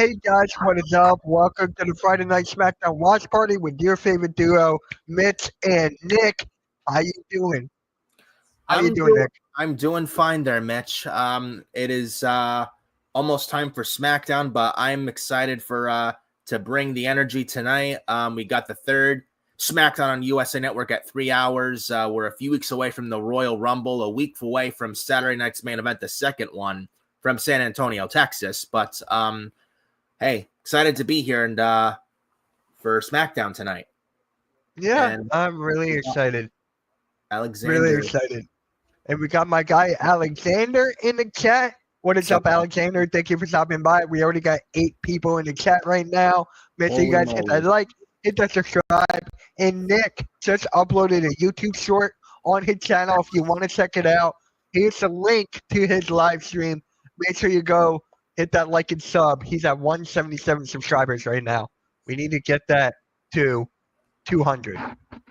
Hey guys, what is up? Welcome to the Friday Night Smackdown Watch Party with your favorite duo, Mitch and Nick. How you doing? How you I'm doing, doing Nick? I'm doing fine there, Mitch. It is almost time for SmackDown, but I'm excited for to bring the energy tonight. We got the third SmackDown on USA Network at 3 hours. We're a few weeks away from the Royal Rumble, a week away from Saturday night's main event, the second one from San Antonio, Texas. But hey, excited to be here and for SmackDown tonight. Yeah, And I'm really excited. Really Alexander. excited. And we got my guy Alexander in the chat. What is up, Alexander? Thank you for stopping by. We already got 8 people in the chat right now. Make sure you guys hit that like, hit that subscribe. And Nick just uploaded a YouTube short on his channel. If you want to check it out, here's a link to his live stream. Make sure you go hit that like and sub. He's at 177 subscribers right now. We need to get that to 200.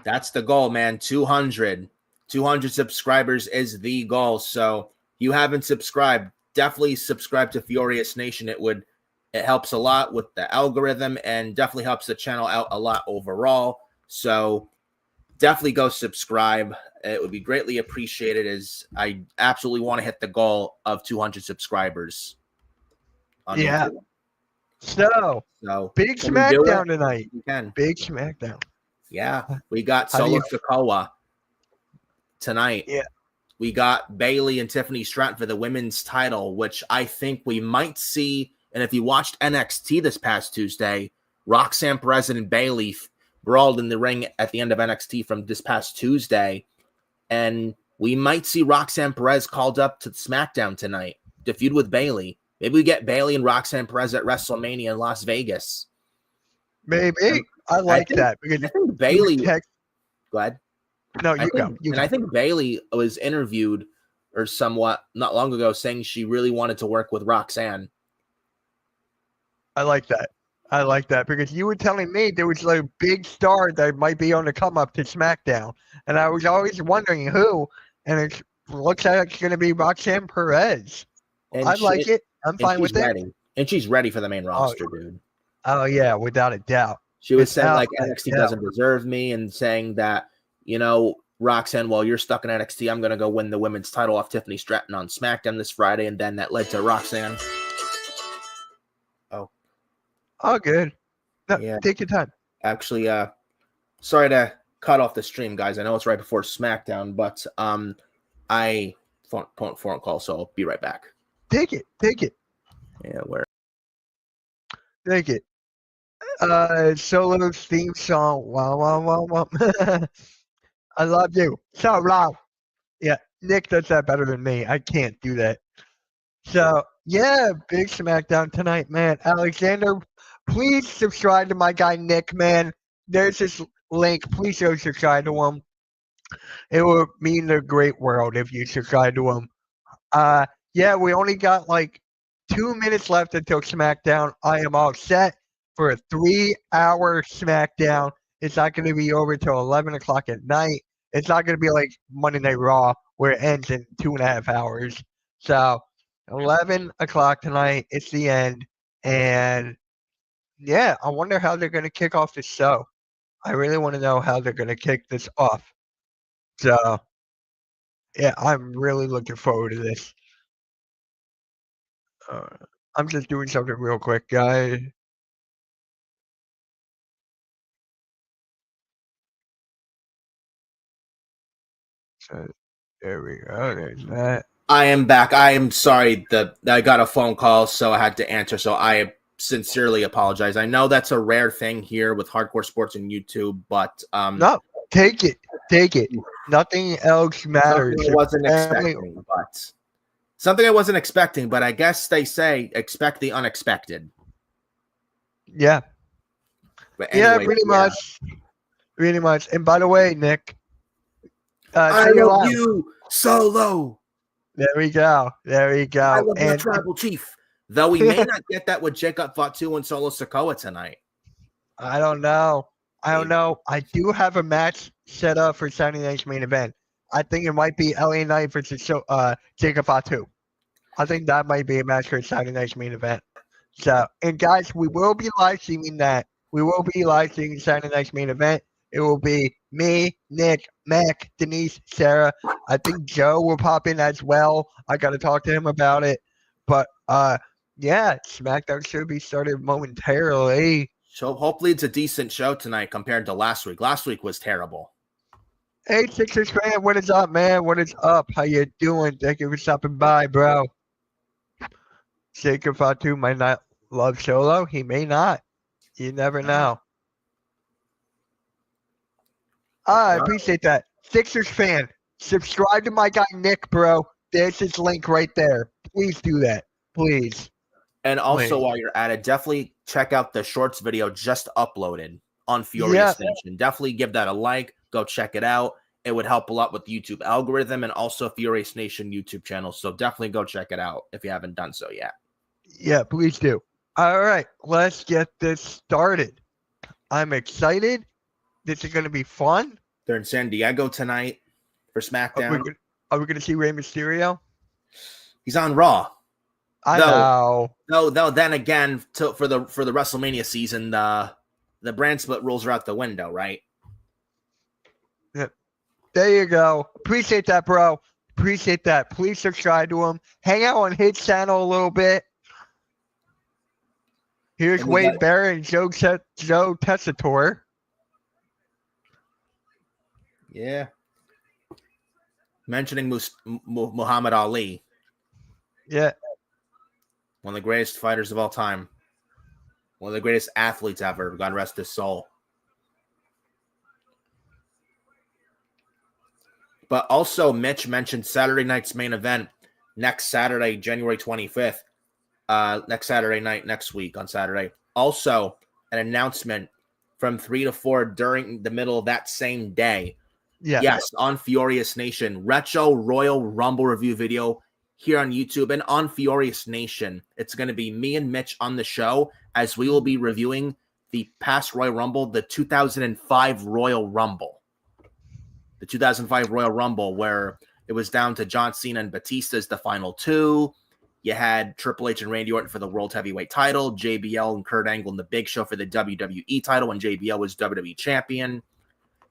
That's the goal, man. 200 subscribers is the goal. So you haven't subscribed, definitely subscribe to Furious Nation. It helps a lot with the algorithm and definitely helps the channel out a lot overall. So definitely go subscribe. It would be greatly appreciated, as I absolutely want to hit the goal of 200 subscribers on YouTube. So big SmackDown tonight. You can. Big SmackDown. Yeah, we got Solo Sikoa tonight. Yeah. We got Bayley and Tiffany Stratton for the women's title, which I think we might see. And if you watched NXT this past Tuesday, Roxanne Perez and Bayley brawled in the ring at the end of NXT from this past Tuesday. And we might see Roxanne Perez called up to SmackDown tonight to feud with Bayley. Maybe we get Bayley and Roxanne Perez at WrestleMania in Las Vegas. Maybe. I like that. Because I think Bayley. Go ahead. No, you go. I think Bayley was interviewed or somewhat not long ago saying she really wanted to work with Roxanne. I like that. I like that because you were telling me there was like a big star that might be on the come up to SmackDown. And I was always wondering who. And it looks like it's going to be Roxanne Perez. I like it. I'm fine with it. And she's ready for the main roster, dude. Oh, yeah, without a doubt. She was saying like NXT doesn't deserve me and saying that, you know, Roxanne, while you're stuck in NXT, I'm going to go win the women's title off Tiffany Stratton on SmackDown this Friday. And then that led to Roxanne. Oh, good. No, yeah. Take your time. Actually, sorry to cut off the stream, guys. I know it's right before SmackDown, but I phone call, so I'll be right back. Take it. Yeah, where? Take it. Solo's theme song. Wow. I love you. So loud. Yeah, Nick does that better than me. I can't do that. So, yeah, big SmackDown tonight, man. Alexander, please subscribe to my guy Nick, man. There's his link. Please go subscribe to him. It would mean the great world if you subscribe to him. Yeah, we only got like 2 minutes left until SmackDown. I am all set for a 3-hour SmackDown. It's not going to be over till 11 o'clock at night. It's not going to be like Monday Night Raw where it ends in 2.5 hours. So 11 o'clock tonight, it's the end. And yeah, I wonder how they're going to kick off the show. I really want to know how they're going to kick this off. So yeah, I'm really looking forward to this. I'm just doing something real quick, guys. So there we go. There's that. I am back. I am sorry that I got a phone call, so I had to answer. So I sincerely apologize. I know that's a rare thing here with Hardcore Sports and YouTube, but no, take it. Nothing else matters. Something I wasn't expecting, but I guess they say expect the unexpected. Yeah. But anyway, pretty much. And by the way, Nick, I love you, Solo. There we go. I love your tribal chief. Though we may not get that with Jacob Fatu and Solo Sikoa tonight. I don't know. I do have a match set up for Saturday night's main event. I think it might be LA Knight versus Jacob Fatu. I think that might be a match for Saturday night's main event. So, and guys, we will be live streaming that. We will be live streaming Saturday night's main event. It will be me, Nick, Mac, Denise, Sarah. I think Joe will pop in as well. I got to talk to him about it. But yeah, SmackDown should be started momentarily. So hopefully it's a decent show tonight compared to last week. Last week was terrible. Hey, Sixers fan, what is up, man? What is up? How you doing? Thank you for stopping by, bro. Jacob Fatu might not love Solo. He may not. You never know. I appreciate that. Sixers fan, subscribe to my guy Nick, bro. There's his link right there. Please do that. Please. And also, while you're at it, definitely check out the shorts video just uploaded on Furious Nation. Definitely give that a like. Go check it out. It would help a lot with the YouTube algorithm and also Furious Nation YouTube channel. So definitely go check it out if you haven't done so yet. Yeah, please do. All right, let's get this started. I'm excited. This is going to be fun. They're in San Diego tonight for SmackDown. Are we going to see Rey Mysterio? He's on Raw. I know. No. Then again, for the WrestleMania season, the brand split rules are out the window, right? Yep. There you go. Appreciate that, bro. Appreciate that. Please subscribe to him. Hang out on his channel a little bit. Here's Wade Barrett and Joe Tessitore. Yeah. Mentioning Muhammad Ali. Yeah. One of the greatest fighters of all time. One of the greatest athletes ever. God rest his soul. But also, Mitch mentioned Saturday night's main event next Saturday, January 25th. Next Saturday night, next week on Saturday. Also, an announcement from 3 to 4 during the middle of that same day. Yeah. Yes, on Furious Nation. Retro Royal Rumble review video here on YouTube and on Furious Nation. It's going to be me and Mitch on the show as we will be reviewing the past Royal Rumble, the 2005 Royal Rumble. The 2005 Royal Rumble, where it was down to John Cena and Batista as the final two. You had Triple H and Randy Orton for the World Heavyweight title, JBL and Kurt Angle in the Big Show for the WWE title when JBL was WWE champion.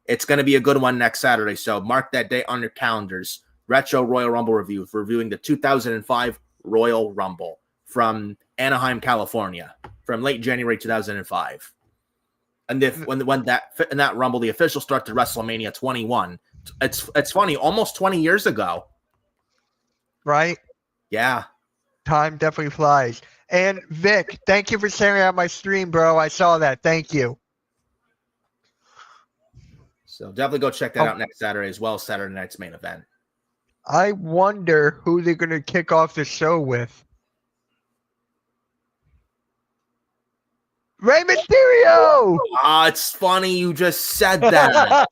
It's going to be a good one next Saturday, so mark that day on your calendars. Retro Royal Rumble review for reviewing the 2005 Royal Rumble from Anaheim, California, from late January 2005. And when that Rumble, the official start to WrestleMania 21. It's funny, almost 20 years ago. Right? Yeah. Time definitely flies. And Vic, thank you for sharing out my stream, bro. I saw that. Thank you. So definitely go check that out next Saturday as well as Saturday night's main event. I wonder who they're going to kick off the show with. Rey Mysterio! It's funny you just said that.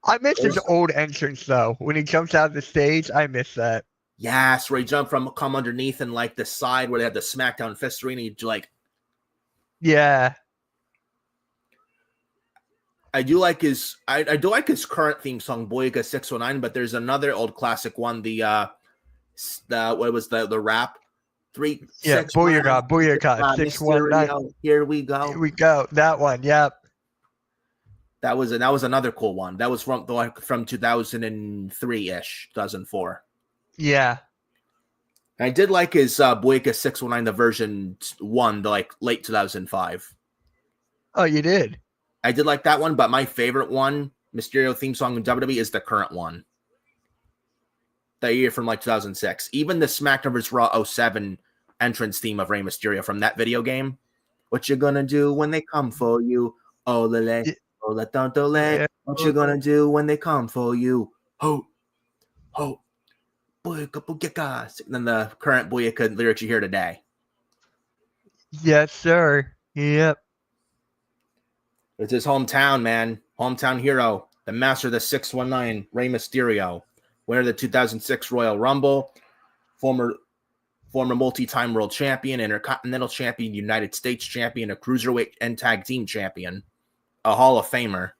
I miss his old entrance, though. When he jumps out of the stage, I miss that. Yes, where he jumped come underneath and like the side where they had the Smackdown fist arena. He'd like, yeah. I do like his current theme song, Boyega 619, but there's another old classic one, the what was the rap? Booyaka 619. Here we go. Here we go. That one, yep. That was another cool one. That was from 2003-ish, 2004. Yeah. And I did like his Boyega 619, the version 1, the like late 2005. Oh, you did? I did like that one, but my favorite one, Mysterio theme song in WWE, is the current one. That year from like 2006. Even the SmackDown vs. Raw 07 entrance theme of Rey Mysterio from that video game. What you gonna do when they come for you? Oh, lele. Oh, la tanto le. What you gonna do when they come for you? Ho. Ho. Boyaka boyaka. And then the current Boyaka lyrics you hear today. Yes, sir. Yep. It's his hometown, man. Hometown hero. The master of the 619, Rey Mysterio. Winner of the 2006 Royal Rumble. Former multi-time world champion, Intercontinental champion, United States champion, a cruiserweight and tag team champion. A Hall of Famer.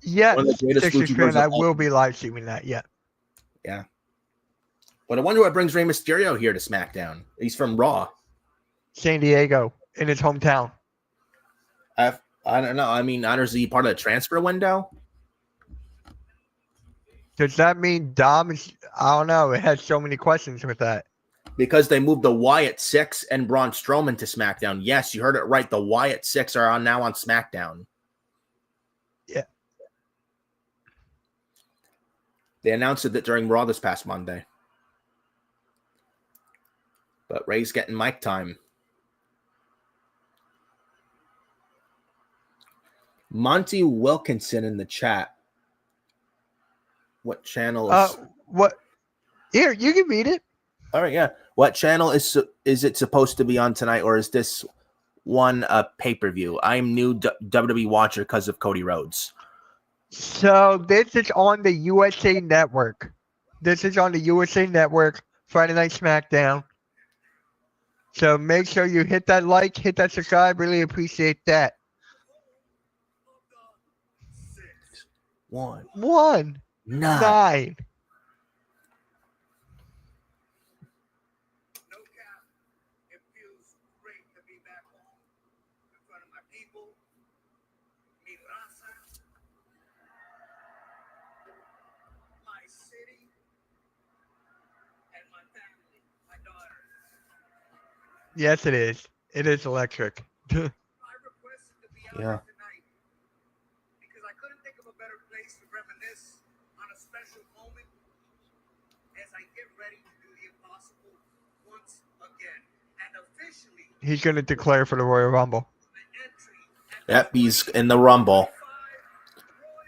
Yes, I will be live streaming that. Yeah. Yeah. But I wonder what brings Rey Mysterio here to SmackDown. He's from Raw. San Diego, in his hometown. I don't know. I mean, is he part of the transfer window? Does that mean Dom is? I don't know. It has so many questions with that. Because they moved the Wyatt Six and Braun Strowman to SmackDown. Yes, you heard it right. The Wyatt Six are now on SmackDown. Yeah. They announced it during Raw this past Monday. But Ray's getting mic time. Monty Wilkinson in the chat. What channel is... What? Here, you can read it. All right, yeah. What channel is it supposed to be on tonight, or is this one a pay-per-view? I'm new WWE watcher because of Cody Rhodes. So this is on the USA Network. Friday Night SmackDown. So make sure you hit that like, hit that subscribe. Really appreciate that. 1 9. Yes, it is. It is electric. Yeah. He's going to declare for the Royal Rumble. Yep, he's in the Rumble.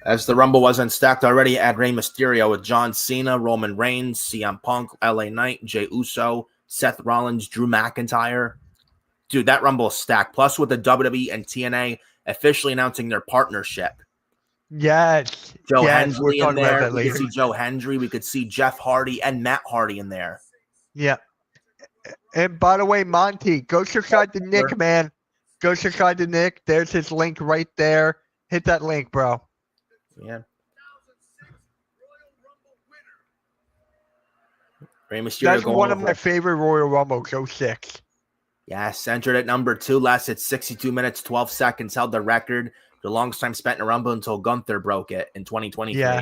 As the Rumble wasn't stacked already, add Rey Mysterio with John Cena, Roman Reigns, CM Punk, LA Knight, Jey Uso, Seth Rollins, Drew McIntyre. Dude, that Rumble is stacked. Plus with the WWE and TNA officially announcing their partnership. Yes. Joe Hendry in there. We could see Joe Hendry. We could see Jeff Hardy and Matt Hardy in there. Yeah. And by the way, Monty, go subscribe to Nick, man. Go subscribe to Nick. There's his link right there. Hit that link, bro. Yeah. Rey Mysterio. That's one of my favorite Royal Rumbles, 06. Yes, entered at number 2, lasted 62 minutes, 12 seconds, held the record. The longest time spent in a Rumble until Gunther broke it in 2023. Yeah.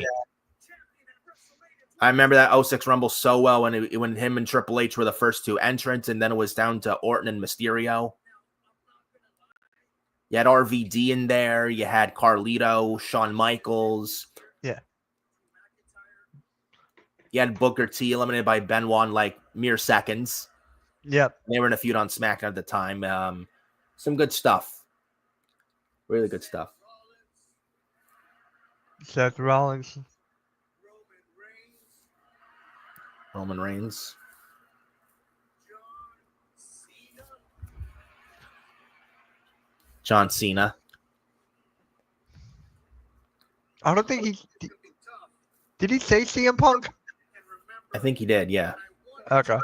I remember that 06 Rumble so well when him and Triple H were the first two entrants, and then it was down to Orton and Mysterio. You had RVD in there. You had Carlito, Shawn Michaels. Yeah. You had Booker T eliminated by Benoit in like mere seconds. Yep. They were in a feud on SmackDown at the time. Some good stuff. Really good stuff. Seth Rollins. Roman Reigns. John Cena. I don't think he... Did he say CM Punk? I think he did, yeah. Okay.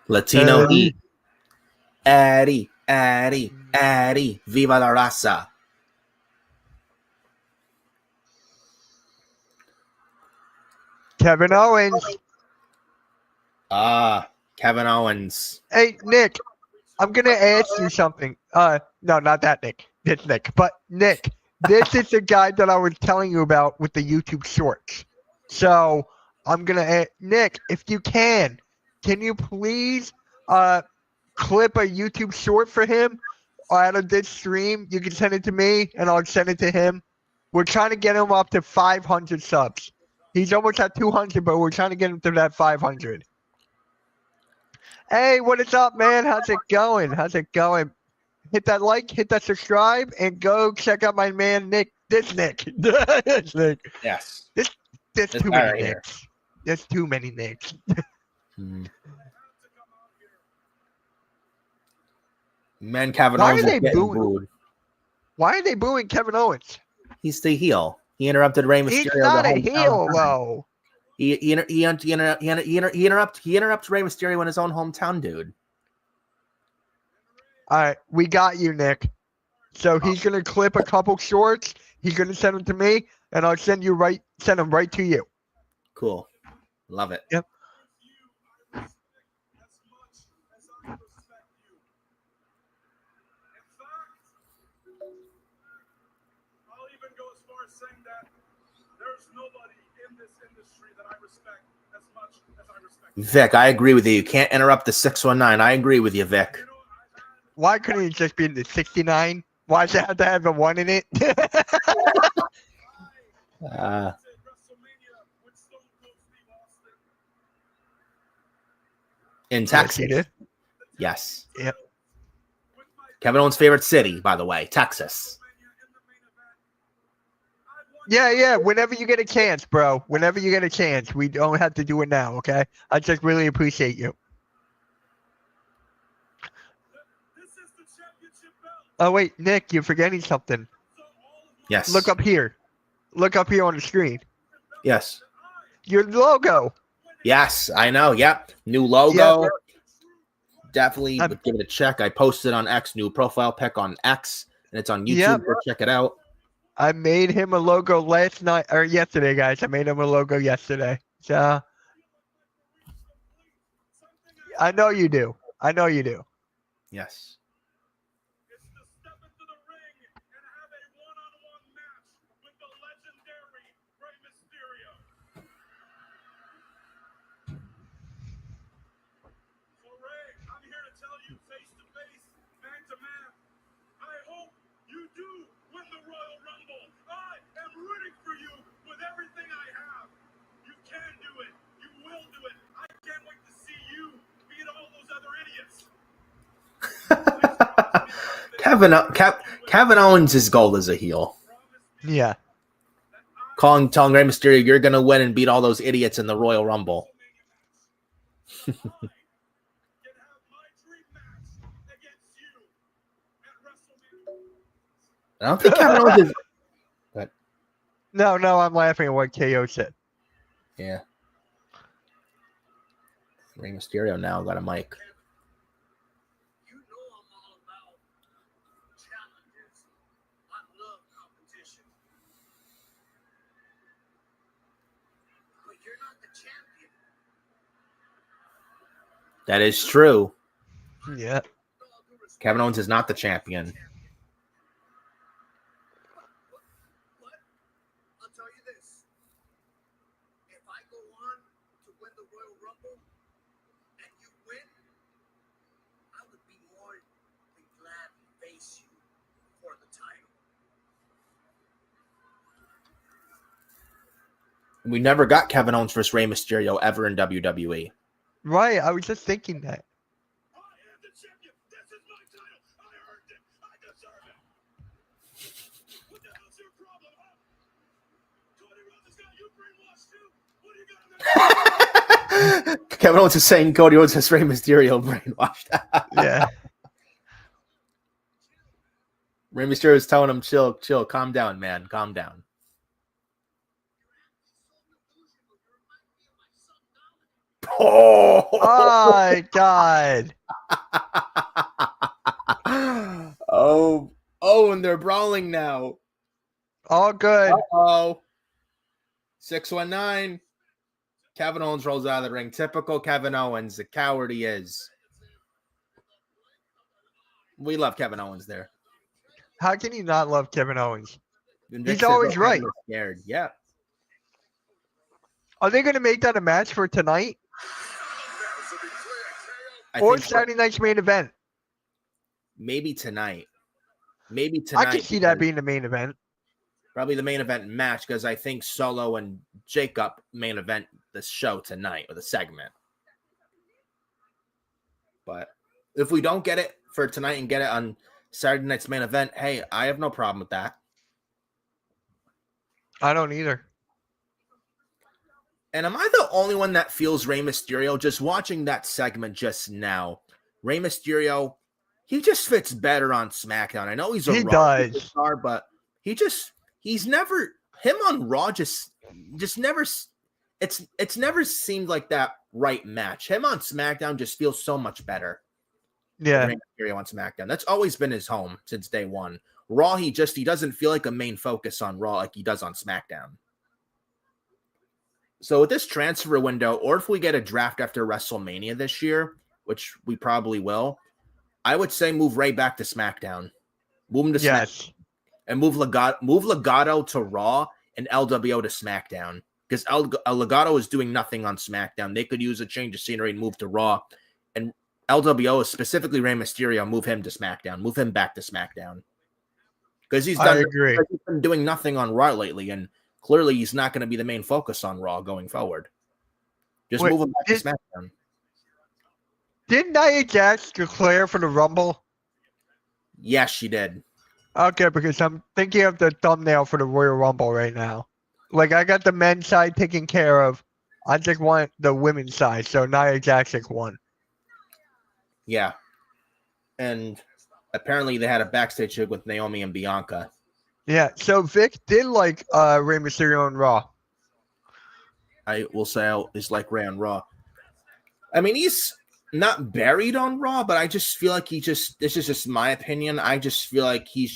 Latino Heat. Addy. Viva la raza. Kevin Owens. Kevin Owens. Hey, Nick, I'm going to ask you something. No, not that Nick. It's Nick. But, Nick, this is the guy that I was telling you about with the YouTube shorts. So, I'm going to ask, Nick, if you can you please clip a YouTube short for him out of this stream? You can send it to me, and I'll send it to him. We're trying to get him up to 500 subs. He's almost at 200, but we're trying to get him to that 500. Hey, what is up, man? How's it going? Hit that like, hit that subscribe, and go check out my man, Nick. This Nick. This Nick. Yes. There's too many Nicks. There's too many Nicks. Man, Kevin Owens is getting booed. Why are they booing Kevin Owens? He's the heel. He interrupted Rey Mysterio. He's not a heel, though. He interrupts Rey Mysterio in his own hometown, dude. All right, we got you, Nick. So he's gonna clip a couple shorts. He's gonna send them to me, and I'll send them right to you. Cool. Love it. Yep. Vic, I agree with you. You can't interrupt the 619. I agree with you, Vic. Why couldn't it just be the 69? Why does it have to have a 1 in it? In Texas. Yes, he did. Yes. Yep. Kevin Owens' favorite city, by the way, Texas. Yeah. Whenever you get a chance, bro. Whenever you get a chance. We don't have to do it now, okay? I just really appreciate you. Oh, wait, Nick, you're forgetting something. Yes. Look up here. Look up here on the screen. Yes. Your logo. Yes, I know. Yep. New logo. Yep. Definitely give it a check. I posted on X, new profile pic on X, and it's on YouTube. Yep. Go check it out. I made him a logo yesterday, guys. I made him a logo yesterday. So I know you do. Yes. Kevin Owens' goal is a heel. Yeah. Telling Rey Mysterio, you're going to win and beat all those idiots in the Royal Rumble. I don't think Kevin Owens is... But, No, I'm laughing at what KO said. Yeah. Rey Mysterio now got a mic. That is true. Yeah. Kevin Owens is not the champion. I'll tell you this. If I go on to win the Royal Rumble and you win, I would be more than glad to face you for the title. We never got Kevin Owens versus Rey Mysterio ever in WWE. Right. I was just thinking that. I am the champion. This is my title. I earned it. I deserve it. What the hell's your problem, huh? Cody Rhodes has got you brainwashed too. What do you got? Kevin Owens is saying Cody Rhodes has Rey Mysterio brainwashed. Yeah. Rey Mysterio is telling him, chill, calm down, man, calm down. Oh my God. And they're brawling now. All good. 619. Kevin Owens rolls out of the ring. Typical Kevin Owens, the coward he is. We love Kevin Owens there. How can you not love Kevin Owens? He's always right. Scared. Yeah. Are they going to make that a match for tonight? Or Saturday night's main event? Maybe tonight. I can see that being the main event. Probably the main event match, because I think Solo and Jacob main event the show tonight, or the segment. But if we don't get it for tonight and get it on Saturday night's main event, hey, I have no problem with that. I don't either. And am I the only one that feels Rey Mysterio? Just watching that segment just now, Rey Mysterio, he just fits better on SmackDown. I know he's a Raw star, but he's never, him on Raw just never, it's never seemed like that right match. Him on SmackDown just feels so much better. Yeah. Rey Mysterio on SmackDown. That's always been his home since day one. Raw, he doesn't feel like a main focus on Raw like he does on SmackDown. So with this transfer window, or if we get a draft after WrestleMania this year, which we probably will, I would say move Ray back to SmackDown. Move him to SmackDown. And move Legato to Raw and LWO to SmackDown. Because Legato is doing nothing on SmackDown. They could use a change of scenery and move to Raw. And LWO, specifically Rey Mysterio, move him to SmackDown. Move him back to SmackDown. Because he's been doing nothing on Raw lately, and clearly he's not going to be the main focus on Raw going forward. Just move him back to SmackDown. Didn't Nia Jax declare for the Rumble? Yes, she did. Okay, because I'm thinking of the thumbnail for the Royal Rumble right now. Like, I got the men's side taken care of. I just want the women's side, so Nia Jax won. Yeah. And apparently they had a backstage show with Naomi and Bianca. Yeah, so Vic did like Rey Mysterio on Raw. I will say is like Rey on Raw. I mean, he's not buried on Raw, but I just feel like this is just my opinion. I just feel like his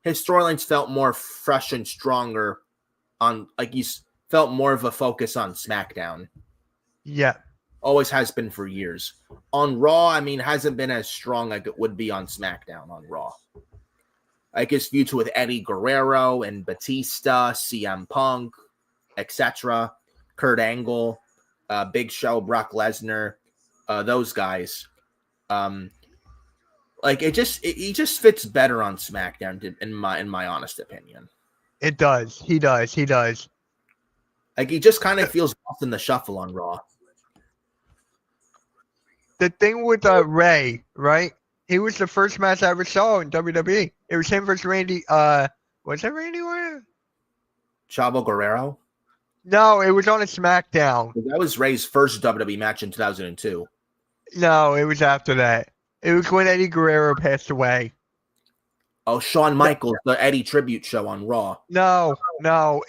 storylines felt more fresh and stronger he's felt more of a focus on SmackDown. Yeah. Always has been for years. On Raw, I mean, hasn't been as strong like it would be on SmackDown on Raw. Like his feud with Eddie Guerrero and Batista, CM Punk, etc. Kurt Angle, Big Show, Brock Lesnar, those guys. He just fits better on SmackDown in my honest opinion. It does. He does. Like he just kind of feels lost in the shuffle on Raw. The thing with Ray, right? He was the first match I ever saw in WWE. It was him versus Randy. Was that Randy Orton? Chavo Guerrero? No, it was on a SmackDown. That was Ray's first WWE match in 2002. No, it was after that. It was when Eddie Guerrero passed away. Oh, Shawn Michaels, the Eddie tribute show on Raw. No.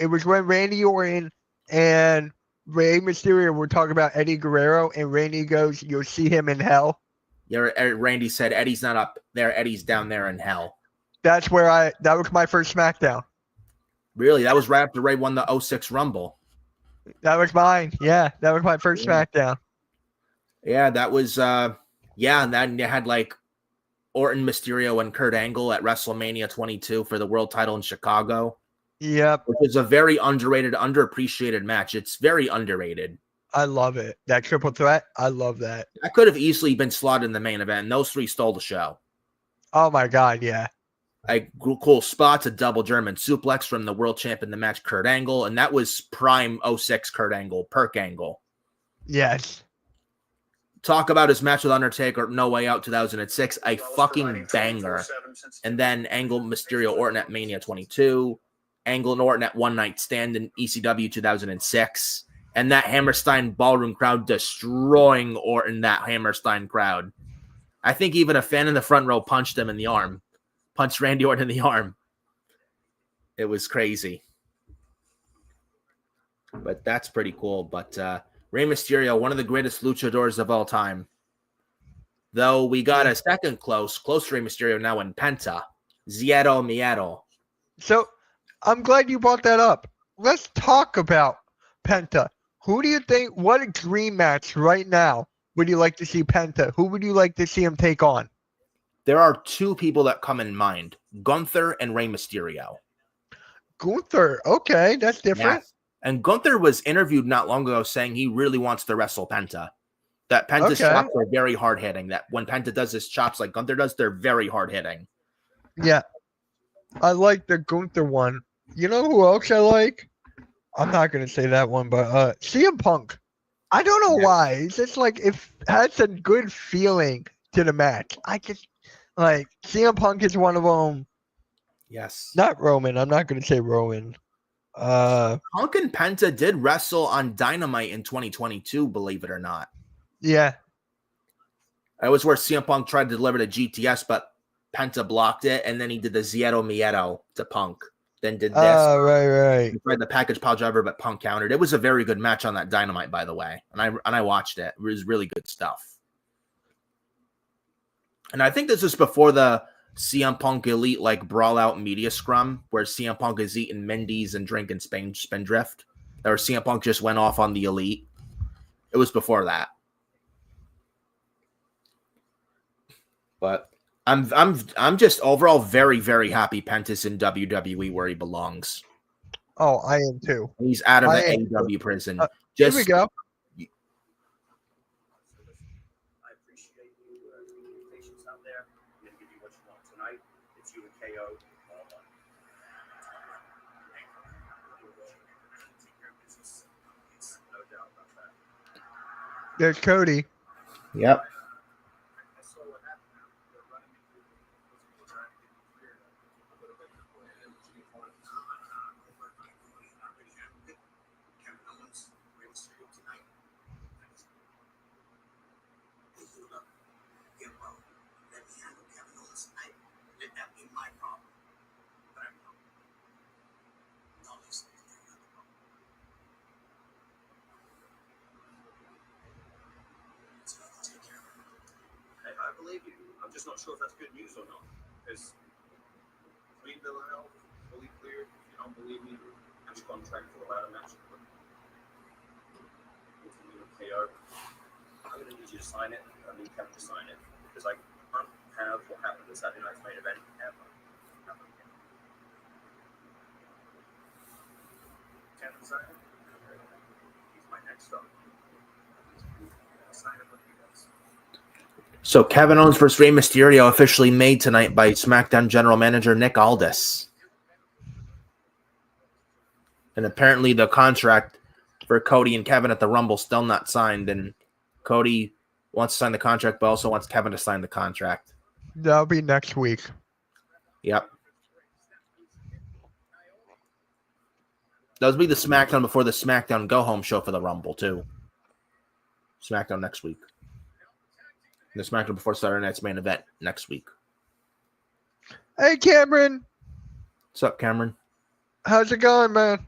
It was when Randy Orton and Rey Mysterio were talking about Eddie Guerrero, and Randy goes, "You'll see him in hell." Yeah, Randy said, "Eddie's not up there. Eddie's down there in hell." That was my first SmackDown. Really? That was right after Ray won the 06 Rumble. That was mine. Yeah, that was my first SmackDown. Yeah, that was, and then you had like Orton, Mysterio, and Kurt Angle at WrestleMania 22 for the world title in Chicago. Yep. Which is a very underrated, underappreciated match. It's very underrated. I love it. That triple threat, I love that. I could have easily been slotted in the main event, and those three stole the show. Oh my God, yeah. Like cool spots, a double German suplex from the world champ in the match, Kurt Angle, and that was prime 06 Kurt Angle, Perk Angle. Yes. Talk about his match with Undertaker, No Way Out 2006, a fucking banger. And then Angle, Mysterio, Orton at Mania 22. Angle and Orton at One Night Stand in ECW 2006. And that Hammerstein ballroom crowd destroying Orton, that Hammerstein crowd. I think even a fan in the front row punched him in the arm. Punched Randy Orton in the arm. It was crazy. But that's pretty cool. But Rey Mysterio, one of the greatest luchadors of all time. Though we got a second close to Rey Mysterio now in Penta. Zero Miedo. So I'm glad you brought that up. Let's talk about Penta. Who do you think, what a dream match right now would you like to see Penta? Who would you like to see him take on? There are two people that come in mind. Gunther and Rey Mysterio. Gunther, okay, that's different. Yes. And Gunther was interviewed not long ago saying he really wants to wrestle Penta. That Penta's chops are very hard-hitting. That when Penta does his chops like Gunther does, they're very hard-hitting. Yeah. I like the Gunther one. You know who else I like? I'm not going to say that one, but CM Punk. I don't know why. It's just like it has a good feeling to the match. I just like CM Punk is one of them. Yes. Not Roman. I'm not going to say Roman. Punk and Penta did wrestle on Dynamite in 2022, believe it or not. Yeah. It was where CM Punk tried to deliver to GTS, but Penta blocked it, and then he did the Zero Miedo to Punk. Then did this. Oh, right. He tried the package pile driver, but Punk countered. It was a very good match on that Dynamite, by the way. And I watched it. It was really good stuff. And I think this was before the CM Punk Elite like brawl out media scrum where CM Punk is eating Mendy's and drinking Spindrift, or CM Punk just went off on the Elite. It was before that. But I'm just overall very, very happy Penta's in WWE where he belongs. Oh, I am too. He's out of I the am AEW prison. Here we go. I appreciate you, patience out there. I'm going to give you what you want tonight. It's you and KO. All done. Take care of business. No doubt about that. There's Cody. Yep. I saw what happened. They're running me through. We're trying to get me cleared up a little bit before the end of the week. Kevin Owens brings you tonight. Yeah, well, let me handle Kevin Owens tonight. Let that be my problem. But I'm not. No, listen. Take care of it. Hey, I believe you. I'm just not sure if that's good news or not. Because clean bill of health, fully cleared. If you don't believe me, I'm just contract for a ladder match. Continue with KO. I'm going to need you to sign it. I need Kevin to sign it. Because I can't have what happened in Saturday night's main event ever happen again. Kevin sign it? He's my next stop. Sign it with you guys. So Kevin Owens versus Rey Mysterio officially made tonight by SmackDown General Manager Nick Aldis. And apparently the contract for Cody and Kevin at the Rumble still not signed. And Cody wants to sign the contract, but also wants Kevin to sign the contract. That'll be next week. Yep. That'll be the SmackDown before the SmackDown Go Home show for the Rumble, too. SmackDown next week. The SmackDown before Saturday Night's main event next week. Hey, Cameron. What's up, Cameron? How's it going, man?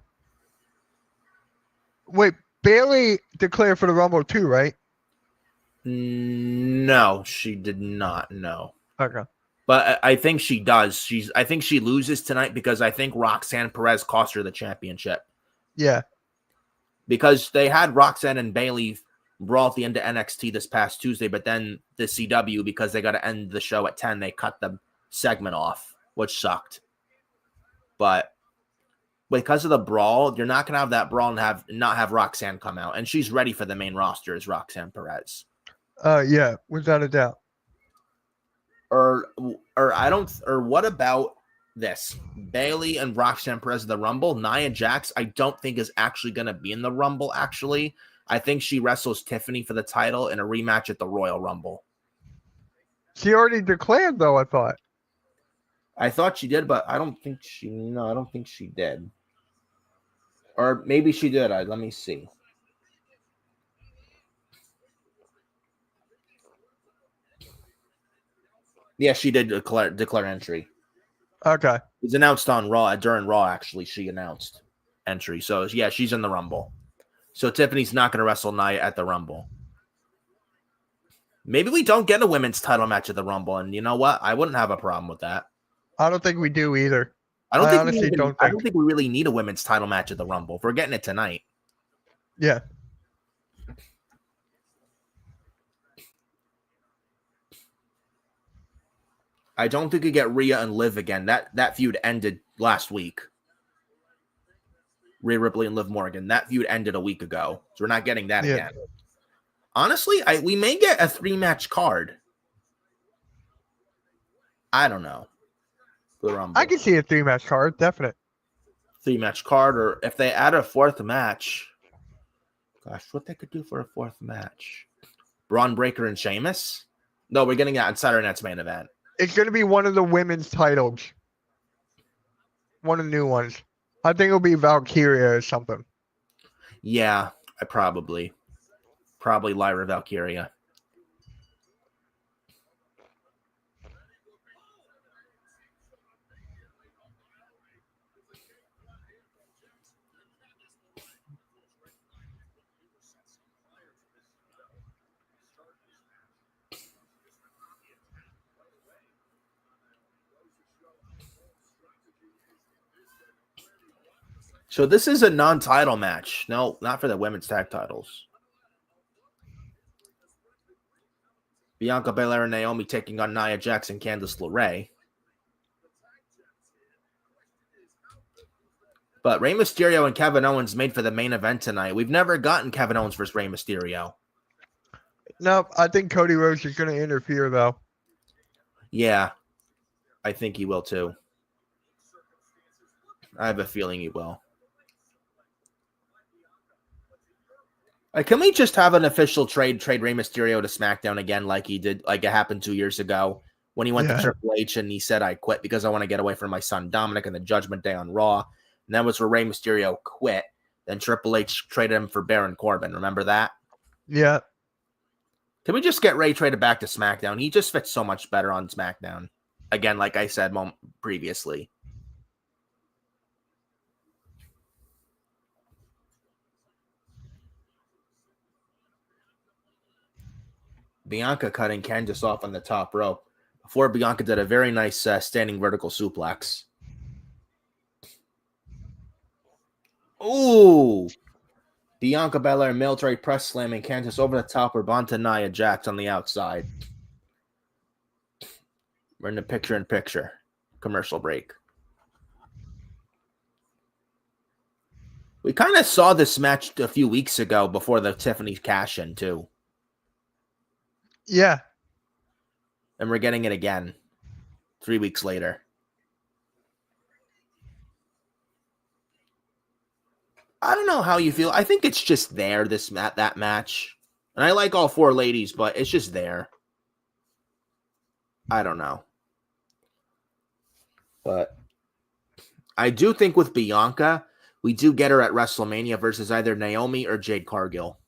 Wait, Bailey declared for the Rumble too, right? No, she did not. No. Okay. But I think she does. I think she loses tonight because I think Roxanne Perez cost her the championship. Yeah. Because they had Roxanne and Bailey brawl at the end of NXT this past Tuesday, but then the CW, because they got to end the show at 10, they cut the segment off, which sucked. But because of the brawl, you're not going to have that brawl and not have Roxanne come out. And she's ready for the main roster as Roxanne Perez. Yeah, without a doubt. Or what about this? Bailey and Roxanne Perez in the Rumble. Nia Jax, I don't think is actually going to be in the Rumble, actually. I think she wrestles Tiffany for the title in a rematch at the Royal Rumble. She already declared, though, I thought. I thought she did, but I don't think she did. Or maybe she did. Let me see. Yeah, she did declare entry. Okay. It was announced on Raw. During Raw, actually, she announced entry. So, yeah, she's in the Rumble. So, Tiffany's not going to wrestle Nia at the Rumble. Maybe we don't get a women's title match at the Rumble. And you know what? I wouldn't have a problem with that. I don't think we do either. I don't think we really need a women's title match at the Rumble. If we're getting it tonight. Yeah. I don't think we get Rhea and Liv again. That feud ended last week. Rhea Ripley and Liv Morgan. That feud ended a week ago. So we're not getting that again. Honestly, we may get a 3-match card. I don't know. For the Rumble. I can see a 3-match card, definite. 3-match card, or if they add a 4th match. Gosh, what they could do for a 4th match. Braun Breaker and Sheamus? No, we're getting that on Saturday Night's main event. It's going to be one of the women's titles. One of the new ones. I think it'll be Valkyria or something. Yeah, probably Lyra Valkyria. So this is a non-title match. No, not for the women's tag titles. Bianca Belair and Naomi taking on Nia Jax and Candice LeRae. But Rey Mysterio and Kevin Owens made for the main event tonight. We've never gotten Kevin Owens versus Rey Mysterio. No, I think Cody Rhodes is going to interfere, though. Yeah, I think he will too. I have a feeling he will. Can we just have an official trade Rey Mysterio to SmackDown again, like he did, like it happened 2 years ago when he went to Triple H and he said, "I quit because I want to get away from my son Dominic and the Judgment Day on Raw." And that was where Rey Mysterio quit. Then Triple H traded him for Baron Corbin. Remember that? Yeah. Can we just get Rey traded back to SmackDown? He just fits so much better on SmackDown. Again, like I said previously. Bianca cutting Candice off on the top rope. Before Bianca did a very nice standing vertical suplex. Ooh! Bianca Belair military press slamming Candice over the top with onto Nia Jax on the outside. We're in the picture-in-picture. Commercial break. We kind of saw this match a few weeks ago before the Tiffany cash-in, too. Yeah. And we're getting it again 3 weeks later. I don't know how you feel. I think it's just there, that match. And I like all four ladies, but it's just there. I don't know. But I do think with Bianca, we do get her at WrestleMania versus either Naomi or Jade Cargill.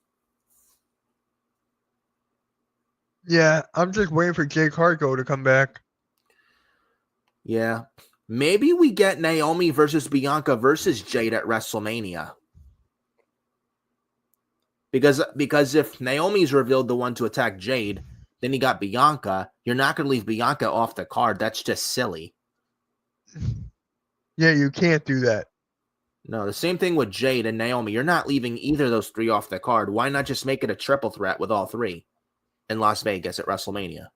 Yeah, I'm just waiting for Jade Cargill to come back. Yeah. Maybe we get Naomi versus Bianca versus Jade at WrestleMania. Because if Naomi's revealed the one to attack Jade, then you got Bianca. You're not going to leave Bianca off the card. That's just silly. Yeah, you can't do that. No, the same thing with Jade and Naomi. You're not leaving either of those three off the card. Why not just make it a triple threat with all three in Las Vegas at WrestleMania?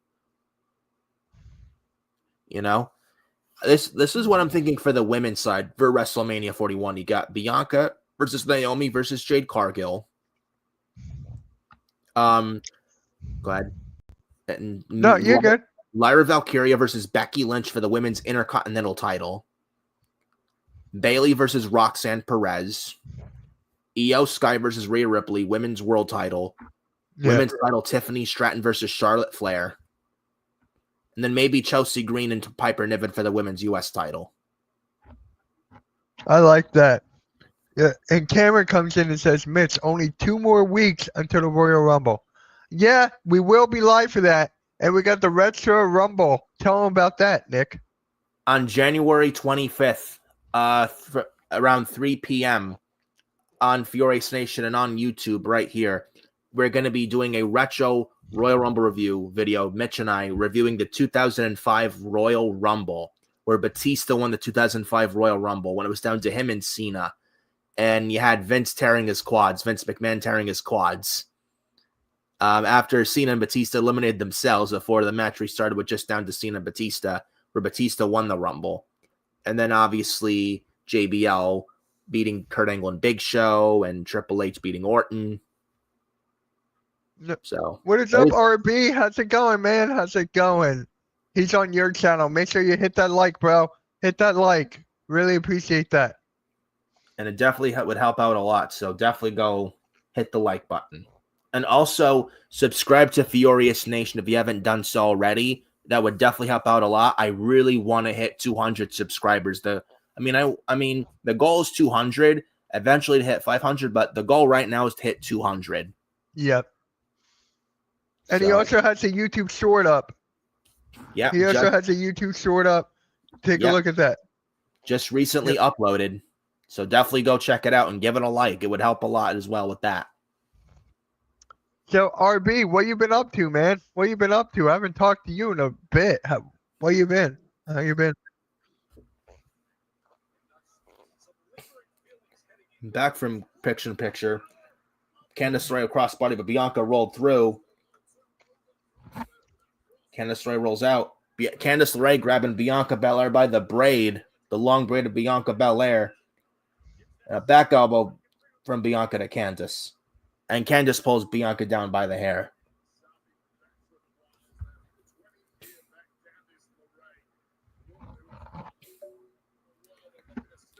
You know? This is what I'm thinking for the women's side for WrestleMania 41. You got Bianca versus Naomi versus Jade Cargill. Go ahead. And No, you're good. Lyra Valkyria versus Becky Lynch for the women's Intercontinental title. Bayley versus Roxanne Perez. Io Sky versus Rhea Ripley, women's world title. Yeah. Women's title, Tiffany Stratton versus Charlotte Flair. And then maybe Chelsea Green and Piper Niven for the women's U.S. title. I like that. Yeah, and Cameron comes in and says, Mitch, only 2 more weeks until the Royal Rumble. Yeah, we will be live for that. And we got the Retro Rumble. Tell them about that, Nick. On January 25th, around 3 p.m. on Furious Nation and on YouTube right here, we're going to be doing a Retro Royal Rumble review video. Mitch and I reviewing the 2005 Royal Rumble, where Batista won the 2005 Royal Rumble when it was down to him and Cena. And you had Vince McMahon tearing his quads. After Cena and Batista eliminated themselves before the match restarted with just down to Cena and Batista, where Batista won the Rumble. And then obviously JBL beating Kurt Angle and Big Show and Triple H beating Orton. So what is up, RB? How's it going, man? How's it going? He's on your channel. Make sure you hit that like, bro. Hit that like. Really appreciate that. And it definitely would help out a lot. So definitely go hit the like button. And also subscribe to Furious Nation if you haven't done so already. That would definitely help out a lot. I really want to hit 200 subscribers. I mean, the goal is 200, eventually to hit 500, but the goal right now is to hit 200. Yep. And he also has a YouTube short up. Yeah. He also has a YouTube short up. Take a look at that. Just recently uploaded. So definitely go check it out and give it a like. It would help a lot as well with that. So, RB, what you been up to, man? What you been up to? I haven't talked to you in a bit. What you been? How you been? Back from picture-in-picture. Candice LeRae across body, but Bianca rolled through. Candice LeRae rolls out. Candice LeRae grabbing Bianca Belair by the braid, the long braid of Bianca Belair. A back elbow from Bianca to Candice. And Candice pulls Bianca down by the hair.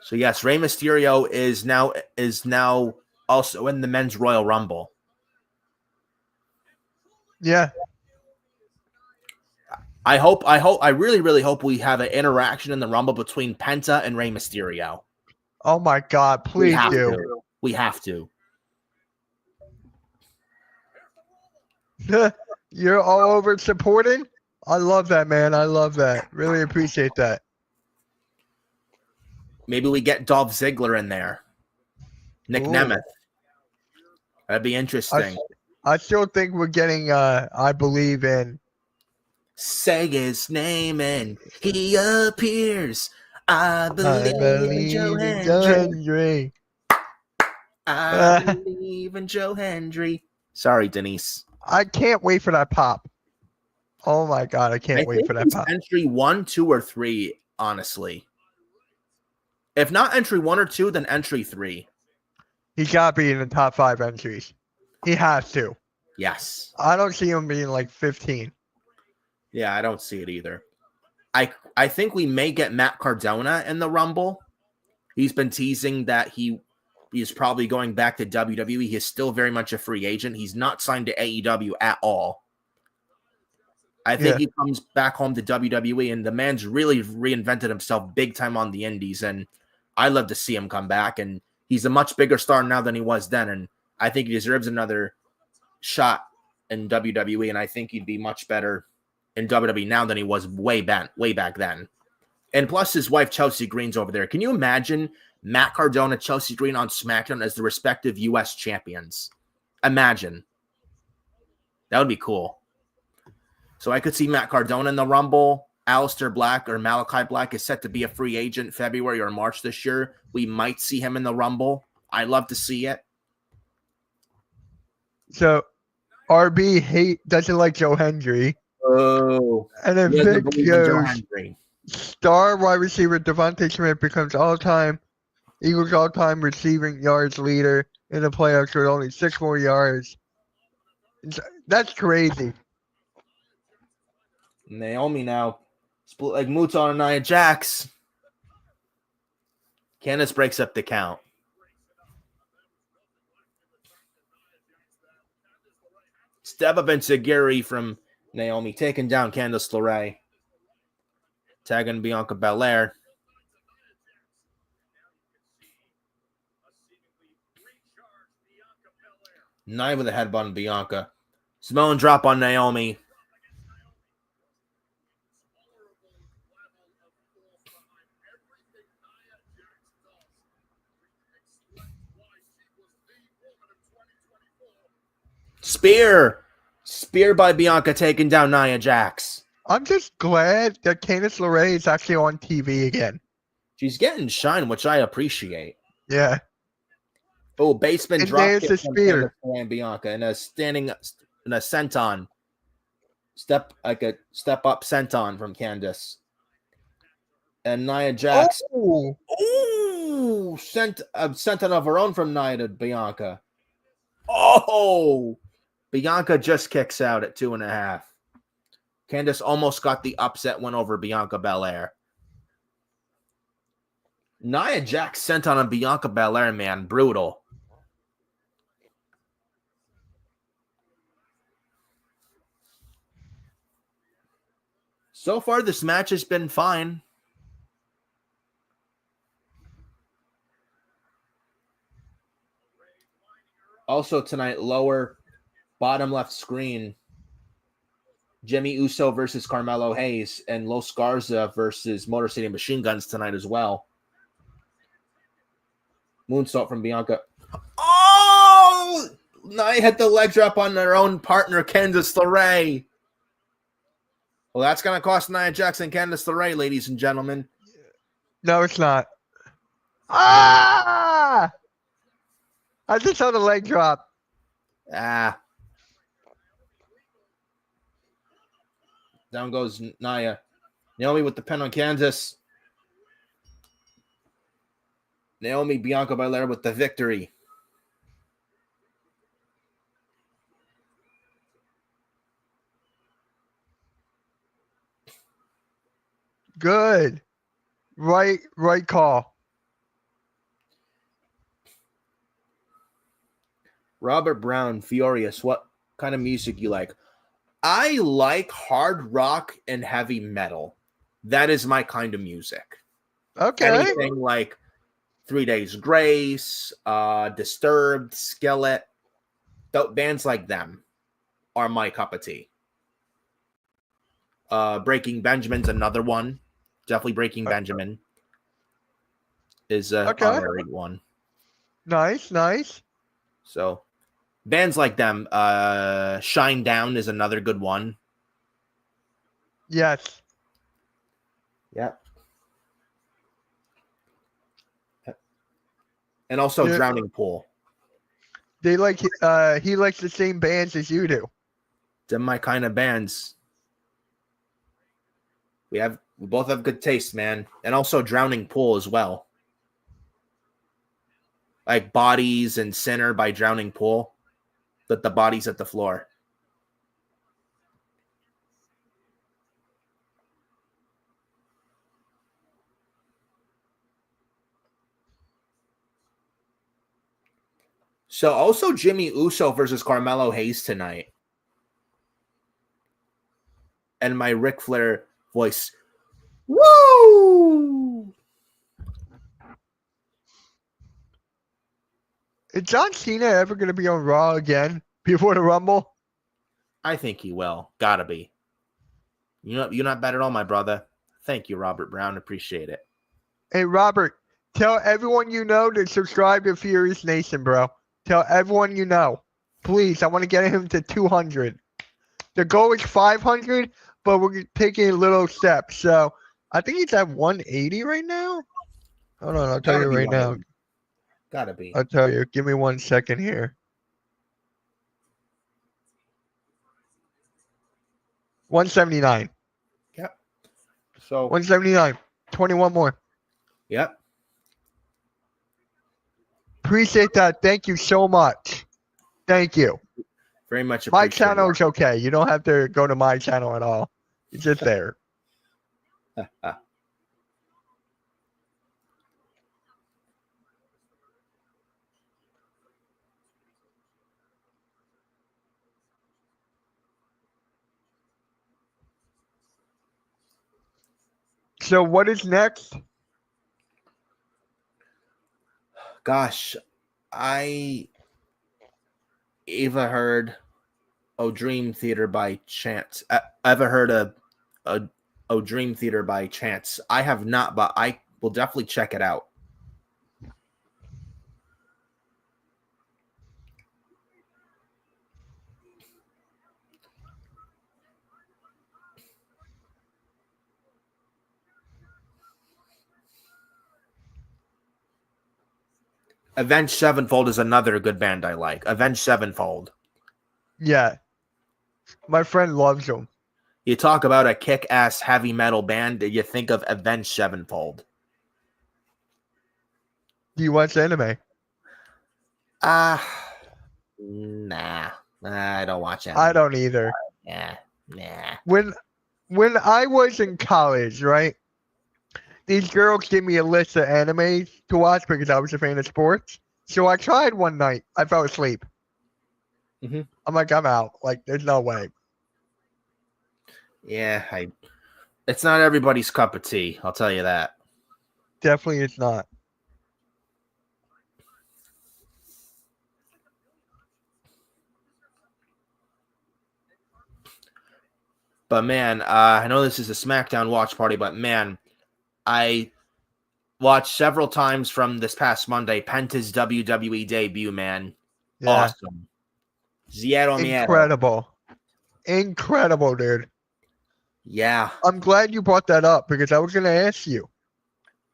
So yes, Rey Mysterio is now also in the Men's Royal Rumble. Yeah. I really, really hope we have an interaction in the Rumble between Penta and Rey Mysterio. Oh my God! Please do. We have to. You're all over supporting. I love that, man. I love that. Really appreciate that. Maybe we get Dolph Ziggler in there. Nick Nemeth. That'd be interesting. I still think we're getting, I believe in. Say his name and he appears. I believe in Joe Hendry. I believe in Joe Hendry. Sorry, Denise. I can't wait for that pop. Oh my God, I can't wait for that pop. Entry 1, 2, or 3, honestly. If not entry 1 or 2, then entry 3. He got to be in the top 5 entries. He has to. Yes. I don't see him being like 15. Yeah, I don't see it either. I think we may get Matt Cardona in the Rumble. He's been teasing that he's probably going back to WWE. He's still very much a free agent. He's not signed to AEW at all. I think he comes back home to WWE, and the man's really reinvented himself big time on the indies, and I love to see him come back, and he's a much bigger star now than he was then, and I think he deserves another shot in WWE, and I think he'd be much better in WWE now than he was way back then. And plus his wife, Chelsea Green's over there. Can you imagine Matt Cardona, Chelsea Green on SmackDown as the respective U.S. champions? Imagine. That would be cool. So I could see Matt Cardona in the Rumble. Aleister Black or Malachi Black is set to be a free agent February or March this year. We might see him in the Rumble. I'd love to see it. So RB doesn't like Joe Hendry. Oh. And then Vic goes, star wide receiver Devontae Smith becomes Eagles all-time receiving yards leader in the playoffs with only 6 more yards. That's crazy. Naomi now split like Muta on Nia Jax. Candice breaks up the count. Step up into Gary from Naomi, taking down Candice LeRae. Tagging Bianca Belair. Nia with a headbutt on Bianca. Samoan drop on Naomi. Spear by Bianca taking down Nia Jax. I'm just glad that Candice LeRae is actually on TV again. She's getting shine, which I appreciate. Yeah. Oh, basement and drop there's kick the from spear. And Bianca and a senton. Step up senton from Candice. And Nia Jax. Oh, senton of her own from Nia to Bianca. Oh, Bianca just kicks out at 2.5. Candice almost got the upset win over Bianca Belair. Nia Jax sent on a Bianca Belair, man. Brutal. So far, this match has been fine. Also tonight, lower bottom left screen, Jimmy Uso versus Carmelo Hayes and Los Garza versus Motor City Machine Guns tonight as well. Moonsault from Bianca. Oh! Nia hit the leg drop on their own partner, Candice LeRae. Well, that's going to cost Nia Jax and Candice LeRae, ladies and gentlemen. No, it's not. Ah! I just saw the leg drop. Ah. Down goes Nia. Naomi with the pin on Kansas. Naomi Bianca Belair with the victory. Good. Right call. Robert Brown, Furious, what kind of music you like? I like hard rock and heavy metal. That is my kind of music. Okay. Anything like 3 Days Grace, Disturbed, Skillet, bands like them are my cup of tea. Breaking Benjamin's another one. Definitely Breaking Benjamin is a honorary one. Nice. So bands like them, Shine Down is another good one. Yes. Yep. And also Drowning Pool. They like he likes the same bands as you do. They're my kind of bands. We both have good taste, man. And also Drowning Pool as well. Like Bodies and Sinner by Drowning Pool. But the body's at the floor. So also Jimmy Uso versus Carmelo Hayes tonight. And my Ric Flair voice. Woo! Is John Cena ever going to be on Raw again before the Rumble? I think he will. Gotta be. You're not bad at all, my brother. Thank you, Robert Brown. Appreciate it. Hey, Robert, tell everyone you know to subscribe to Furious Nation, bro. Tell everyone you know. Please, I want to get him to 200. The goal is 500, but we're taking little steps. So I think he's at 180 right now. Hold on, I'll tell you right now. Gotta be. I'll tell you. Give me 1 second here. 179. Yep. So 179. 21 more. Yep. Appreciate that. Thank you so much. Thank you. Very much My appreciate channel is okay. You don't have to go to my channel at all. It's just there. So what is next? Gosh, I ever heard "Oh Dream Theater" by chance. Ever heard of "Oh Dream Theater" by chance? I have not, but I will definitely check it out. Avenged Sevenfold is another good band I like. Avenged Sevenfold. Yeah. My friend loves them. You talk about a kick-ass heavy metal band, you think of Avenged Sevenfold. Do you watch anime? Nah. I don't watch anime. I don't either. Nah. When I was in college, right? These girls gave me a list of animes to watch because I was a fan of sports. So I tried one night. I fell asleep. Mm-hmm. I'm like, I'm out. Like, there's no way. Yeah, it's not everybody's cup of tea. I'll tell you that. Definitely it's not. But man, I know this is a Smackdown watch party, but man, I watched several times from this past Monday Penta's WWE debut, man. Yeah. Awesome. Zero miedo. Incredible, dude. Yeah. I'm glad you brought that up because I was going to ask you.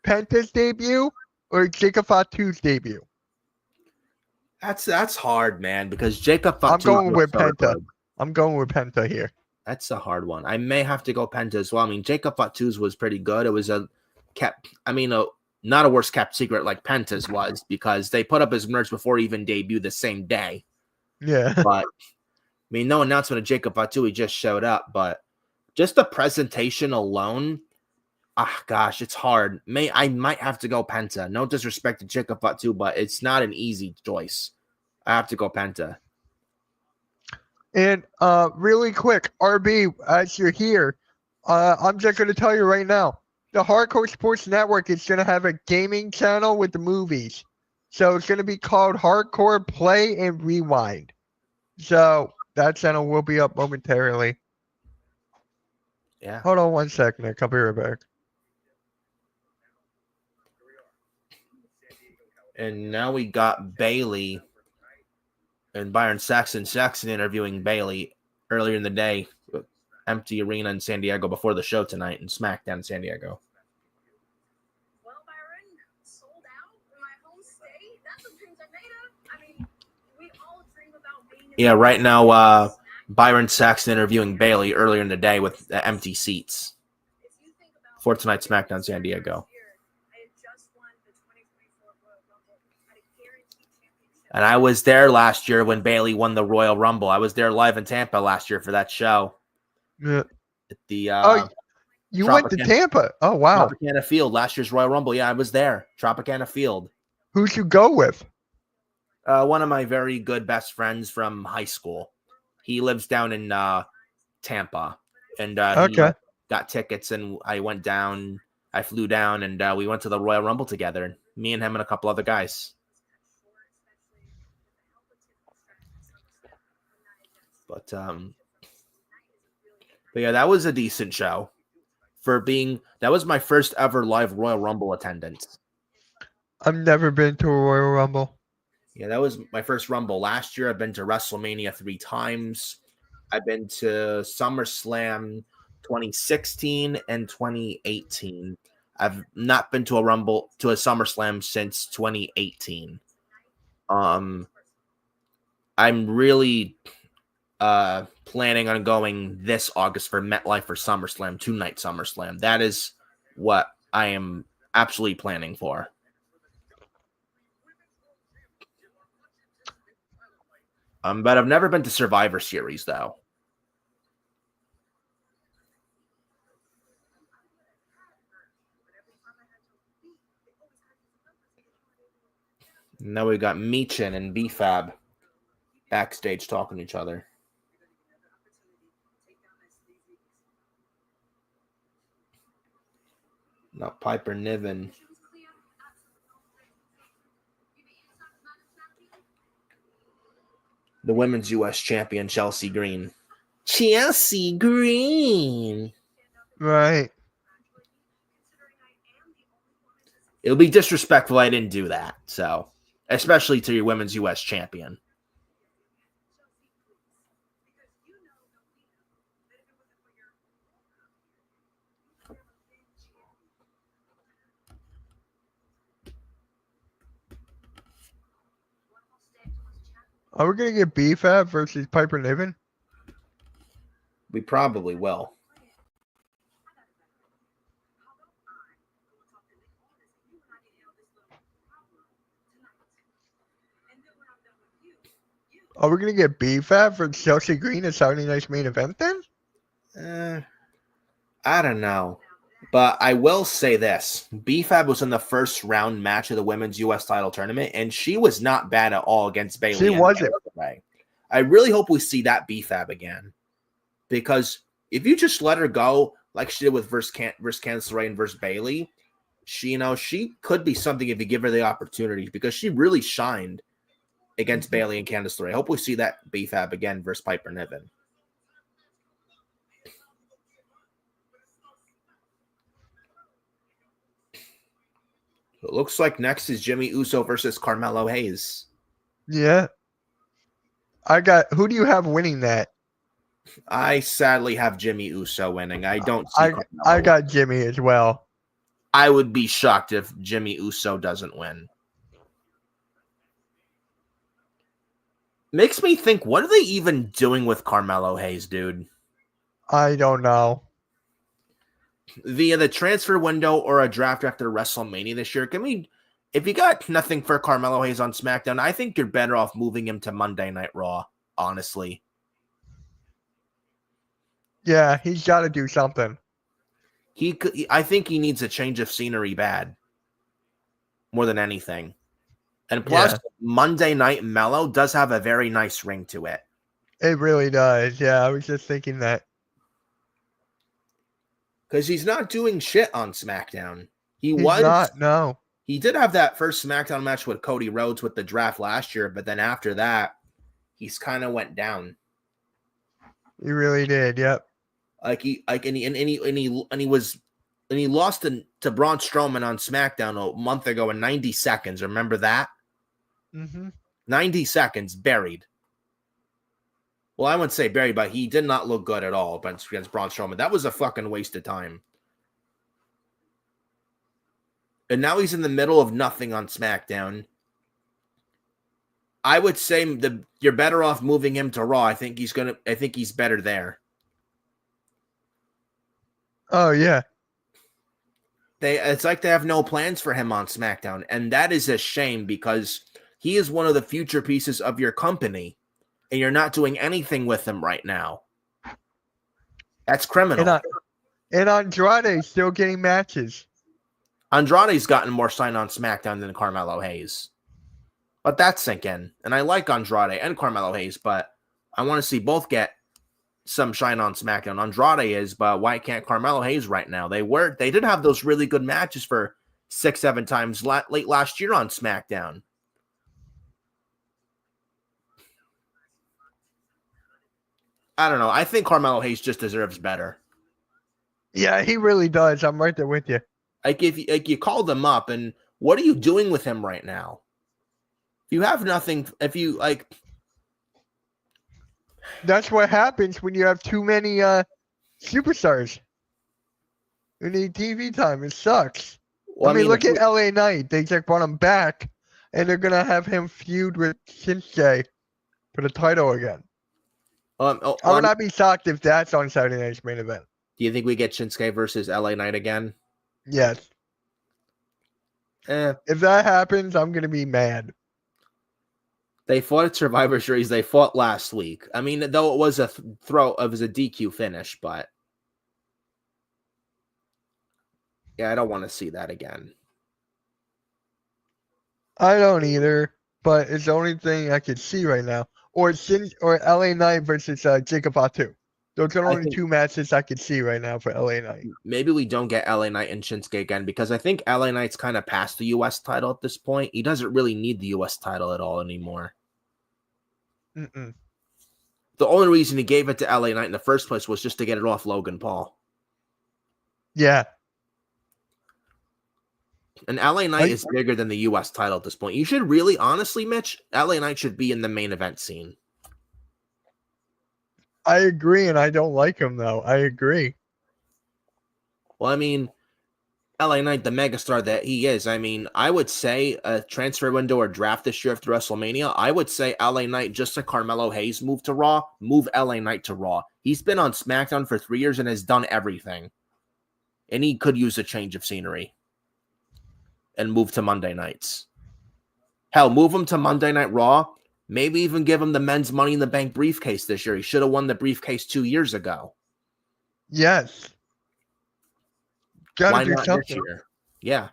Penta's debut or Jacob Fatu's debut? That's hard, man, because Jacob I'm Fatu going was with so Penta. good. I'm going with Penta here. That's a hard one. I may have to go Penta as well. I mean, Jacob Fatu's was pretty good. It was not a worse kept secret like Penta's was, because they put up his merch before he even debuted the same day. Yeah. But I mean, no announcement of Jacob Fatu. He just showed up, but just the presentation alone, gosh, it's hard. I might have to go Penta. No disrespect to Jacob Fatu, but it's not an easy choice. I have to go Penta. And really quick, RB, as you're here, I'm just going to tell you right now, the Hardcore Sports Network is going to have a gaming channel with the movies. So it's going to be called Hardcore Play and Rewind. So that channel will be up momentarily. Yeah. Hold on one second, Nick. I'll be right back. And now we got Bailey and Byron Saxton. Saxton interviewing Bailey earlier in the day, empty arena in San Diego before the show tonight in Smackdown in San Diego. Well, Byron, sold out in my home state. That's the dreams I made of. I mean, we all dream about being. Yeah, right now, Byron Saxton interviewing Bailey earlier in the day with empty seats for tonight's SmackDown San Diego. And I was there last year when Bailey won the Royal Rumble. I was there live in Tampa last year for that show. Yeah. At the you went to Tampa? Oh, wow. Tropicana Field, last year's Royal Rumble. Yeah, I was there. Tropicana Field. Who'd you go with? One of my very good best friends from high school. He lives down in Tampa. And he got tickets, and I went down. I flew down, and we went to the Royal Rumble together. Me and him and a couple other guys. But yeah, that was a decent show that was my first ever live Royal Rumble attendance. I've never been to a Royal Rumble. Yeah, that was my first Rumble. Last year, I've been to WrestleMania 3 times. I've been to SummerSlam 2016 and 2018. I've not been to a SummerSlam since 2018. I'm really planning on going this August for MetLife for SummerSlam, 2-night SummerSlam. That is what I am absolutely planning for. But I've never been to Survivor Series, though. Now we got Meechin and B-Fab backstage talking to each other. Now Piper Niven. The women's U.S. champion, Chelsea Green. Chelsea Green. Right. It would be disrespectful I didn't do that. So, especially to your women's U.S. champion. Are we going to get B-Fab versus Piper Niven? We probably will. Are we going to get B-Fab versus Chelsea Green at Saturday Night's main event then? I don't know. But I will say this. B-Fab was in the first round match of the women's U.S. title tournament, and she was not bad at all against Bayley. She wasn't. I really hope we see that B-Fab again. Because if you just let her go like she did with versus Candice LeRae and versus Bayley, she could be something if you give her the opportunity, because she really shined against Bayley and Candice LeRae. I hope we see that B-Fab again versus Piper Niven. It looks like next is Jimmy Uso versus Carmelo Hayes. Yeah. Who do you have winning that? I sadly have Jimmy Uso winning. I don't see I got Jimmy as well. I would be shocked if Jimmy Uso doesn't win. Makes me think, what are they even doing with Carmelo Hayes, dude? I don't know. Via the transfer window or a draft after WrestleMania this year, if you got nothing for Carmelo Hayes on SmackDown, I think you're better off moving him to Monday Night Raw, honestly. Yeah, he's got to do something. I think he needs a change of scenery bad, more than anything. And plus, Monday Night Mellow does have a very nice ring to it. It really does. Yeah, I was just thinking that. Because he's not doing shit on SmackDown. He's not, no. He did have that first SmackDown match with Cody Rhodes with the draft last year, but then after that, he's kind of went down. He really did, yep. He lost to Braun Strowman on SmackDown a month ago in 90 seconds. Remember that? Mm-hmm. 90 seconds buried. Well, I wouldn't say buried, but he did not look good at all against Braun Strowman. That was a fucking waste of time. And now he's in the middle of nothing on SmackDown. I would say you're better off moving him to Raw. I think he's better there. Oh yeah. It's like they have no plans for him on SmackDown, and that is a shame because he is one of the future pieces of your company, and you're not doing anything with him right now. That's criminal. And Andrade's still getting matches. Andrade's gotten more shine on SmackDown than Carmelo Hayes. But that's sinking. And I like Andrade and Carmelo Hayes, but I want to see both get some shine on SmackDown. Andrade is, but why can't Carmelo Hayes right now? They did have those really good matches for 6-7 times late last year on SmackDown. I don't know. I think Carmelo Hayes just deserves better. Yeah, he really does. I'm right there with you. If you called him up, and what are you doing with him right now? If you have nothing, that's what happens when you have too many superstars. You need TV time. It sucks. Well, look at LA Knight. They just brought him back, and they're gonna have him feud with Shinsuke for the title again. I would not be shocked if that's on Saturday night's main event. Do you think we get Shinsuke versus LA Knight again? Yes. If that happens, I'm gonna be mad. They fought at Survivor Series. They fought last week. I mean, though it was it was a DQ finish, but yeah, I don't want to see that again. I don't either, but it's the only thing I could see right now. Or LA Knight versus Jacob Fatu. Those are only two matches I could see right now for LA Knight. Maybe we don't get LA Knight and Shinsuke again because I think LA Knight's kind of past the U.S. title at this point. He doesn't really need the U.S. title at all anymore. Mm-mm. The only reason he gave it to LA Knight in the first place was just to get it off Logan Paul. Yeah. And LA Knight is bigger than the U.S. title at this point. You should really, honestly, Mitch, LA Knight should be in the main event scene. I agree, and I don't like him, though. I agree. Well, I mean, LA Knight, the megastar that he is, I mean, I would say a transfer window or draft this year after WrestleMania, I would say LA Knight, just like Carmelo Hayes move to Raw, move LA Knight to Raw. He's been on SmackDown for 3 years and has done everything. And he could use a change of scenery and move to Monday nights. Hell, move him to Monday Night Raw. Maybe even give him the men's Money in the Bank briefcase this year. He should have won the briefcase 2 years ago. Yes. Why not this year? Yeah.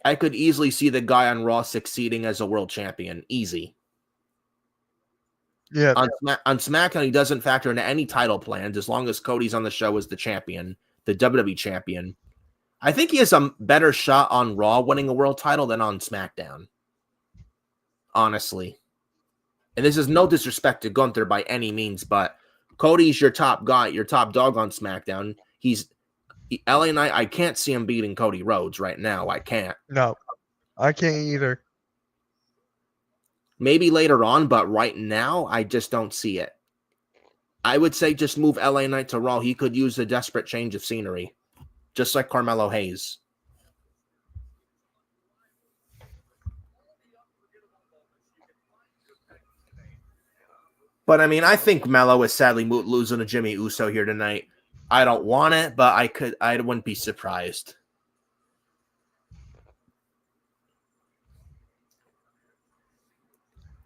I could easily see the guy on Raw succeeding as a world champion. Easy. Yeah. On SmackDown, he doesn't factor into any title plans as long as Cody's on the show as the champion, the WWE champion. I think he has a better shot on Raw winning a world title than on SmackDown. Honestly. And this is no disrespect to Gunther by any means, but Cody's your top guy, your top dog on SmackDown. LA Knight, I can't see him beating Cody Rhodes right now. I can't. No, I can't either. Maybe later on, but right now, I just don't see it. I would say just move LA Knight to Raw. He could use a desperate change of scenery, just like Carmelo Hayes. But I mean, I think Melo is sadly losing to Jimmy Uso here tonight. I don't want it, but I wouldn't be surprised.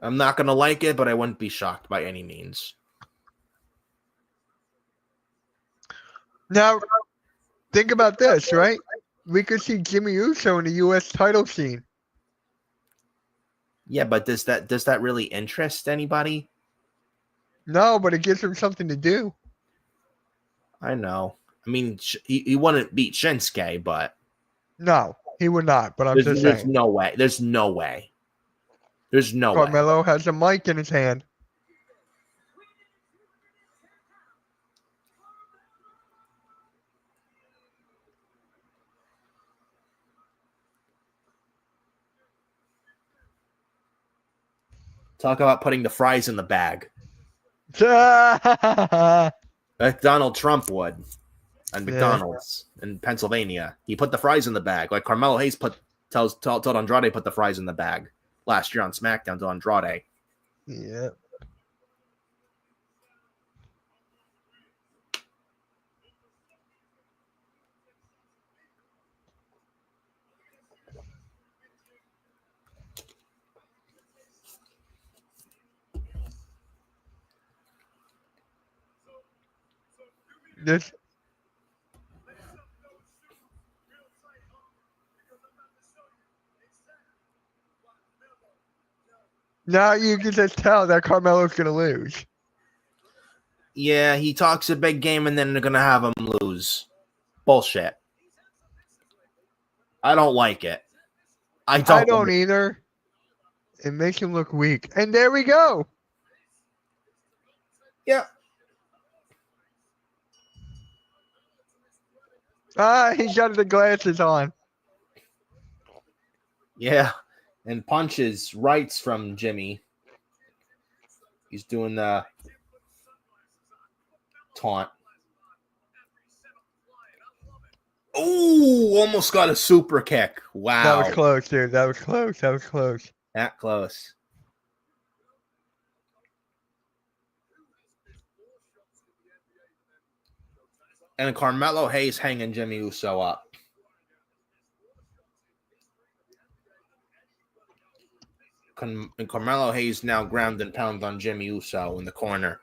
I'm not going to like it, but I wouldn't be shocked by any means. Now, think about this, right? We could see Jimmy Uso in the U.S. title scene. Yeah, but does that really interest anybody? No, but it gives him something to do. I know. I mean, he wouldn't beat Shinsuke, but No, he would not. But I'm just there's saying. no way. There's no way. There's no way. Carmelo has a mic in his hand. Talk about putting the fries in the bag. Yeah. Like Donald Trump would at McDonald's in Pennsylvania. He put the fries in the bag. Like Carmelo Hayes told Andrade put the fries in the bag last year on Smackdown to Andrade. Yeah. This. Now you can just tell that Carmelo's going to lose. Yeah, he talks a big game and then they're going to have him lose. Bullshit. I don't like it. I don't either. It makes him look weak. And there we go. Yeah. He's got the glasses on. Yeah. And punches rights from Jimmy. He's doing the taunt. Oh, almost got a super kick. Wow. That was close, dude. That was close. That close. And Carmelo Hayes hanging Jimmy Uso up. And Carmelo Hayes now ground and pound on Jimmy Uso in the corner.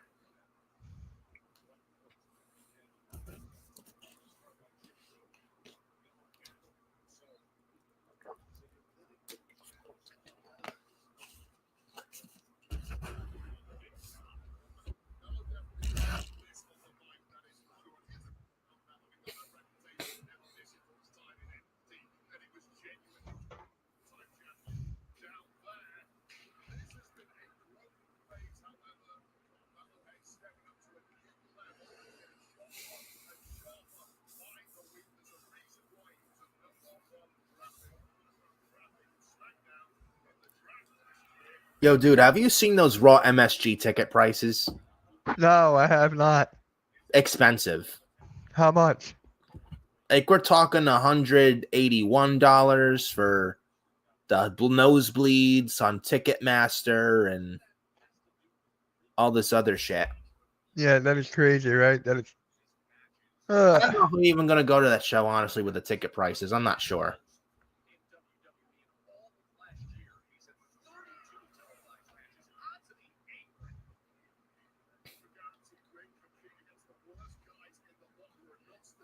Yo, dude, have you seen those Raw MSG ticket prices? No, I have not. Expensive. How much? Like, we're talking $181 for the nosebleeds on Ticketmaster and all this other shit. Yeah, that is crazy, right? That is. I don't know if I'm even going to go to that show, honestly, with the ticket prices. I'm not sure.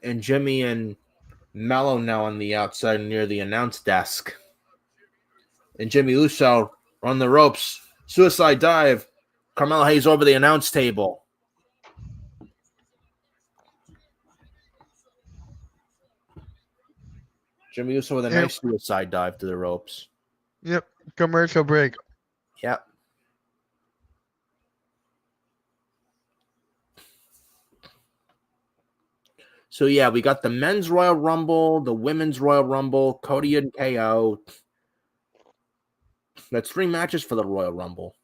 And Jimmy and Mello now on the outside near the announce desk. And Jimmy Uso on the ropes. Suicide dive. Carmelo Hayes over the announce table. Jimmy Uso with a nice suicide dive to the ropes. Yep. Commercial break. Yep. So, yeah, we got the men's Royal Rumble, the women's Royal Rumble, Cody and KO. That's 3 matches for the Royal Rumble.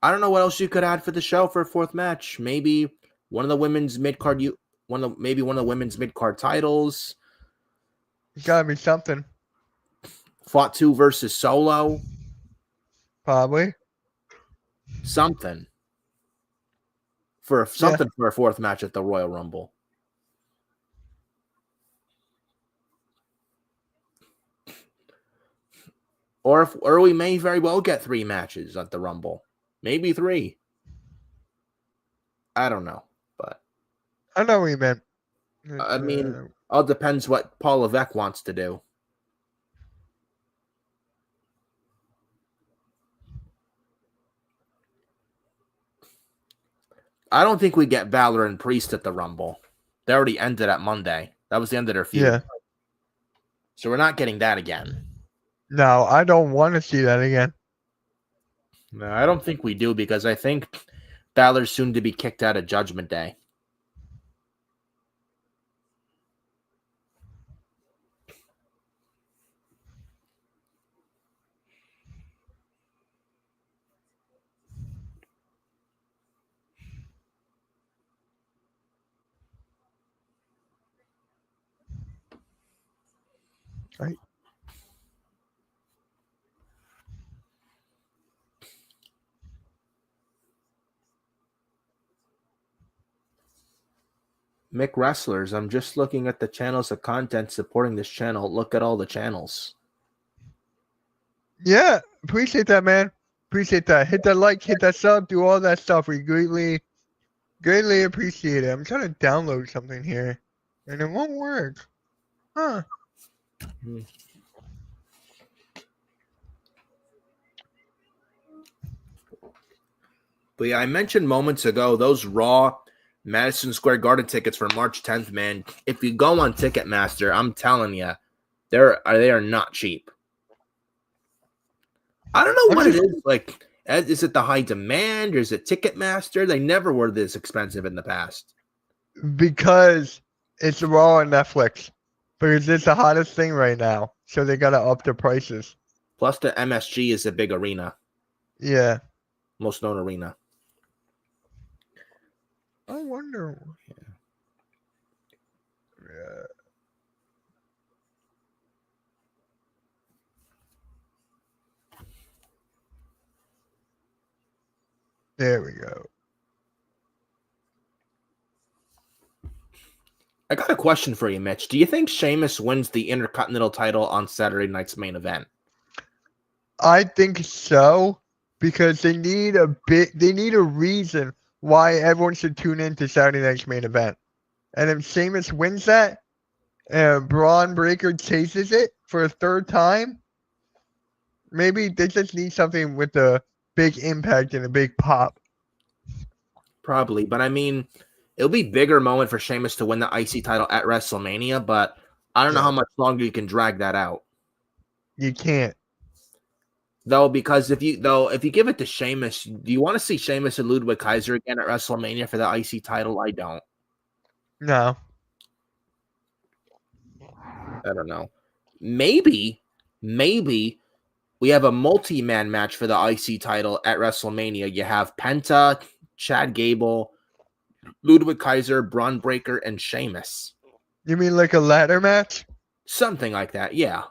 I don't know what else you could add for the show for a 4th match. Maybe one of the women's mid-card, maybe one of the women's mid-card titles. It's gotta be something. Fatu versus Solo. Probably. Something. For a fourth match at the Royal Rumble. Or we may very well get 3 matches at the Rumble. Maybe 3. I don't know, but I know what you meant. I mean, all depends what Paul Levesque wants to do. I don't think we get Balor and Priest at the Rumble. They already ended at Monday. That was the end of their feud. Yeah. So we're not getting that again. No, I don't want to see that again. No, I don't think we do because I think Balor's soon to be kicked out of Judgment Day. Right. Mick Wrestlers, I'm just looking at the channels of content supporting this channel. Look at all the channels. Yeah, appreciate that, man. Appreciate that. Hit that like, hit that sub, do all that stuff. We greatly appreciate it. I'm trying to download something here, and it won't work. Huh. But yeah, I mentioned moments ago, those Raw Madison Square Garden tickets for March 10th, man. If you go on Ticketmaster, I'm telling you, they are not cheap. I don't know what it is. Like, is it the high demand or is it Ticketmaster? They never were this expensive in the past. Because it's Raw on Netflix. Because it's the hottest thing right now. So they gotta up the prices. Plus, the MSG is a big arena. Yeah. Most known arena. I wonder. Yeah. There we go. I got a question for you, Mitch. Do you think Sheamus wins the Intercontinental title on Saturday night's main event? I think so, because they need a reason why everyone should tune in to Saturday night's main event. And if Sheamus wins that, and Braun Breaker chases it for a 3rd time, maybe they just need something with a big impact and a big pop. Probably, but I mean, it'll be a bigger moment for Sheamus to win the IC title at WrestleMania, but I don't know how much longer you can drag that out. You can't. Though, because if you give it to Sheamus, do you want to see Sheamus and Ludwig Kaiser again at WrestleMania for the IC title? I don't. No. I don't know. Maybe we have a multi-man match for the IC title at WrestleMania. You have Penta, Chad Gable, Ludwig Kaiser, Braun Breaker, and Sheamus. You mean like a ladder match? Something like that, yeah.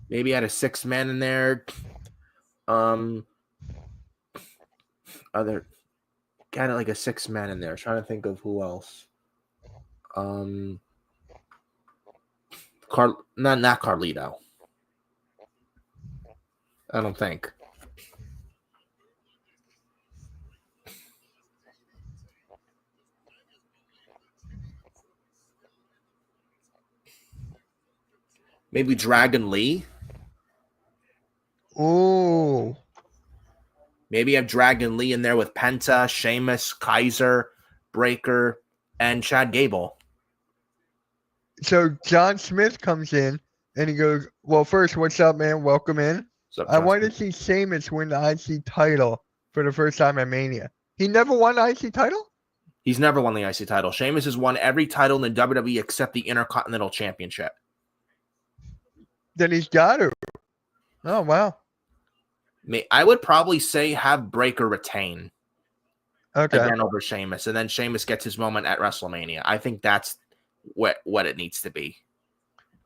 Maybe add a 6-man in there. Other got like a 6-man in there. Trying to think of who else. Not Carlito. I don't think. Maybe Dragon Lee. Ooh. Maybe have Dragon Lee in there with Penta, Sheamus, Kaiser, Breaker, and Chad Gable. So John Smith comes in and he goes, well, first, what's up, man? Welcome in. I wanted to see Sheamus win the IC title for the first time at Mania. He never won the IC title? He's never won the IC title. Sheamus has won every title in the WWE except the Intercontinental Championship. Then he's got to. Oh, wow. I would probably say have Breaker retain again over Sheamus, and then Sheamus gets his moment at WrestleMania. I think that's what it needs to be.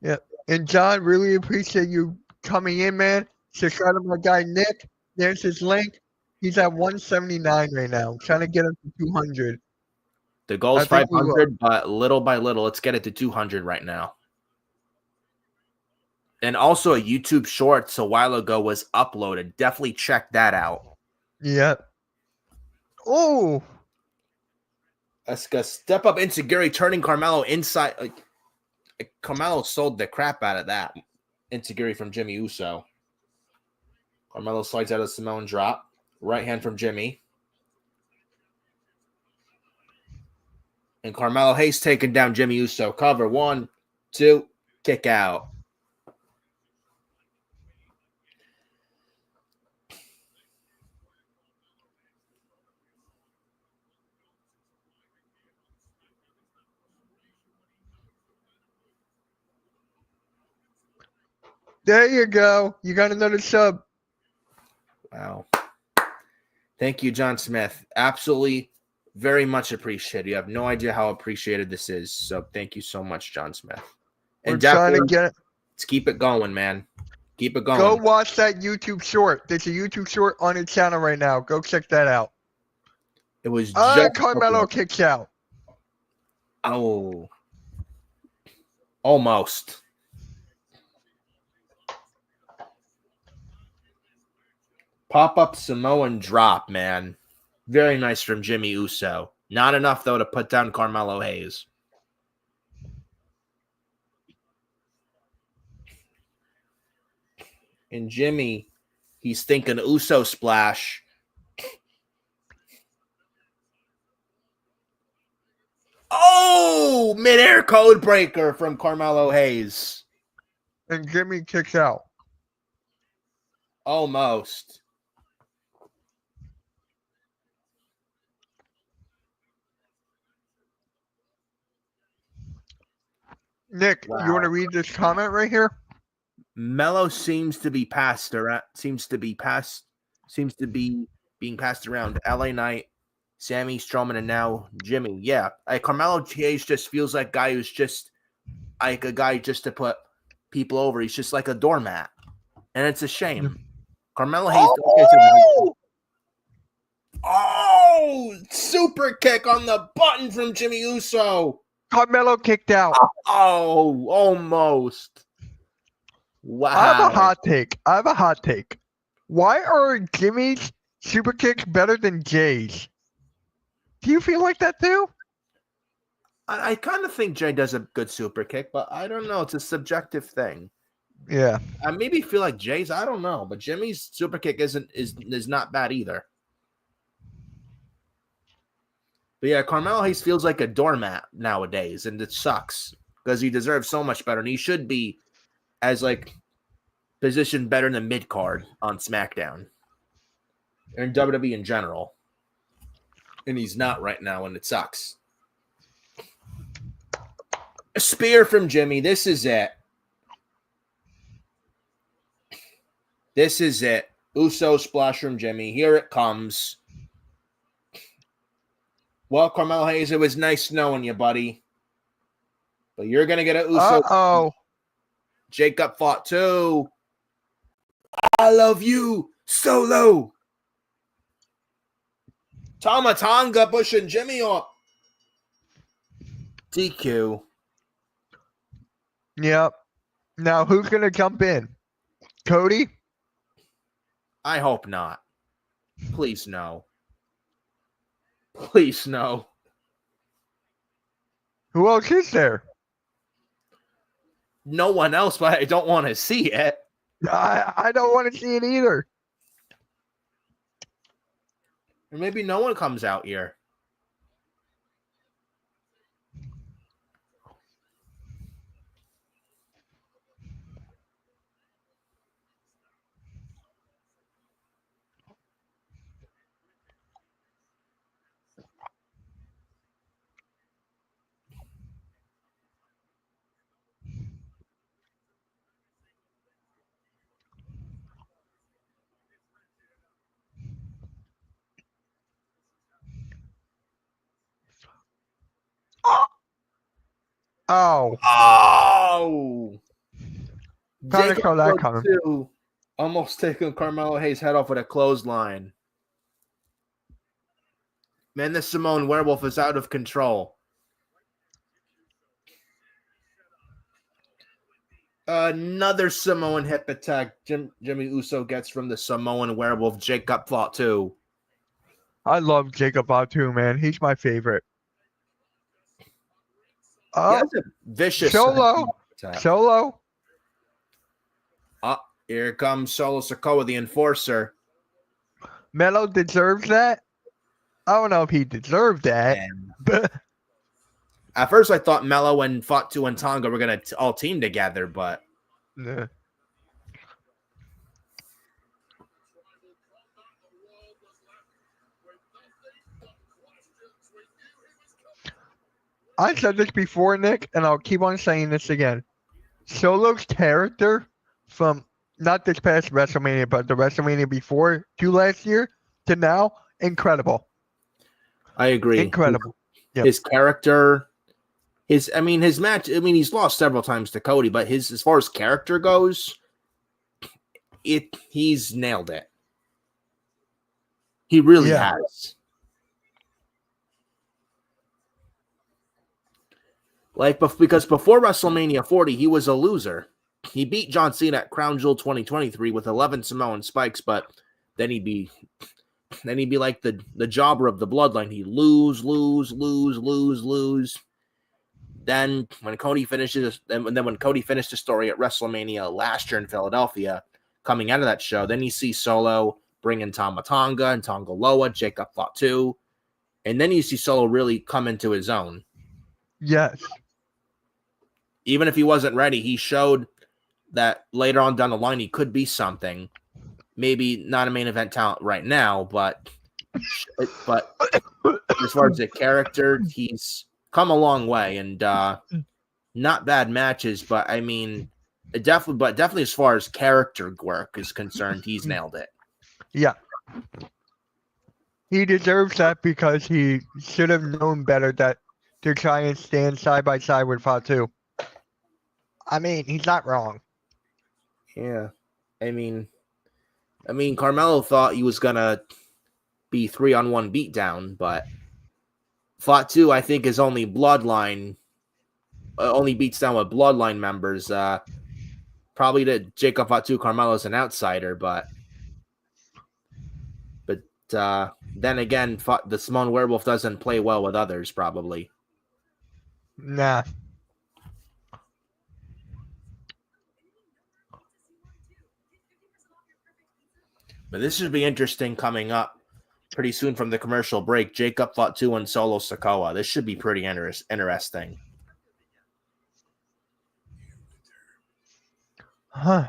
Yeah. And John, really appreciate you coming in, man. Subscribe to my guy Nick. There's his link. He's at 179 right now. I'm trying to get him to 200. The goal's I think we will. 500, but little by little, let's get it to 200 right now. And also a YouTube Shorts a while ago was uploaded. Definitely check that out. Yep. Oh, Asuka step up into Gary, turning Carmelo inside. Carmelo sold the crap out of that. Into Gary from Jimmy Uso. Carmelo slides out of Samoan drop. Right hand from Jimmy. And Carmelo Hayes taking down Jimmy Uso. Cover 1, 2, kick out. there you go. You got another sub. Wow. Thank you, John Smith. Absolutely very much appreciated. You have no idea how appreciated this is. So thank you so much, John Smith. We're And trying to definitely, get it. let's keep it going, man. Keep it going. Go watch that YouTube short. There's a YouTube short on his channel right now. Go check that out. It was just Carmelo kicks out. Oh, almost. Pop-up Samoan drop, man. Very nice from Jimmy Uso. Not enough, though, to put down Carmelo Hayes. And Jimmy, he's thinking Uso splash. Oh, midair code breaker from Carmelo Hayes. And Jimmy kicks out. Almost. Nick, Wow. you want to read this comment right here? Mello seems to be passed around. Seems to be being passed around. LA Knight, Sammy Strowman, and now Jimmy. Yeah, Carmelo Hayes just feels like guy who's just like a guy just to put people over. He's just like a doormat, and it's a shame. Carmelo Hayes. Oh, super kick on the button from Jimmy Uso. Carmelo kicked out. Oh, almost. Wow. I have a hot take. Why are Jimmy's super kicks better than Jay's? Do you feel like that too? I kind of think Jay does a good super kick, but I don't know. It's a subjective thing. Yeah. I maybe feel like Jay's, I don't know, but Jimmy's super kick is not bad either. But yeah, Carmelo Hayes feels like a doormat nowadays, and it sucks because he deserves so much better, and he should be as like positioned better than mid card on SmackDown or in WWE in general, and he's not right now, and it sucks. A spear from Jimmy. This is it. This is it. Uso splash from Jimmy. Here it comes. Well, Carmelo Hayes, it was nice knowing you, buddy. But you're going to get a Uso. Uh-oh. Jacob fought too. I love you, Solo. Tama Tonga pushing Jimmy up. DQ. Yep. Now who's going to jump in? Cody? I hope not. Please no. Please no. Who else is there? No one else, but I don't want to see it. I don't want to see it either. Or maybe no one comes out here. Oh, Oh! kinda Jacob saw that Font coming. 2 almost taking Carmelo Hayes' head off with a clothesline. Man, this Samoan werewolf is out of control. Another Samoan hip attack Jimmy Uso gets from the Samoan werewolf Jacob Font 2. I love Jacob Fatu, man. He's my favorite. He Oh, has a vicious Solo. attack. Solo. Here comes Solo Sikoa, the enforcer. Melo deserves that. I don't know if he deserved that, And but at first, I thought Mello and Fatu and Tonga were going to all team together, but nah. I said this before, Nick, and I'll keep on saying this again. Solo's character from not this past WrestleMania, but the WrestleMania before to last year to now, incredible. I agree. Incredible. Yep. His character, his match. He's lost several times to Cody, but as far as character goes, he's nailed it. He really has. Because before WrestleMania 40, he was a loser. He beat John Cena at Crown Jewel 2023 with 11 Samoan spikes, but then he'd be like the jobber of the bloodline. He'd lose. Then when Cody finishes, when Cody finished the story at WrestleMania last year in Philadelphia, coming out of that show, then you see Solo bring in Tama Tonga and Tonga Loa, Jacob Fatu, and then you see Solo really come into his own. Yes. Even if he wasn't ready, he showed that later on down the line he could be something. Maybe not a main event talent right now, but as far as the character, he's come a long way, and not bad matches. But definitely as far as character work is concerned, he's nailed it. Yeah. He deserves that because he should have known better that to try and stand side by side with Fatu. He's not wrong. Yeah. Carmelo thought he was gonna be 3-on-1 beatdown, but Fatu, I think, is only beats down with bloodline members. Probably to Jacob Fatu, Carmelo's an outsider, but then again, the Samoan werewolf doesn't play well with others, probably. Nah. But this should be interesting coming up pretty soon from the commercial break. Jacob Fatu and Solo Sikoa. This should be pretty interesting. Huh.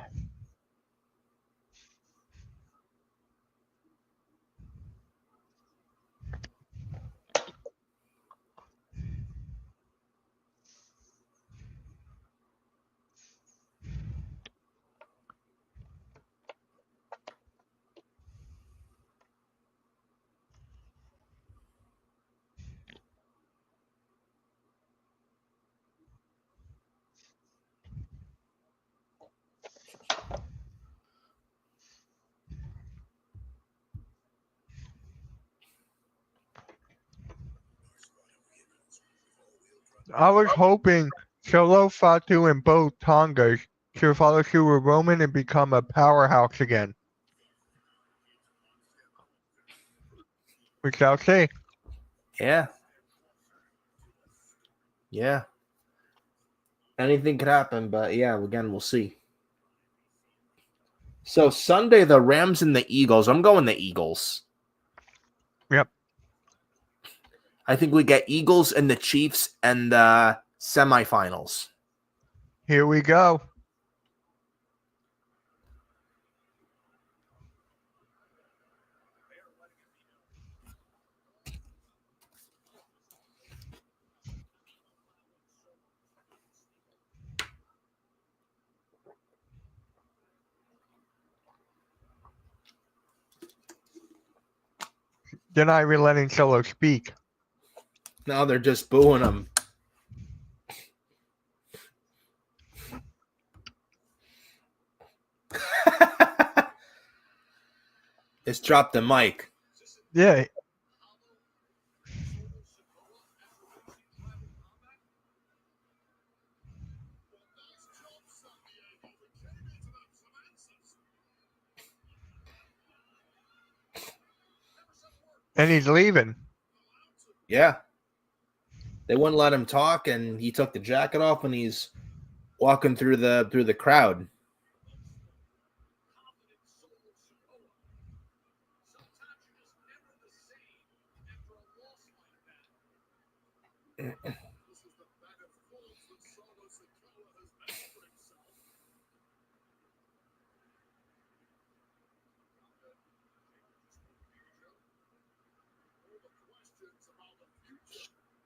I was hoping Solo, Fatu, and both Tongas should follow through with Roman and become a powerhouse again. We shall see. Yeah. Yeah. Anything could happen, but yeah, again, we'll see. So Sunday, the Rams and the Eagles. I'm going the Eagles. Yep. I think we get Eagles and the Chiefs and the semifinals. Here we go. They're not even letting Solo speak. Now they're just booing him. Just drop the mic. Yeah. And he's leaving. Yeah. They wouldn't let him talk, and he took the jacket off when he's walking through the crowd.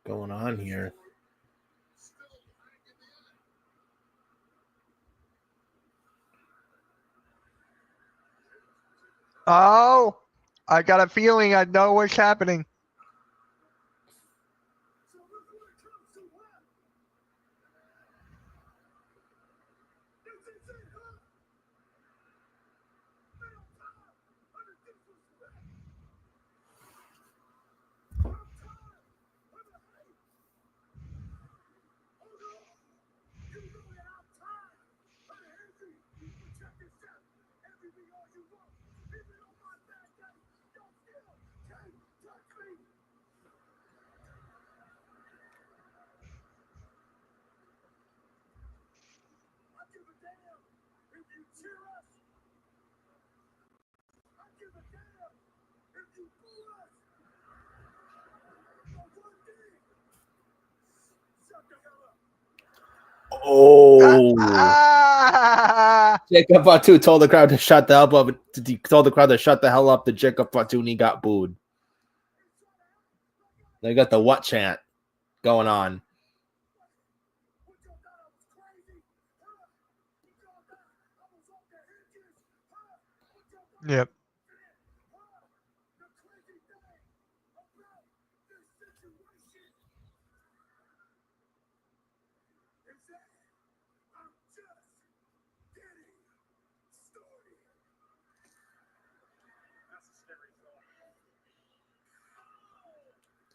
Going on here? Oh, I got a feeling I know what's happening. Oh, Ah! Jacob Fatu told the crowd to shut the hell up. He told the crowd to shut the hell up to Jacob Fatu, and he got booed. They got the what chant going on. Yep.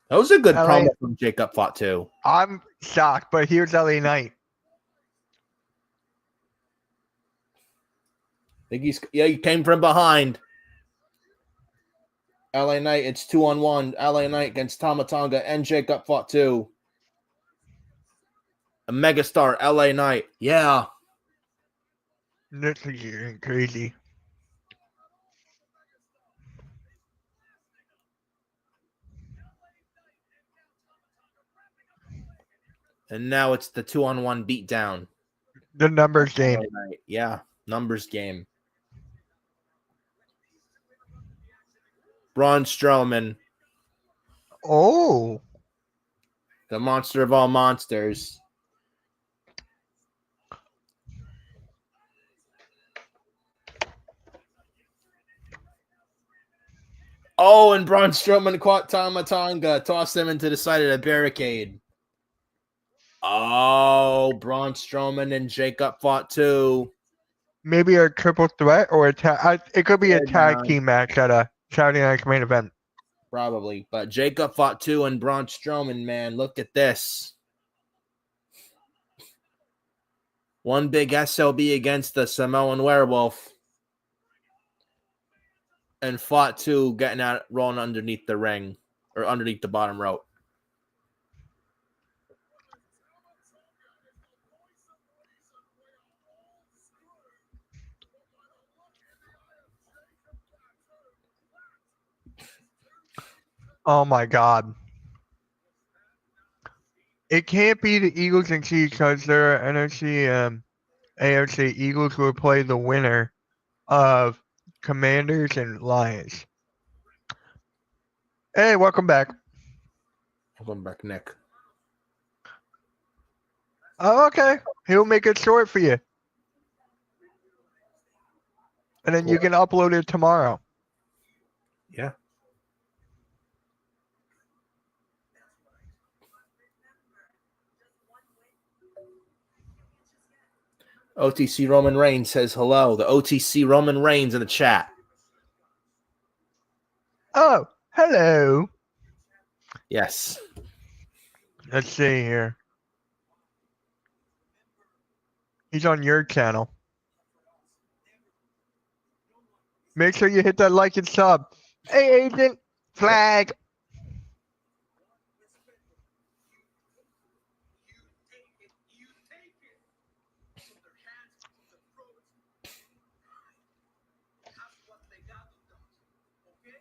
That was a good LA promo from Jacob Fatu. I'm shocked, but here's LA Knight. I think he came from behind. LA Knight, it's 2-on-1. LA Knight against Tama Tonga and Jacob Fatu. A megastar, LA Knight. Yeah. This is getting crazy. And now it's the 2-on-1 beatdown. The numbers game. Yeah, numbers game. Braun Strowman, Oh. the monster of all monsters. Oh, and Braun Strowman caught Tama Tonga, tossed him into the side of the barricade. Oh, Braun Strowman and Jacob fought too. Maybe a triple threat or a tag. It could be a tag Nah. team match at a Saturday Night main event. Probably. But Jacob fought too, and Braun Strowman, man, look at this. One big SLB against the Samoan Werewolf. And fought two, getting out, rolling underneath the ring, or underneath the bottom rope. Oh my God. It can't be the Eagles and Chiefs because they're NFC AFC. Eagles will play the winner of Commanders and Lions. Hey, welcome back. Welcome back, Nick. Oh, okay. He'll make it short for you. And then you can upload it tomorrow. Yeah. OTC Roman Reigns says hello. The OTC Roman Reigns in the chat. Oh, hello. Yes. Let's see here. He's on your channel. Make sure you hit that like and sub. Hey, Agent. Flag. You take it from their hands, from their throats. That's what they got them done. Okay?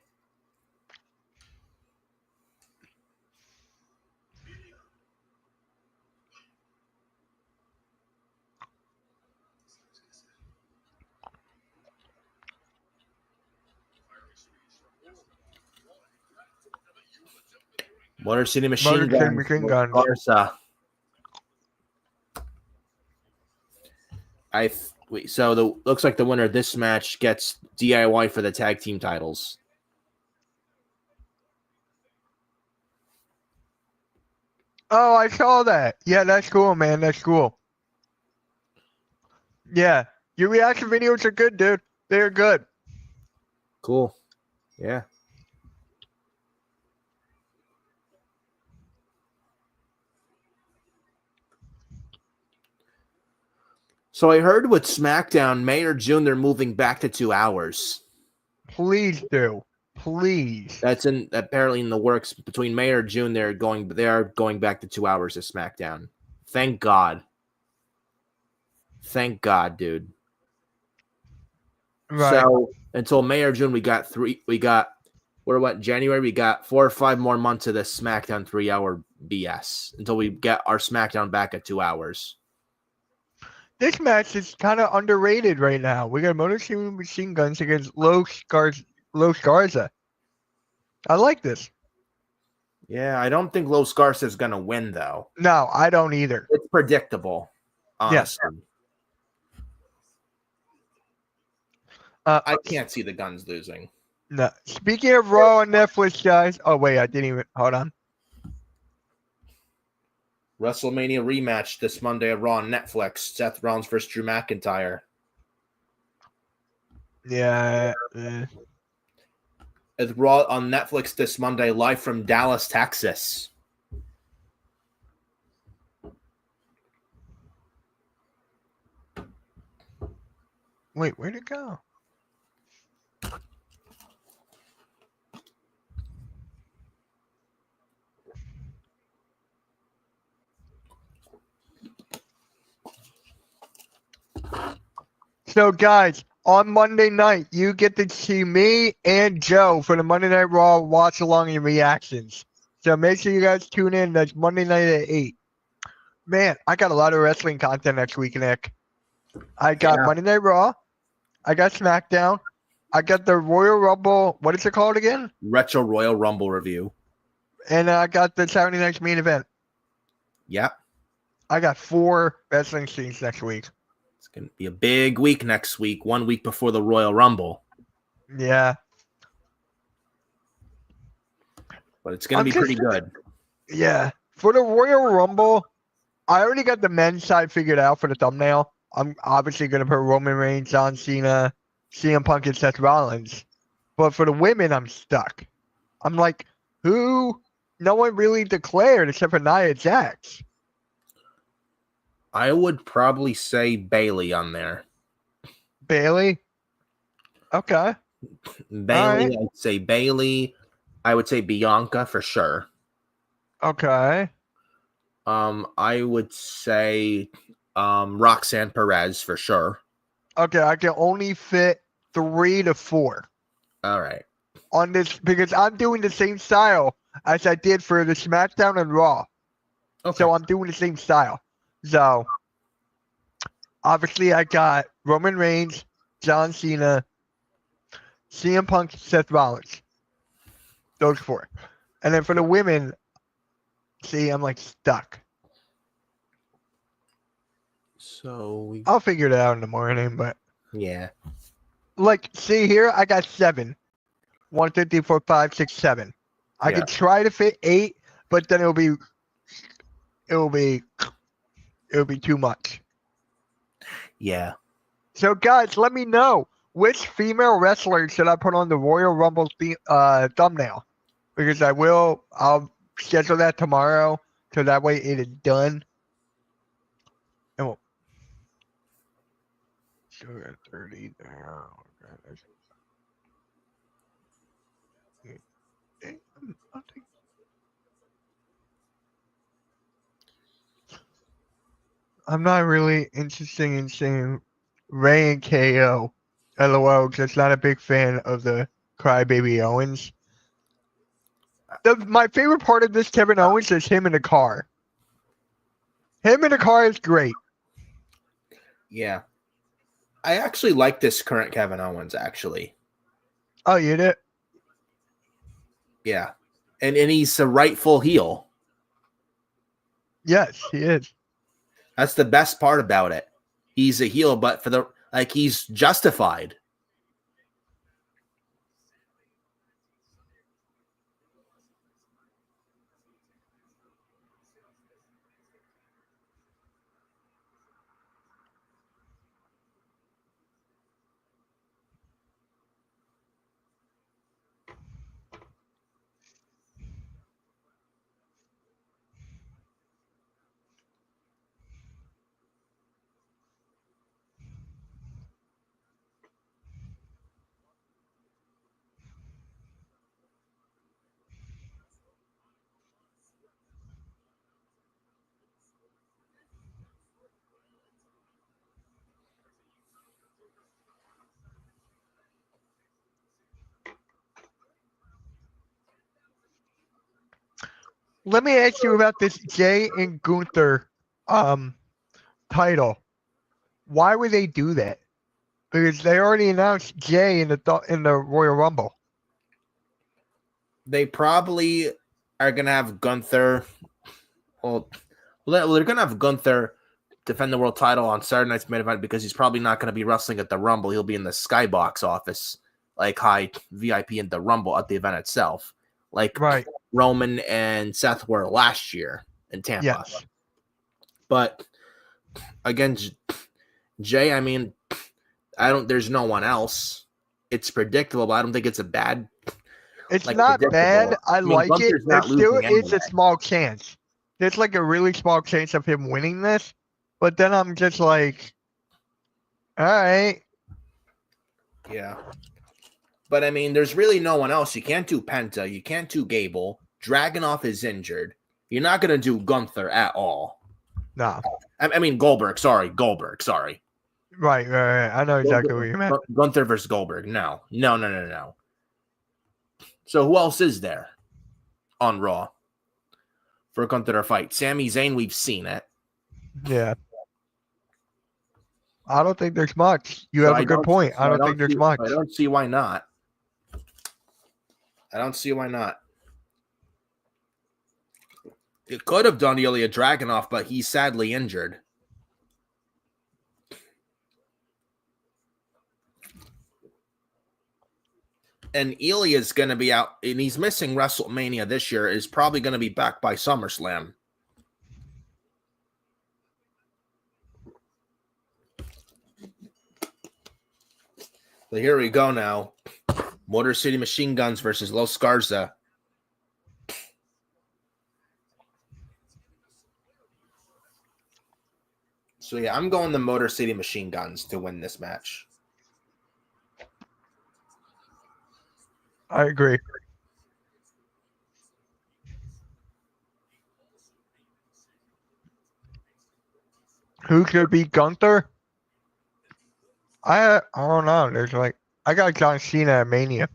Motor City Machine Motor City Guns. Machine Guns. Garza. So the looks like the winner of this match gets DIY for the tag team titles. Oh, I saw that. Yeah, that's cool, man. That's cool. Yeah, your reaction videos are good, dude. They're good. Cool. Yeah. So I heard with SmackDown, May or June, they're moving back to 2 hours. Please do. Please. That's apparently in the works. Between May or June, they are going back to 2 hours of SmackDown. Thank God. Thank God, dude. Right. So until May or June, January, we got 4 or 5 more months of this SmackDown 3-hour BS until we get our SmackDown back at 2 hours. This match is kind of underrated right now. We got Motor City Machine Guns against Los Garza. I like this. Yeah, I don't think Los Garza is going to win, though. No, I don't either. It's predictable, honestly. I can't see the Guns losing. No. Speaking of Raw on Netflix, guys. Oh, wait, I didn't even. Hold on. WrestleMania rematch this Monday at Raw on Netflix. Seth Rollins versus Drew McIntyre. Yeah. It's Raw on Netflix this Monday, live from Dallas, Texas. Wait, where'd it go? So, guys, on Monday night, you get to see me and Joe for the Monday Night Raw watch along and reactions. So make sure you guys tune in. That's Monday night at 8. Man, I got a lot of wrestling content next week, Nick. I got Monday Night Raw. I got SmackDown. I got the Royal Rumble. What is it called again? Retro Royal Rumble review. And I got the Saturday Night's Main Event. Yep. I got 4 wrestling scenes next week. It's going to be a big week next week, 1 week before the Royal Rumble. Yeah. But it's going to be pretty good. Yeah. For the Royal Rumble, I already got the men's side figured out for the thumbnail. I'm obviously going to put Roman Reigns, John Cena, CM Punk, and Seth Rollins. But for the women, I'm stuck. I'm like, who? No one really declared except for Nia Jax. I would probably say Bailey on there. Bailey? Okay. Bailey, right. I'd say Bailey. I would say Bianca for sure. Okay. I would say Roxanne Perez for sure. Okay, I can only fit 3 to 4 All right. on this because I'm doing the same style as I did for the SmackDown and Raw. Okay. So I'm doing the same style. So obviously I got Roman Reigns, John Cena, CM Punk, Seth Rollins. Those 4. And then for the women, see, I'm like stuck. So I'll figure it out in the morning, but yeah. like, see here, I got 7. 1, 2, 3, 4, 5, 6, 7. I could try to fit 8, but then it'll be too much. Yeah. So guys, let me know which female wrestler should I put on the Royal Rumble thumbnail? Because I'll schedule that tomorrow, so that way it is done. And we'll, so we're at 30 now. I'm not really interested in seeing Ray and KO. LOL, just not a big fan of the Crybaby Owens. My favorite part of this Kevin Owens is him in the car. Him in the car is great. Yeah. I actually like this current Kevin Owens, actually. Oh, you did? Yeah. And he's a rightful heel. Yes, he is. That's the best part about it. He's a heel, but he's justified. Let me ask you about this Jay and Gunther title. Why would they do that? Because they already announced Jay in the Royal Rumble. They probably are going to have Gunther. Well, they're going to have Gunther defend the world title on Saturday night's main event because he's probably not going to be wrestling at the Rumble. He'll be in the Skybox office, like high VIP in the Rumble at the event itself, like Right. Roman and Seth were last year in Tampa. Yes. But again, Jay, I mean, there's no one else. It's predictable, but I don't think it's a bad. It's not bad. I mean, like Gunther's it. It still is anyway. a small chance. There's like a really small chance of him winning this, but then I'm just like, all right. Yeah. But I mean, there's really no one else. You can't do Penta. You can't do Gable. Dragunov is injured. You're not going to do Gunther at all. No. I mean, Goldberg. Sorry. Right. I know exactly what you meant. Gunther versus Goldberg. No. So who else is there on Raw for Gunther to fight? Sami Zayn, we've seen it. Yeah. I don't think there's much. You have a good point. I don't think there's much. I don't see why not. It could have done Ilya Dragunov, but he's sadly injured. And Ilya's going to be out, and he's missing WrestleMania this year, is probably going to be back by SummerSlam. But here we go now. Motor City Machine Guns versus Los Garza. So yeah, I'm going the Motor City Machine Guns to win this match. I agree. Who could be Gunther? I don't know. There's I got John Cena at Mania.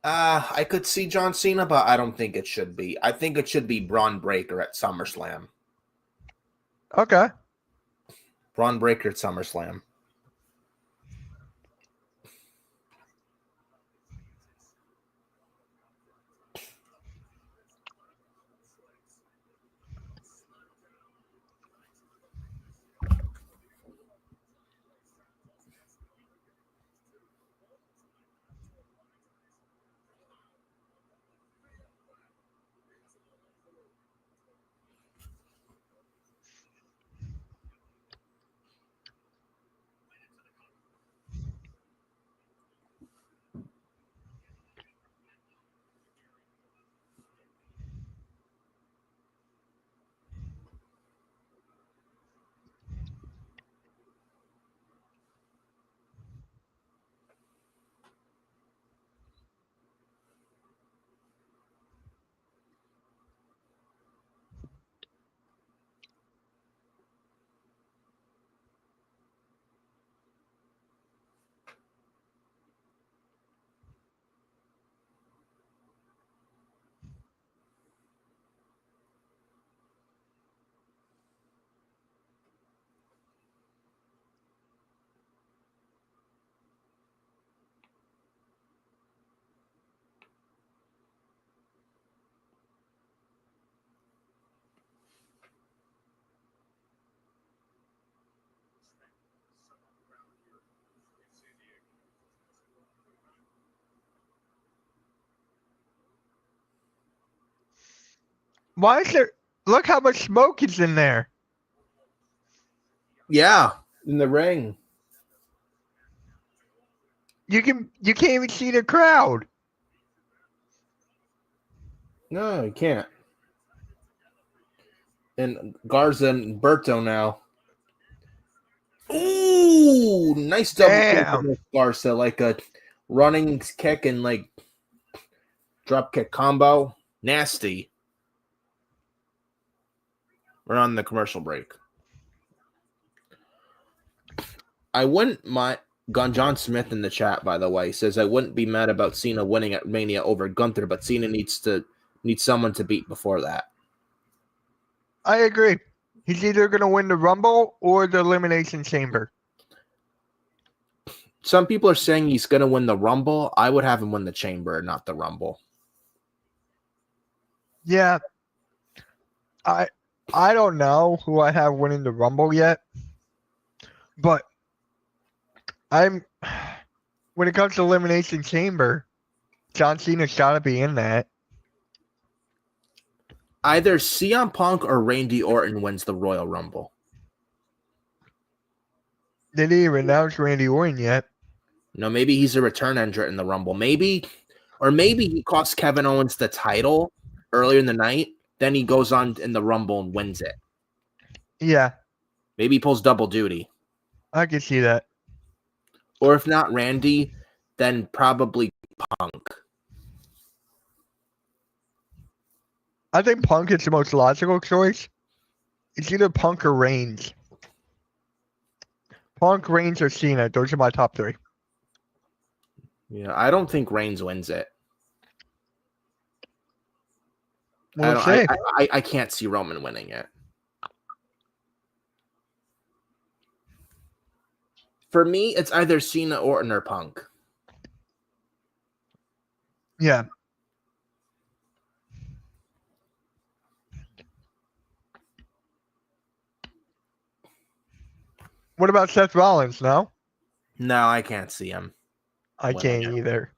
I could see John Cena, but I don't think it should be. I think it should be Braun Breaker at SummerSlam. Okay. Braun Breaker at SummerSlam. Why is there? Look how much smoke is in there. Yeah, in the ring. You can't even see the crowd. No, you can't. And Garza and Berto now. Ooh, nice double kick Damn. from Garza, like a running kick and like drop kick combo. Nasty. We're on the commercial break. I wouldn't mind. John Smith in the chat, by the way, says I wouldn't be mad about Cena winning at Mania over Gunther, but Cena needs someone to beat before that. I agree. He's either going to win the Rumble or the Elimination Chamber. Some people are saying he's going to win the Rumble. I would have him win the Chamber, not the Rumble. Yeah. I don't know who I have winning the Rumble yet, but when it comes to Elimination Chamber, John Cena's got to be in that. Either CM Punk or Randy Orton wins the Royal Rumble. Didn't even announce Randy Orton yet. No, maybe he's a return entrant in the Rumble. Maybe he costs Kevin Owens the title earlier in the night. Then he goes on in the Rumble and wins it. Yeah. Maybe he pulls double duty. I can see that. Or if not Randy, then probably Punk. I think Punk is the most logical choice. It's either Punk or Reigns. Punk, Reigns, or Cena. Those are my top three. Yeah, I don't think Reigns wins it. We'll see. I can't see Roman winning it. For me, it's either Cena, Orton, or Punk. Yeah. What about Seth Rollins? No? No, I can't see him. I can't either.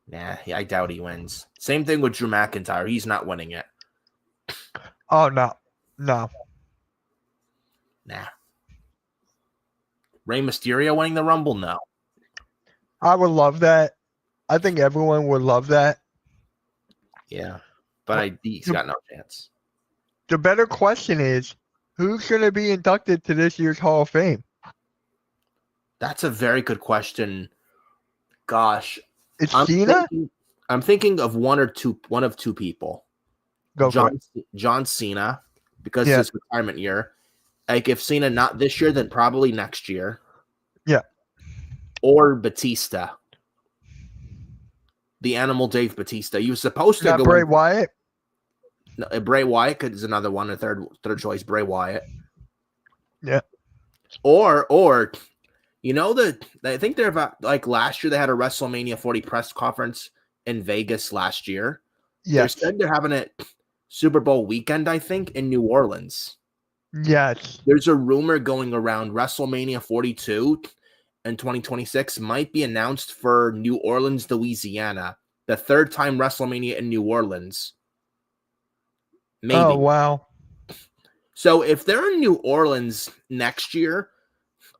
Nah, I doubt he wins. Same thing with Drew McIntyre. He's not winning it. Oh, no. No. Nah. Rey Mysterio winning the Rumble? No. I would love that. I think everyone would love that. Yeah. But he's got no chance. The better question is, who's going to be inducted to this year's Hall of Fame? That's a very good question. Gosh. It's Cena? I'm thinking of one of two people. John Cena, because it's his retirement year. Like if Cena not this year, then probably next year. Yeah. Or Batista. The Animal Dave Batista. You were supposed to go Bray Wyatt? No, Bray Wyatt is another one, a third choice, Bray Wyatt. Yeah. Or you know I think they're about like last year they had a WrestleMania 40 press conference in Vegas last year. Yes. They said they're having it Super Bowl weekend, I think, in New Orleans. Yes. There's a rumor going around WrestleMania 42 in 2026 might be announced for New Orleans, Louisiana. The third time WrestleMania in New Orleans. Maybe. Oh, wow. So if they're in New Orleans next year,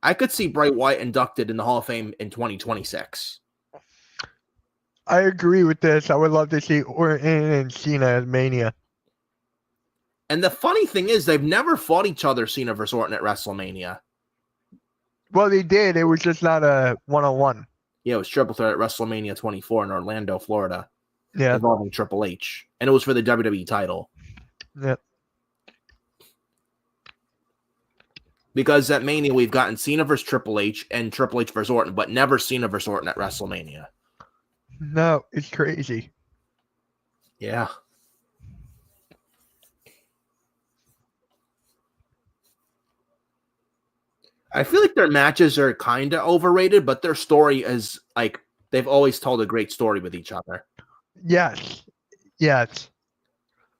I could see Bray Wyatt inducted in the Hall of Fame in 2026. I agree with this. I would love to see Orton and Cena at Mania. And the funny thing is, they've never fought each other, Cena versus Orton, at WrestleMania. Well, they did. It was just not a one-on-one. Yeah, it was triple threat at WrestleMania 24 in Orlando, Florida. Yeah. Involving Triple H. And it was for the WWE title. Yeah. Because at Mania, we've gotten Cena versus Triple H and Triple H versus Orton, but never Cena versus Orton at WrestleMania. No, it's crazy. Yeah. I feel like their matches are kind of overrated, but their story is like they've always told a great story with each other. Yes. Yes.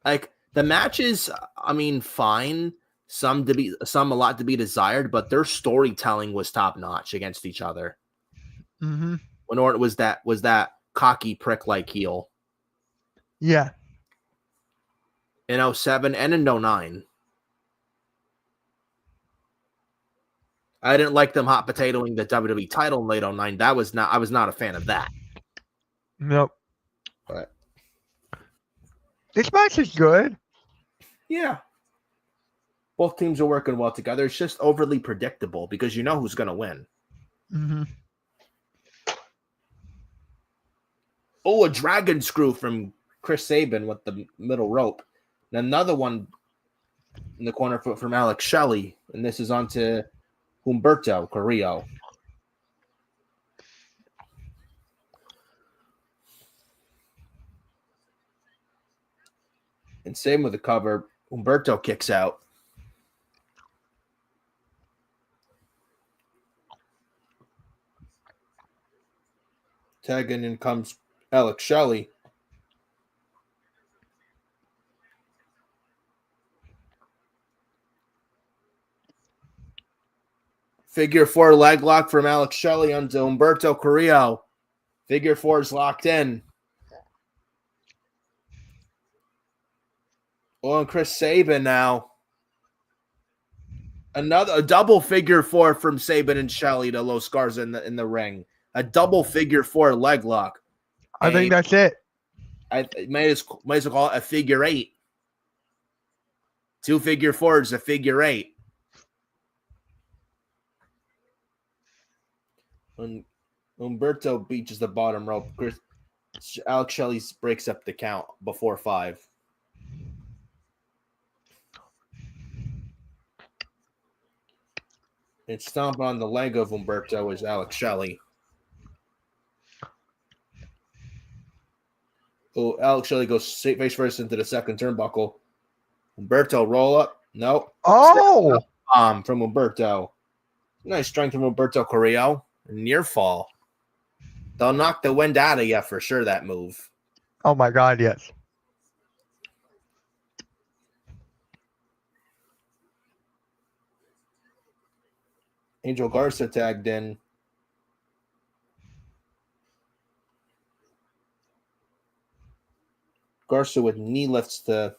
Like the matches, I mean, fine. Some a lot to be desired, but their storytelling was top notch against each other. Mm-hmm. When Orton was that cocky prick like heel. Yeah. in 07 and in 09. I didn't like them hot potatoing the WWE title in late 09. I was not a fan of that. Nope. But This match is good. yeah. Both teams are working well together. It's just overly predictable because you know who's going to win. Mm-hmm. Oh, a dragon screw from Chris Sabin with the middle rope. And another one in the corner from Alex Shelley. And this is onto Humberto Carrillo. And same with the cover. Humberto kicks out. Tagging in comes Alex Shelley. Figure 4 leg lock from Alex Shelley onto Humberto Carrillo. Figure 4 is locked in. Oh, and Chris Sabin now. A double figure 4 from Sabin and Shelley to Los Garza in the ring. A double figure 4 leg lock. I think that's it. I might as well call it a figure 8. 2 figure 4s, a figure 8. When Humberto beaches the bottom rope, Alex Shelley breaks up the count before 5. And stomping on the leg of Humberto is Alex Shelley. Oh, Alex Shelley goes face first into the second turnbuckle. Humberto roll up. No. Oh! From Humberto. Nice strength from Humberto Carrillo. Near fall. They'll knock the wind out of you for sure, that move. Oh my God, yes. Angel Garza tagged in. Garza with knee lifts to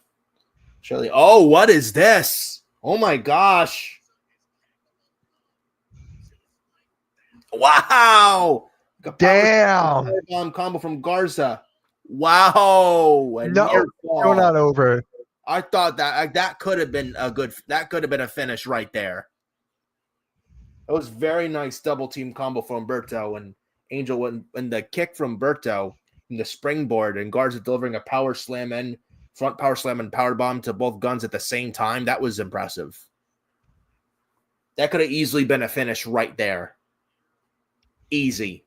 Shelley. Oh, what is this? Oh my gosh. Wow. Damn. Bomb combo from Garza. Wow. No, still not over. I thought that could have been a finish right there. It was very nice double team combo from Humberto and Angel and the kick from Humberto and the springboard and Garza delivering a power slam and front power slam and power bomb to both guns at the same time. That was impressive. That could have easily been a finish right there. Easy.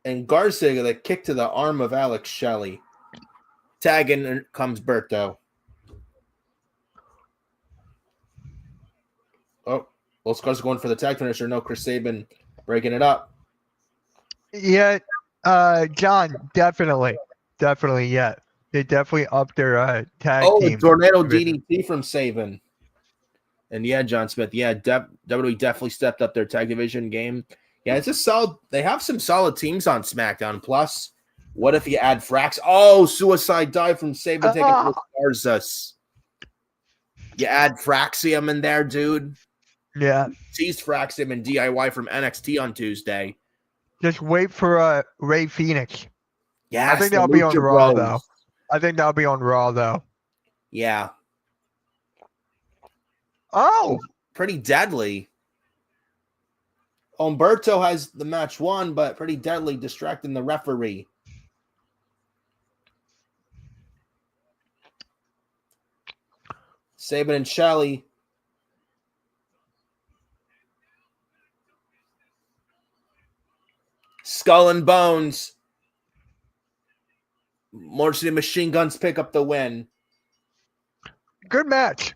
And Garza, the kick to the arm of Alex Shelley. Tagging comes Berto. Oh, Los Garza going for the tag finisher. No, Chris Sabin breaking it up. Yeah, John, definitely, yeah. They definitely upped their tag team. Oh, Tornado DDT from Sabin. And yeah, John Smith. Yeah, WWE definitely stepped up their tag division game. Yeah, it's a solid. They have some solid teams on SmackDown. Plus, what if you add Frax? Oh, suicide dive from Sabin taking Los Garza. You add Fraxium in there, dude. Yeah. Teased Fraxium and DIY from NXT on Tuesday. Just wait for Ray Phoenix. Yeah, I think that'll be on Raw, though. I think that'll be on Raw, though. Yeah. Oh! Pretty deadly. Humberto has the match won, but pretty deadly, distracting the referee. Sabin and Shelley. Skull and Bones. Motor City Machine Guns pick up the win. Good match.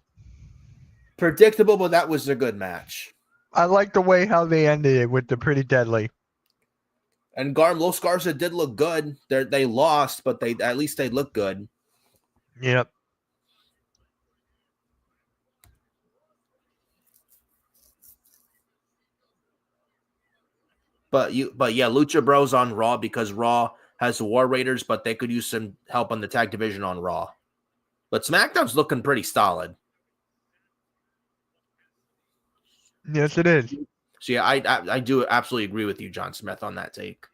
Predictable, but that was a good match. I like the way how they ended it with the pretty deadly. And Los Garza did look good. They lost, but at least they look good. Yep. But yeah, Lucha Bros on Raw because Raw has the War Raiders, but they could use some help on the tag division on Raw. But SmackDown's looking pretty solid. Yes, it is. So yeah, I do absolutely agree with you, John Smith, on that take.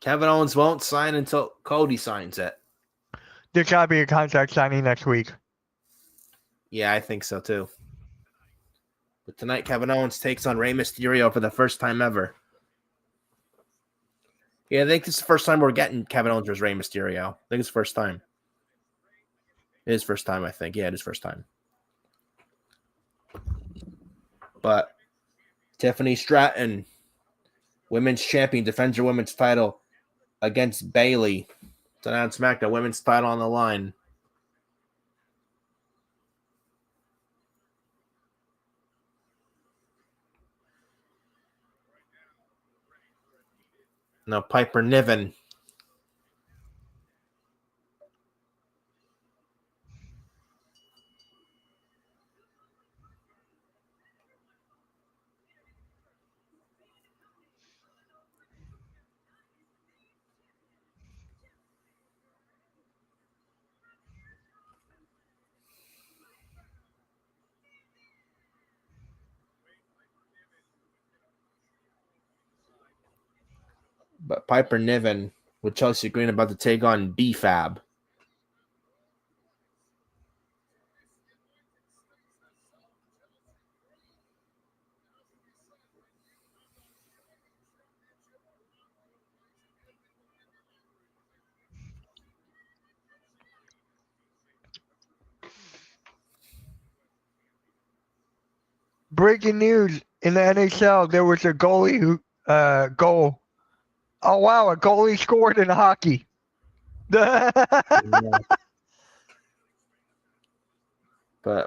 Kevin Owens won't sign until Cody signs it. There's got to be a contract signing next week. Yeah, I think so too. But tonight, Kevin Owens takes on Rey Mysterio for the first time ever. Yeah, I think this is the first time we're getting Kevin Owens versus Rey Mysterio. I think it's the first time. It is first time, I think. Yeah, it is first time. But Tiffany Stratton, women's champion, defends her women's title against Bayley. Tonight on SmackDown, women's title on the line. Now Piper Niven. But Piper Niven with Chelsea Green about to take on B-Fab. Breaking news in the NHL: there was a goalie who goal. Oh wow, a goalie scored in hockey. But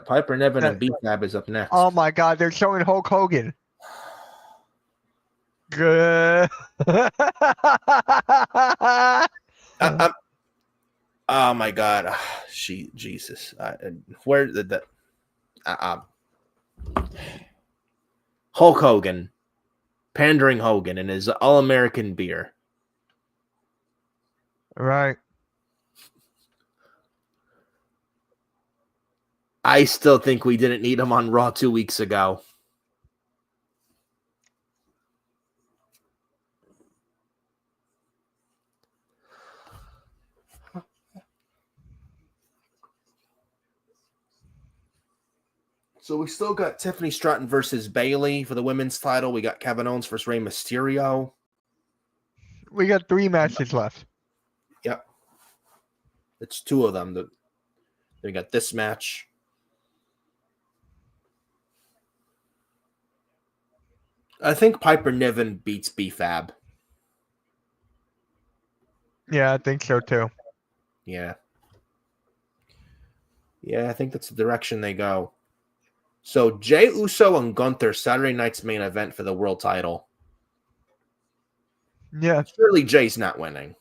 Piper Niven and B-Fab is up next. Oh my God, they're showing Hulk Hogan. Good. Oh my God, Jesus! Where did that? Hulk Hogan, pandering Hogan and his All-American beer. Right. I still think we didn't need him on Raw 2 weeks ago. So we still got Tiffany Stratton versus Bayley for the women's title. We got Kevin Owens versus Rey Mysterio. We got 3 matches left. Yep. It's 2 of them. We got this match. I think Piper Niven beats B-Fab. Yeah, I think so too. Yeah. Yeah, I think that's the direction they go. So Jey Uso and Gunther, Saturday night's main event for the world title. Yeah. Surely Jay's not winning.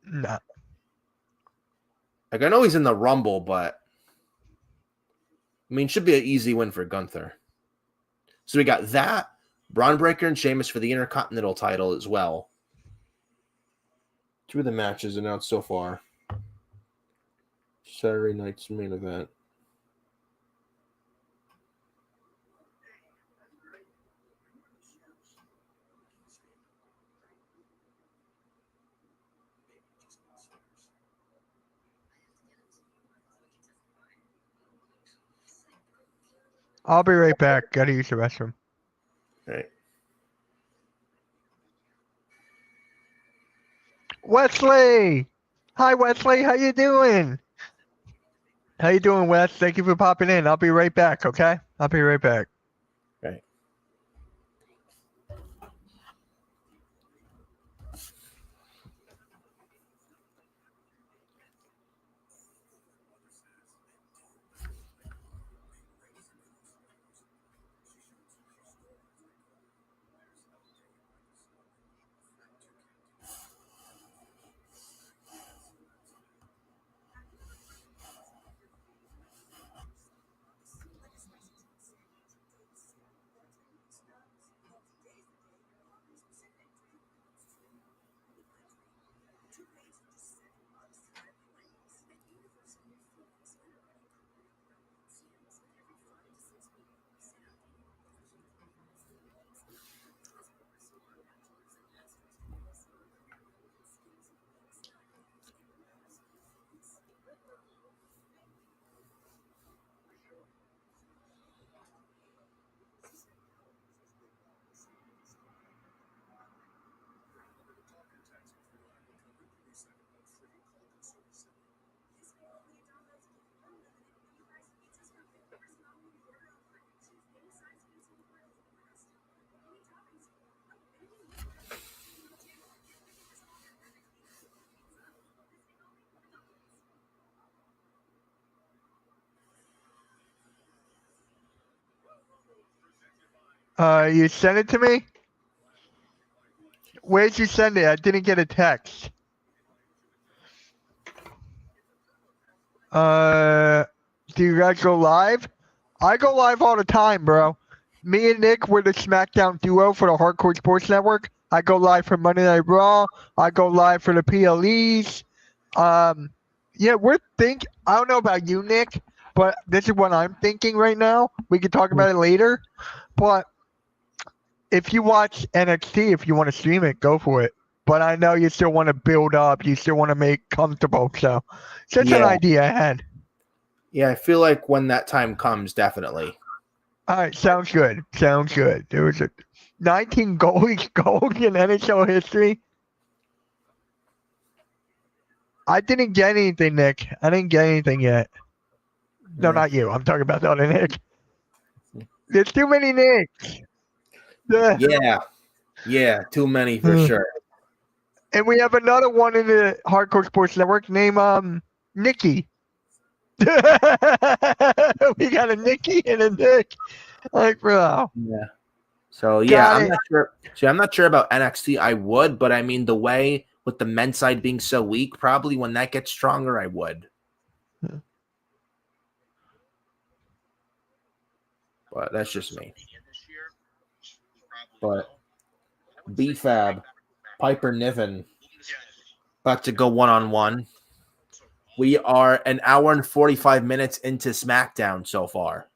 No. Like, I know he's in the Rumble, but I mean, should be an easy win for Gunther. So we got that. Braun Breaker and Sheamus for the Intercontinental title as well. 2 of the matches announced so far. Saturday night's main event. I'll be right back. Gotta use the restroom. All right. Wesley. Hi, Wesley. How you doing? How you doing, Wes? Thank you for popping in. I'll be right back, okay? I'll be right back. Right. You sent it to me? Where'd you send it? I didn't get a text. Do you guys go live? I go live all the time, bro. Me and Nick, we're the Smackdown duo for the Hardcore Sports Network. I go live for Monday Night Raw. I go live for the PLEs. Yeah, I don't know about you, Nick, but this is what I'm thinking right now. We can talk about it later. But if you watch NXT, if you want to stream it, go for it. But I know you still want to build up. You still want to make comfortable. So it's just an Yeah. idea I had. Yeah, I feel like when that time comes, definitely. All right, sounds good. Sounds good. There was a 19 goalies gold in NHL history. I didn't get anything, Nick. I didn't get anything yet. No, not you. I'm talking about the other Nick. There's too many Nicks. Yeah, too many for sure. And we have another one in the Hardcore Sports Network named Nikki. We got a Nikki and a Nick. Like, bro. Yeah. So yeah, I'm not sure. See, I'm not sure about NXT. I would, but I mean, the way with the men's side being so weak, probably when that gets stronger, I would. But that's just me. But BFAB, Piper Niven, about to go one-on-one. We are an hour and 45 minutes into SmackDown so far.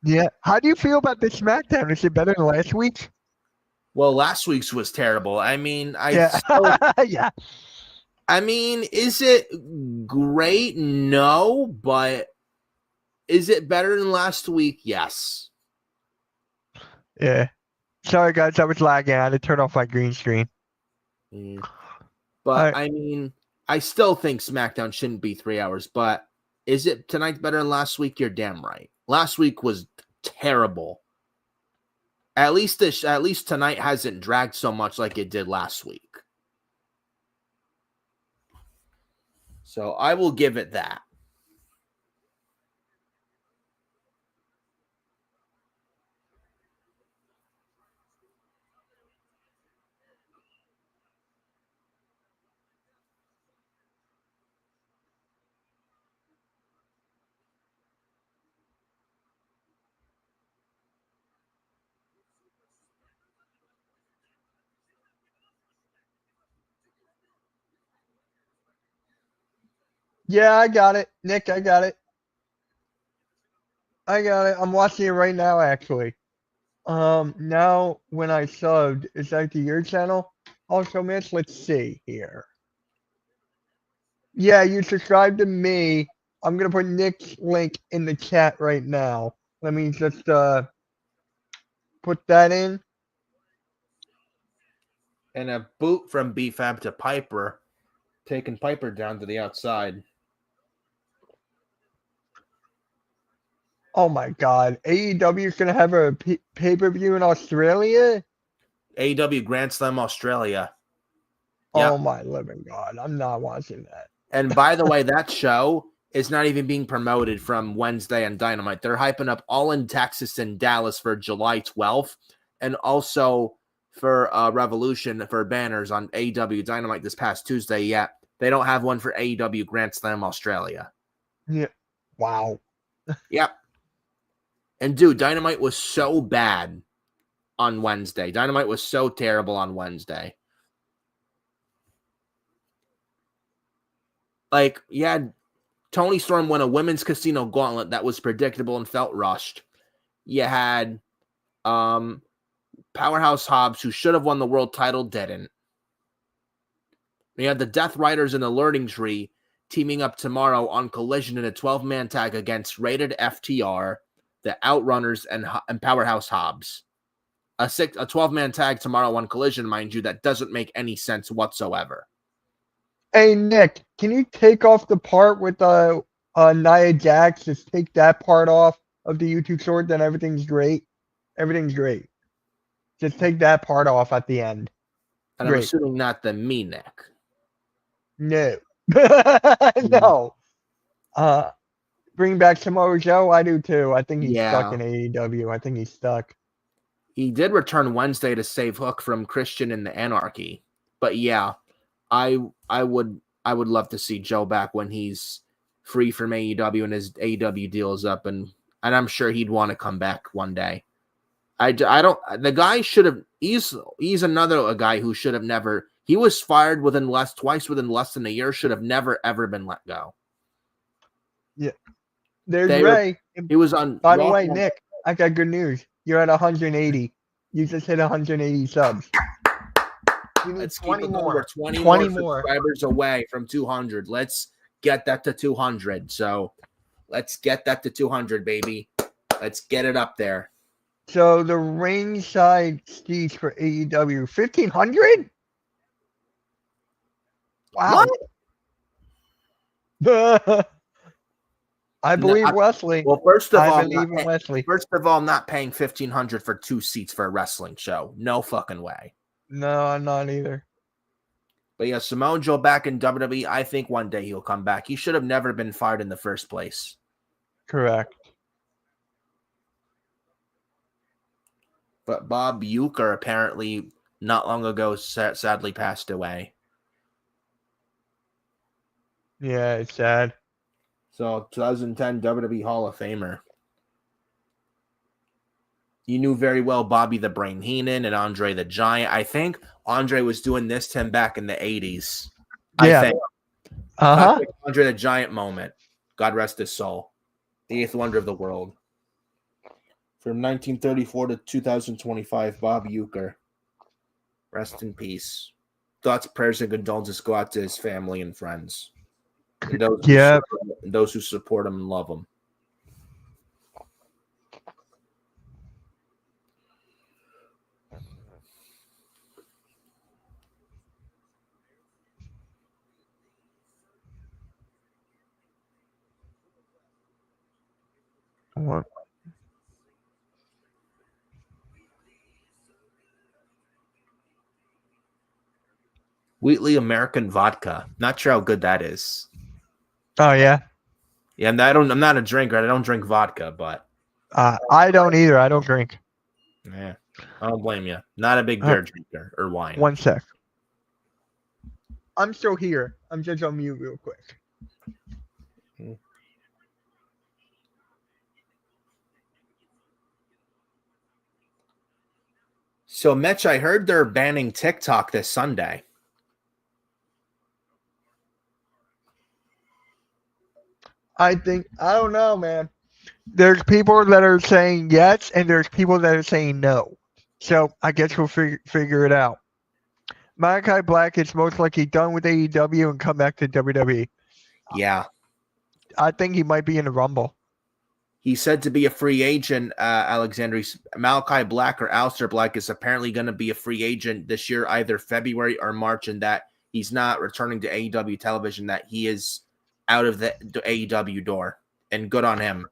Yeah. How do you feel about this SmackDown? Is it better than last week? Well, last week's was terrible. I mean, Yeah. I mean, is it great? No, but is it better than last week? Yes. Yeah. Sorry, guys. I was lagging. I had to turn off my green screen. But I mean, I still think SmackDown shouldn't be 3 hours. But is it tonight better than last week? You're damn right. Last week was terrible. At least tonight hasn't dragged so much like it did last week. So I will give it that. Yeah, I got it. Nick, I got it. I'm watching it right now, actually. Now when I subbed, is that to your channel? Also, Mitch, let's see here. Yeah, you subscribe to me. I'm gonna put Nick's link in the chat right now. Let me just put that in. And a boot from B-Fab to Piper, taking Piper down to the outside. Oh my God. AEW is going to have a pay-per-view in Australia? AEW Grand Slam Australia. Yep. Oh my living God. I'm not watching that. And by the way, that show is not even being promoted from Wednesday on Dynamite. They're hyping up All in Texas and Dallas for July 12th, and also for Revolution for banners on AEW Dynamite this past Tuesday yet. They don't have one for AEW Grand Slam Australia. Yeah. Wow. Yep. And dude, Dynamite was so bad on Wednesday. Dynamite was so terrible on Wednesday. Like, you had Tony Storm win a women's casino gauntlet that was predictable and felt rushed. You had Powerhouse Hobbs, who should have won the world title, didn't. You had the Death Riders and the Learning Tree teaming up tomorrow on Collision in a 12-man tag against Rated FTR, the Outrunners, and Powerhouse Hobbs. A 12-man tag tomorrow on Collision, mind you, that doesn't make any sense whatsoever. Hey, Nick, can you take off the part with Nia Jax? Just take that part off of the YouTube short, then everything's great. Everything's great. Just take that part off at the end. And Great. I'm assuming not the me Nick. No. No. Bring back Samoa Joe? I do too. I think he's stuck in AEW. I think he's stuck. He did return Wednesday to save Hook from Christian and the Anarchy. But yeah, I would love to see Joe back when he's free from AEW and his AEW deal is up, and I'm sure he'd want to come back one day. I don't. The guy should have. He's another guy who should have never. He was fired twice within less than a year. Should have never ever been let go. Yeah. There's Ray. He was on. By the way, Nick, I got good news. You're at 180. You just hit 180 subs. You need Let's 20 keep it more. We're 20 more subscribers away from 200. Let's get that to 200. So let's get that to 200, baby. Let's get it up there. So the ringside seats for AEW, 1,500? Wow. I believe Wesley. Well, first of all, not paying $1,500 for 2 seats for a wrestling show. No fucking way. No, I'm not either. But yeah, Samoa Joe back in WWE. I think one day he'll come back. He should have never been fired in the first place. Correct. But Bob Uecker apparently not long ago sadly passed away. Yeah, it's sad. So 2010 WWE Hall of Famer. You knew very well Bobby the Brain Heenan and Andre the Giant. I think Andre was doing this to him back in the 80s. Yeah. I think. Andre the Giant moment. God rest his soul. The 8th wonder of the world. From 1934 to 2025, Bob Uecker. Rest in peace. Thoughts, prayers, and condolences go out to his family and friends. And those who support him and love him. What? Wheatley American Vodka. Not sure how good that is. Oh yeah. Yeah, and I'm not a drinker. I don't drink vodka, but I don't either. I don't drink. Yeah, I don't blame you. Not a big beer drinker or wine. One sec. I'm still here. I'm just on mute real quick. So, Mitch, I heard they're banning TikTok this Sunday. I don't know, man. There's people that are saying yes, and there's people that are saying no. So I guess we'll figure it out. Malachi Black is most likely done with AEW and come back to WWE. Yeah. I think he might be in the Rumble. He's said to be a free agent, Alexander. Malachi Black or Aleister Black is apparently going to be a free agent this year, either February or March, and that he's not returning to AEW television, that he is out of the AEW door, and good on him.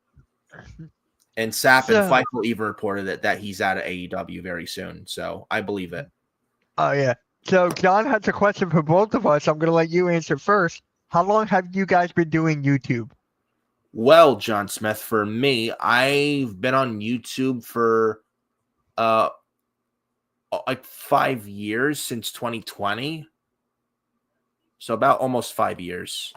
And Sapp and Feichel even reported that he's out of AEW very soon, so I believe it. Oh, yeah. So John has a question for both of us. I'm going to let you answer first. How long have you guys been doing YouTube? Well, John Smith, for me, I've been on YouTube for like 5 years, since 2020. So about almost 5 years.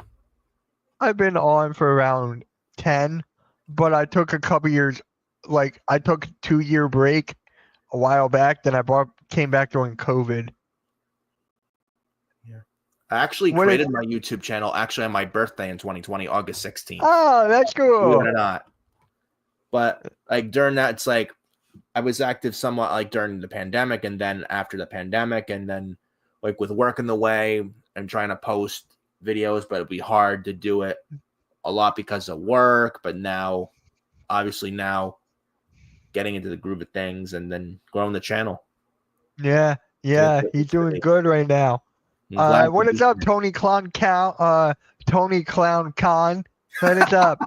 I've been on for around 10, but I took a couple years, like I took a 2-year break a while back. Then I came back during COVID. I actually created my YouTube channel actually on my birthday in 2020, August 16th. Oh, that's cool. Believe it or not. But like during that, it's like I was active somewhat like during the pandemic, and then after the pandemic, and then like with work in the way and trying to post videos, but it'd be hard to do it a lot because of work. But now, obviously now getting into the groove of things and then growing the channel. Yeah, he's doing good right now. What is up, Tony Clown Con? What is up?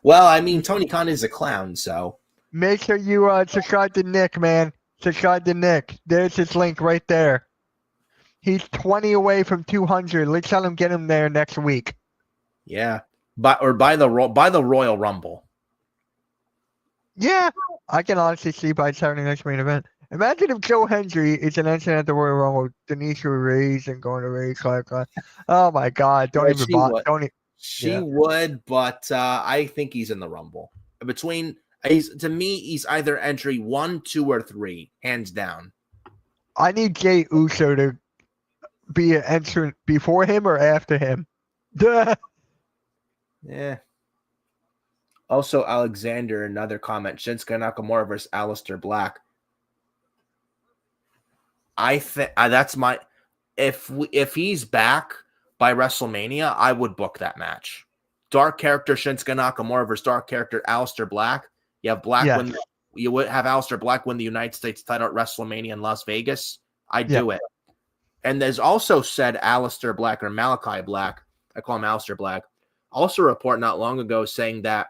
Well, I mean, Tony Khan is a clown, so make sure you subscribe to Nick, man. Subscribe to Nick. There's his link right there. He's 20 away from 200. Let's try him get him there next week. Yeah, by the Royal Rumble. Yeah, I can honestly see by Saturday night's main event. Imagine if Joe Hendry is an entrant at the Royal Rumble, Denise Reyes and going to race like that. Oh my God! She would, but I think he's in the Rumble. To me, he's either entry 1, 2, or 3, hands down. I need Jey Uso to be an entrant before him or after him. Yeah. Also, Alexander, another comment: Shinsuke Nakamura versus Aleister Black. I think that's my. If he's back by WrestleMania, I would book that match. Dark character Shinsuke Nakamura versus dark character Aleister Black. You have win. You would have Aleister Black win the United States title at WrestleMania in Las Vegas. I'd do it. And there's also said Aleister Black or Malachi Black. I call him Aleister Black. Also, a report not long ago saying that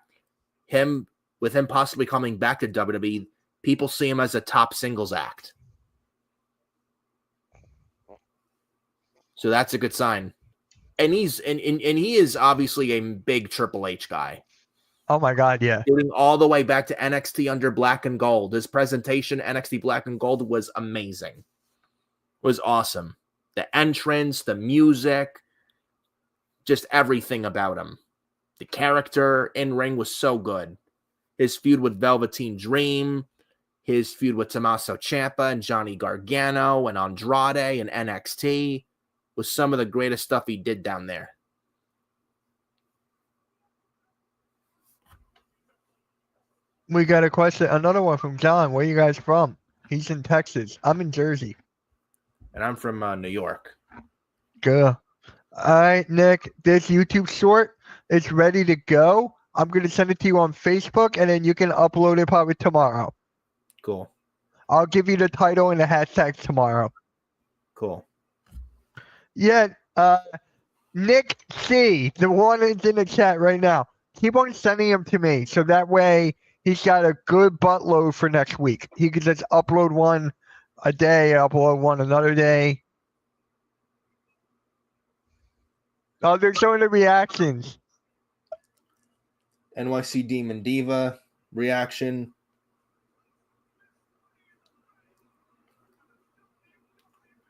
with him possibly coming back to WWE, people see him as a top singles act. So that's a good sign. And he is obviously a big Triple H guy. Oh my God, yeah. Getting all the way back to NXT under Black and Gold. His presentation, NXT Black and Gold, was amazing. Was awesome. The entrance, the music, just everything about him. The character in ring was so good. His feud with Velveteen Dream, his feud with Tommaso Ciampa and Johnny Gargano and Andrade and NXT was some of the greatest stuff he did down there. We got a question, another one from John. Where are you guys from? He's in Texas. I'm in Jersey. And I'm from New York. Good. All right, Nick, this YouTube short is ready to go. I'm going to send it to you on Facebook, and then you can upload it probably tomorrow. Cool. I'll give you the title and the hashtag tomorrow. Cool. Yeah, Nick C, the one that's in the chat right now, keep on sending them to me, so that way he's got a good buttload for next week. He could just upload one a day, upload one another day. Oh, they're showing the reactions. NYC Demon Diva reaction.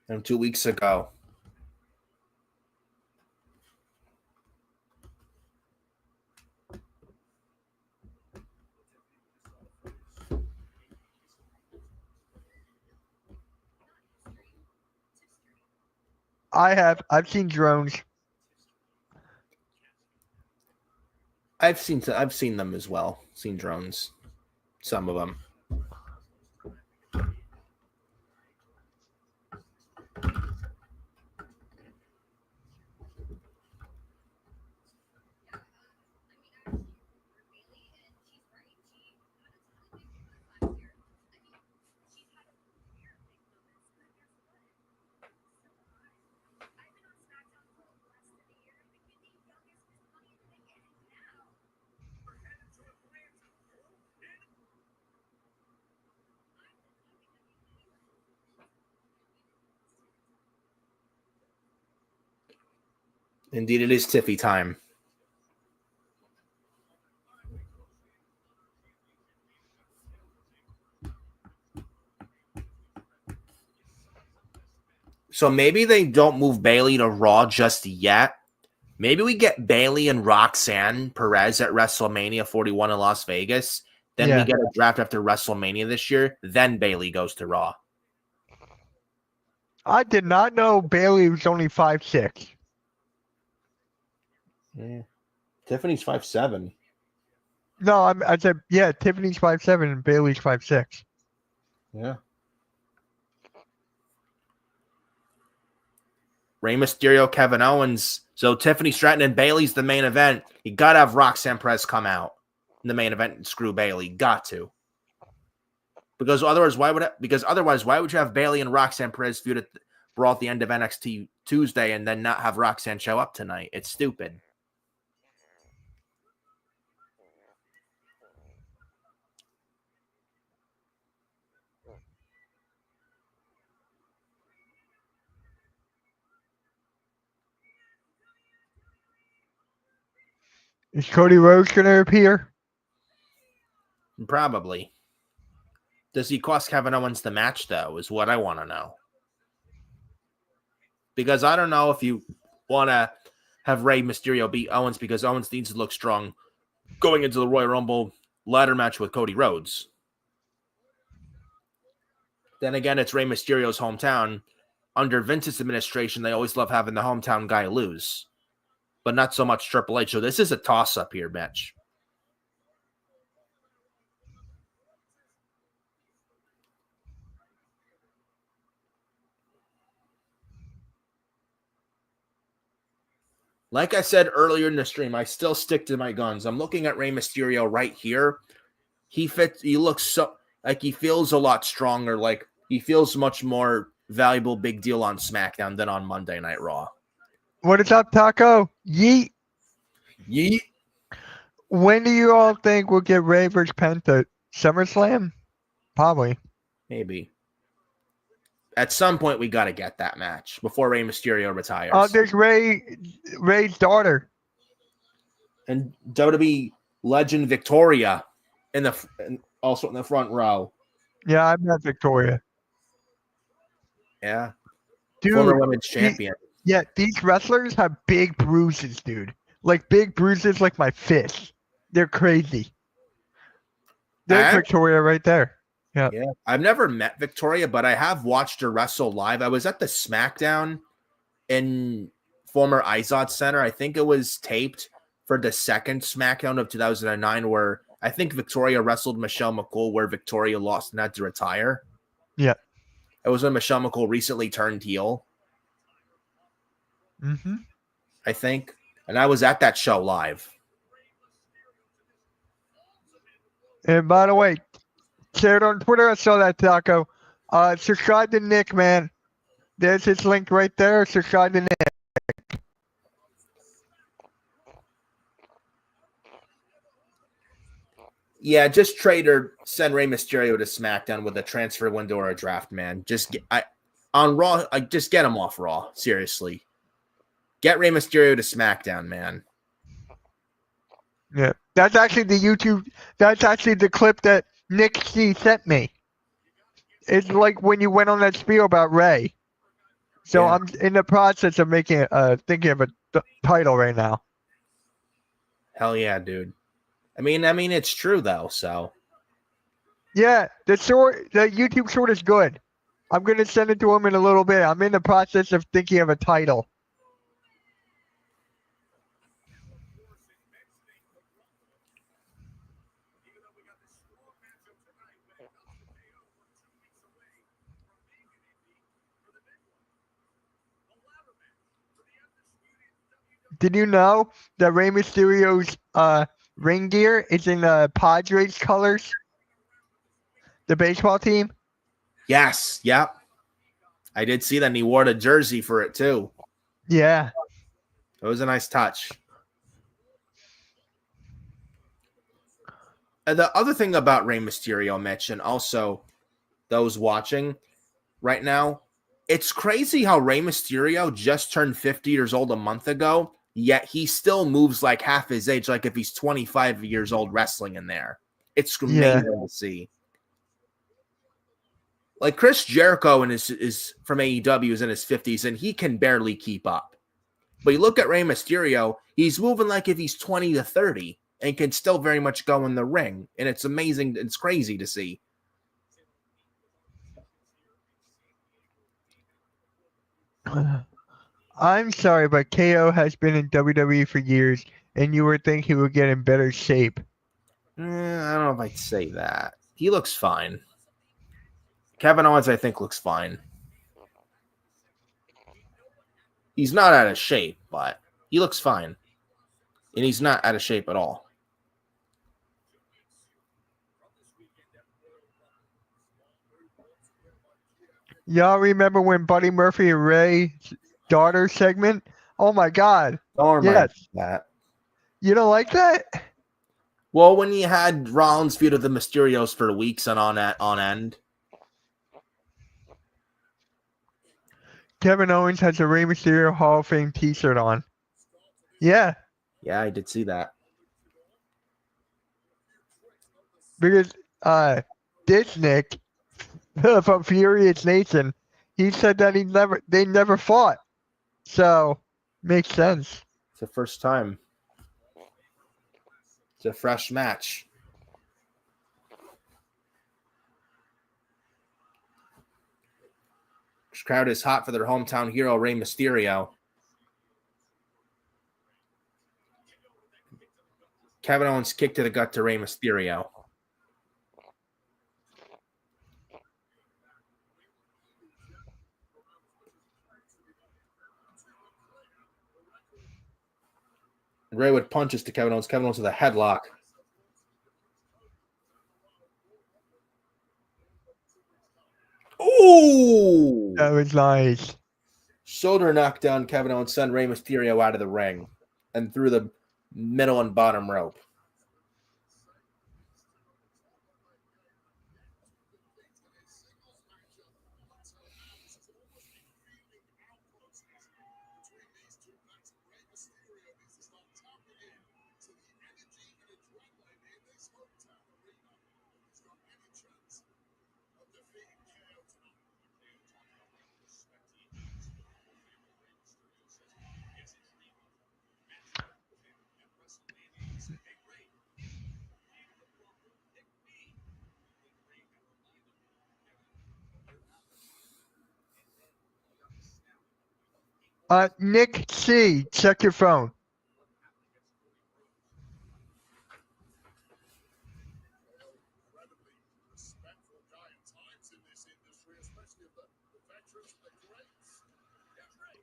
From 2 weeks ago. I've seen drones. I've seen them as well. Seen drones. Some of them. Indeed, it is Tiffy time. So maybe they don't move Bayley to Raw just yet. Maybe we get Bayley and Roxanne Perez at WrestleMania 41 in Las Vegas. Then we get a draft after WrestleMania this year. Then Bayley goes to Raw. I did not know Bayley was only 5'6". Yeah. Tiffany's 5'7". No, I said, yeah, Tiffany's 5'7" and Bayley's 5'6". Yeah. Rey Mysterio, Kevin Owens. So Tiffany Stratton and Bayley's the main event. You got to have Roxanne Perez come out in the main event and screw Bayley. Got to. Because otherwise, why would you have Bayley and Roxanne Perez feud at Raw at the end of NXT Tuesday and then not have Roxanne show up tonight? It's stupid. Is Cody Rhodes going to appear? Probably. Does he cost Kevin Owens the match, though, is what I want to know. Because I don't know if you want to have Rey Mysterio beat Owens because Owens needs to look strong going into the Royal Rumble ladder match with Cody Rhodes. Then again, it's Rey Mysterio's hometown. Under Vince's administration, they always love having the hometown guy lose. But not so much Triple H. So this is a toss-up here, Mitch. Like I said earlier in the stream, I still stick to my guns. I'm looking at Rey Mysterio right here. He looks so like he feels a lot stronger. Like he feels much more valuable, big deal on SmackDown than on Monday Night Raw. What is up, Taco? Yeet. Yeet. When do you all think we'll get Rey versus Penta? SummerSlam? Probably. Maybe. At some point, we got to get that match before Rey Mysterio retires. There's Rey's daughter. And WWE legend Victoria also in the front row. Yeah, I met Victoria. Yeah. Dude, former women's champion. These wrestlers have big bruises, dude. Like big bruises like my fist. They're crazy. There's Victoria right there. Yeah. I've never met Victoria, but I have watched her wrestle live. I was at the Smackdown in former Izod Center. I think it was taped for the second Smackdown of 2009, where I think Victoria wrestled Michelle McCool, where Victoria lost and had to retire. Yeah. It was when Michelle McCool recently turned heel. Mm-hmm. I think. And I was at that show live. And by the way, shared on Twitter, I saw that, Taco. Subscribe to Nick, man. There's his link right there. Subscribe to Nick. Yeah, just trade or send Rey Mysterio to SmackDown with a transfer window or a draft, man. Just get him off Raw. Seriously. Get Rey Mysterio to SmackDown, man. Yeah. That's actually the clip that Nick C sent me. It's like when you went on that spiel about Rey. So yeah. I'm in the process of thinking of a title right now. Hell yeah, dude. I mean, it's true though. So yeah, the YouTube short is good. I'm gonna send it to him in a little bit. I'm in the process of thinking of a title. Did you know that Rey Mysterio's ring gear is in the Padres colors? The baseball team? Yes. Yep. I did see that, and he wore the jersey for it too. Yeah. It was a nice touch. And the other thing about Rey Mysterio, Mitch, and also those watching right now, it's crazy how Rey Mysterio just turned 50 years old a month ago, yet he still moves like half his age, like if he's 25 years old wrestling in there. It's amazing to see. Like Chris Jericho is from AEW is in his 50s, and he can barely keep up. But you look at Rey Mysterio, he's moving like if he's 20 to 30 and can still very much go in the ring. And it's amazing. It's crazy to see. I'm sorry, but KO has been in WWE for years, and you would think he would get in better shape. I don't know if I'd say that. He looks fine. Kevin Owens, I think, looks fine. He's not out of shape, but he looks fine. And he's not out of shape at all. Y'all remember when Buddy Murphy and Ray's daughter segment? Oh my God. Don't remind me of that. You don't like that? Well, when you had Rollins feud with the Mysterios for weeks and on end. Kevin Owens has a Rey Mysterio Hall of Fame t-shirt on. Yeah. Yeah, I did see that. Because this Nick from Furious Nation, he said that they never fought. So makes sense. It's the first time. It's a fresh match. This crowd is hot for their hometown hero, Rey Mysterio. Kevin Owens kick to the gut to Rey Mysterio. Ray with punches to Kevin Owens. Kevin Owens with a headlock. Ooh! That was nice. Shoulder knockdown. Kevin Owens sent Rey Mysterio out of the ring and through the middle and bottom rope. Nick C, check your phone.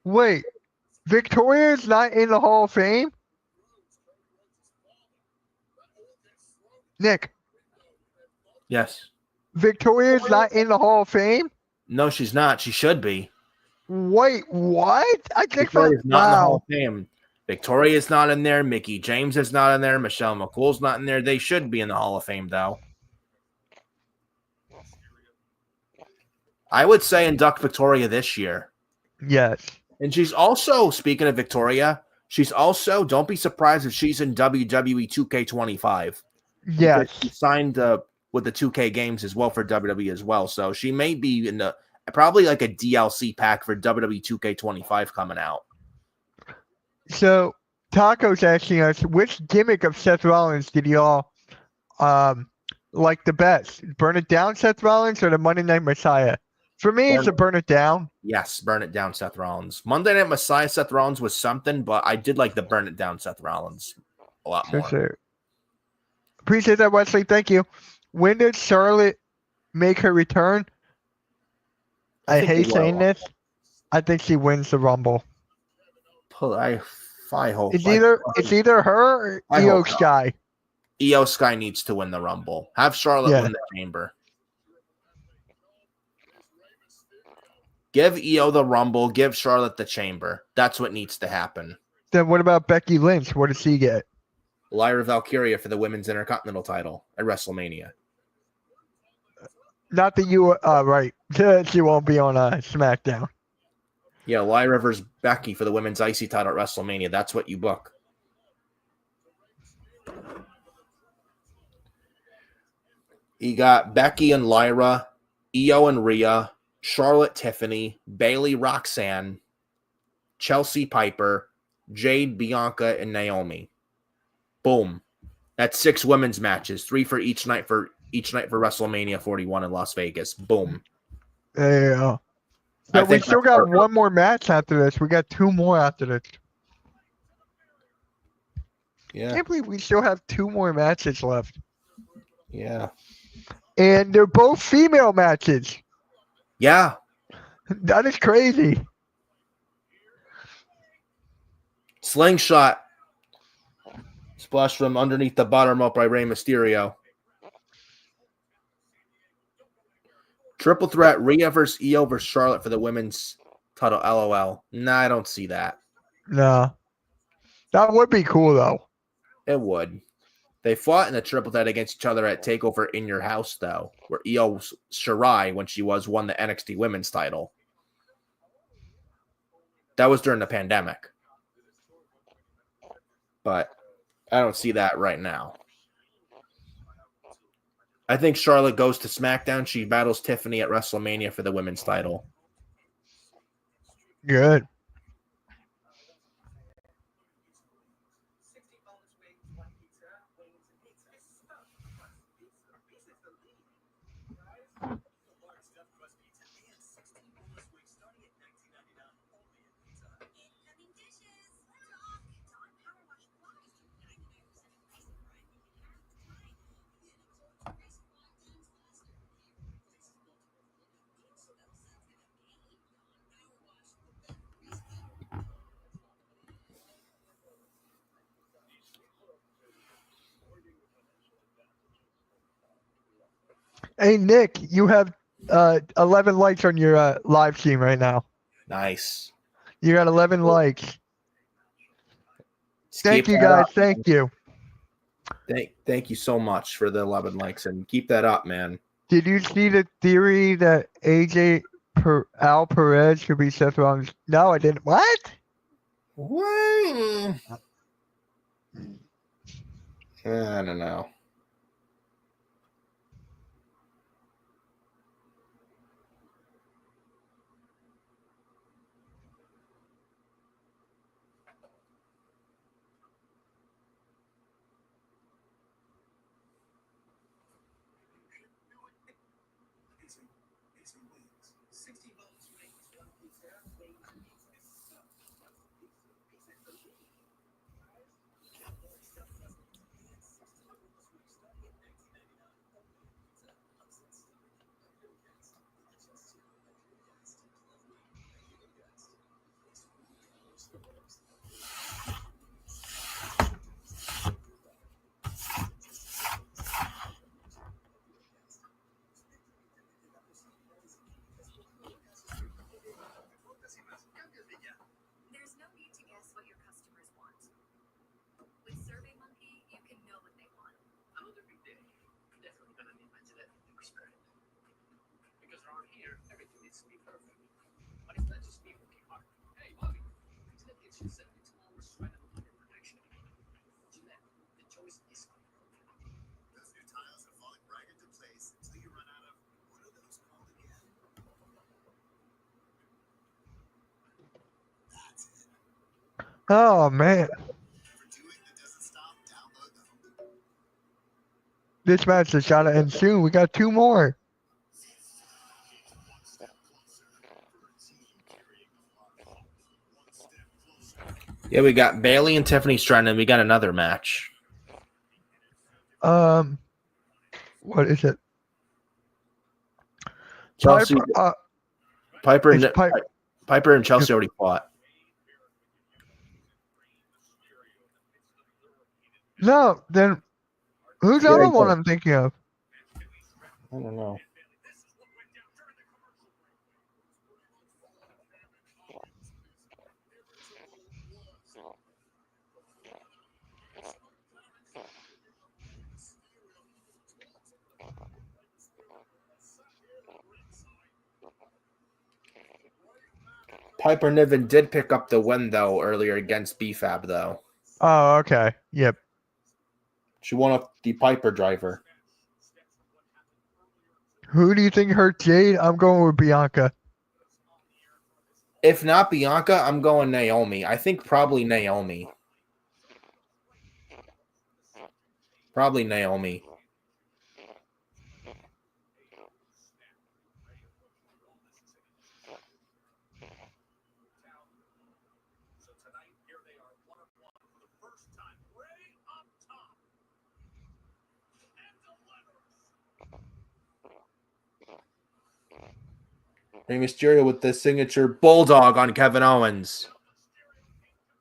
Wait, Victoria's not in the Hall of Fame? Nick. Yes. Victoria's not in the Hall of Fame? No, she's not. She should be. Wait, what? I think Victoria's not in the Hall of Fame. Victoria's not in there. Mickey James is not in there. Michelle McCool's not in there. They should be in the Hall of Fame, though. I would say induct Victoria this year. Yes. And she's also, speaking of Victoria, she's also, don't be surprised if she's in WWE 2K25. Yes. She signed with the 2K games as well for WWE as well. So she may be in the, probably like a DLC pack for WWE 2K25 coming out. So Taco's asking us, which gimmick of Seth Rollins did y'all like the best? Burn It Down Seth Rollins or the Monday Night Messiah? For me, it's a Burn It Down. Yes, Burn It Down Seth Rollins. Monday Night Messiah Seth Rollins was something, but I did like the Burn It Down Seth Rollins a lot more. Sure. Appreciate that, Wesley. Thank you. When did Charlotte make her return? I hate saying this. I think she wins the Rumble. I hope. It's either her or Io Sky. Io Sky needs to win the Rumble. Have Charlotte win the Chamber. Give Io the Rumble. Give Charlotte the Chamber. That's what needs to happen. Then what about Becky Lynch? What does she get? Lyra Valkyria for the Women's Intercontinental title at WrestleMania. Not that you, right. She won't be on Smackdown. Yeah, Lyra versus Becky for the women's IC title at WrestleMania. That's what you book. You got Becky and Lyra, Io and Rhea, Charlotte Tiffany, Bayley Roxanne, Chelsea Piper, Jade, Bianca, and Naomi. Boom. That's 6 women's matches, 3 for each night for WrestleMania 41 in Las Vegas. Boom. There you go. So we still got one more match after this. We got 2 more after this. Yeah. I can't believe we still have 2 more matches left. Yeah. And they're both female matches. Yeah. That is crazy. Slingshot. Splash from underneath the bottom rope by Rey Mysterio. Triple threat, Rhea versus Io versus Charlotte for the women's title. LOL. Nah, I don't see that. No. That would be cool, though. It would. They fought in a triple threat against each other at TakeOver in Your House, though, where Io Shirai, when she won the NXT women's title. That was during the pandemic. But I don't see that right now. I think Charlotte goes to SmackDown. She battles Tiffany at WrestleMania for the women's title. Good. Hey, Nick, you have 11 likes on your live stream right now. Nice. You got 11 likes. Thank you, guys. Thank you. Thank you so much for the 11 likes, and keep that up, man. Did you see the theory that Al Perez should be Seth Rollins? No, I didn't. What? What? I don't know. There's no need to guess what your customers want. With SurveyMonkey, you can know what they want. Another big day. Definitely gonna need my genetic experiment. Because around here, everything needs to be perfect. But it's not just me working hard. Hey, Bobby, Jeanette gives you 72 hours right now for protection. Jeanette, the choice is perfect. Those new tiles are falling right into place until you run out of what are those called again? That's it. Oh, man. For doing that doesn't stop, download the This match is got to end soon. We got 2 more. Yeah, we got Bayley and Tiffany Stratton, and we got another match. What is it? Chelsea, Piper and Chelsea already fought. No, then who's the other one I'm thinking of? I don't know. Piper Niven did pick up the win, though, earlier against BFAB, though. Oh, okay. Yep. She won up the Piper driver. Who do you think hurt Jade? I'm going with Bianca. If not Bianca, I'm going Naomi. I think probably Naomi. Probably Naomi. So tonight, here they are, one-on-one for the first time. Way up top. And delivers. Rey Mysterio with the signature Bulldog on Kevin Owens.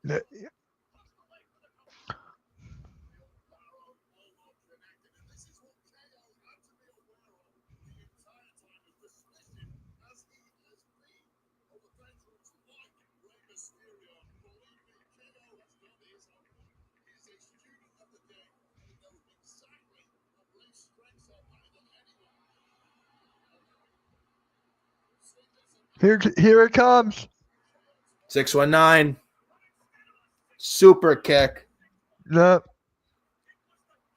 The- Here it comes. 619. Super kick. No.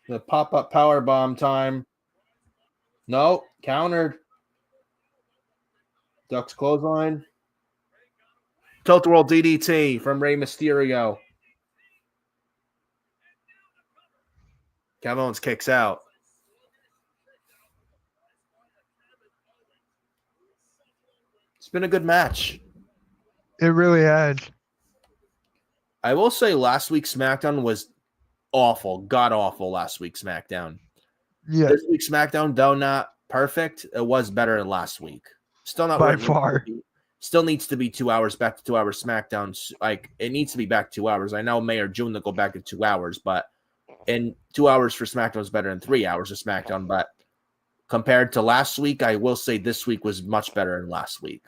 The pop-up power bomb time. No, countered. Ducks clothesline. Tilt-a-whirl DDT from Rey Mysterio. Kevin Owens kicks out. It's been a good match. It really has. I will say last week's SmackDown was awful, god-awful last week's SmackDown. Yeah. This week's SmackDown, though not perfect, it was better than last week. Still not By where it needs to far. be. Still needs to be 2 hours, back to 2 hours SmackDown. Like, it needs to be back 2 hours. I know May or June they'll go back to 2 hours, but in 2 hours for SmackDown is better than 3 hours of SmackDown. But compared to last week, I will say this week was much better than last week.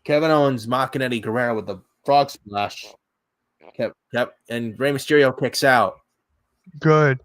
Kevin Owens mocking Eddie Guerrero with the frog splash. Yep. And Rey Mysterio kicks out. Good.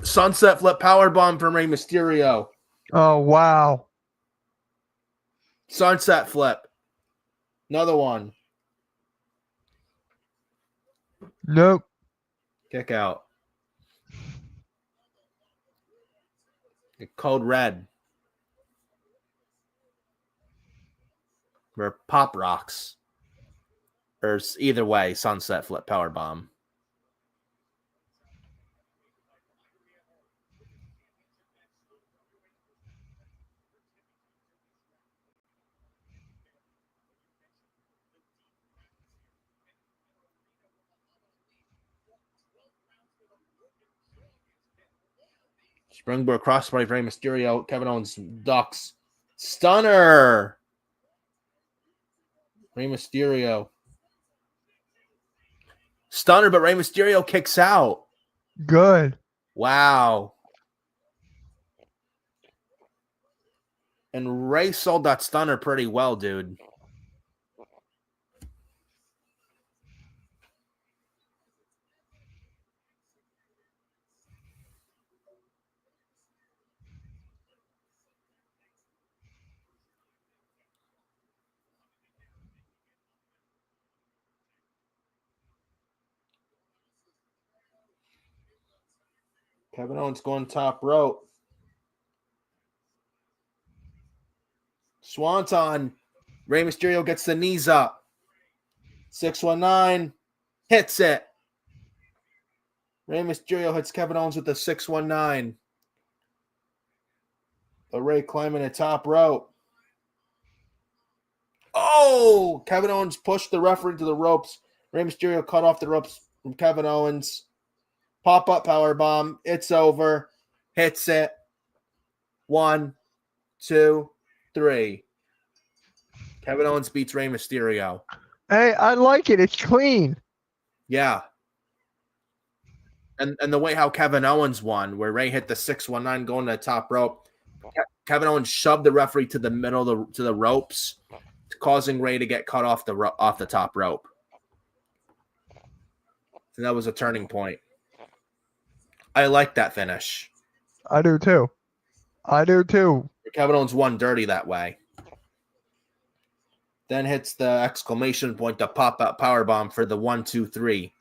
Sunset flip powerbomb from Rey Mysterio. Oh, wow. Sunset flip. Another one. Nope. Kick out. Code red. Or pop rocks. Or either way, sunset flip powerbomb. Springboard crossbody, Rey Mysterio. Kevin Owens ducks. Stunner. Rey Mysterio. Stunner, but Rey Mysterio kicks out. Good. Wow. And Ray sold that stunner pretty well, dude. Kevin Owens going top rope. Swanton. Rey Mysterio gets the knees up. 619. Hits it. Rey Mysterio hits Kevin Owens with the 619. But Rey climbing the top rope. Oh! Kevin Owens pushed the referee to the ropes. Rey Mysterio cut off the ropes from Kevin Owens. Pop-up powerbomb. It's over. Hits it. 1, 2, 3. Kevin Owens beats Rey Mysterio. Hey, I like it. It's clean. Yeah. And the way how Kevin Owens won, where Ray hit the 619 going to the top rope, Kevin Owens shoved the referee to the middle to the ropes, causing Ray to get cut off the top rope. And that was a turning point. I like that finish. I do too. Kevin Owens won dirty that way. Then hits the exclamation point, the pop-out powerbomb for the 1, 2, 3.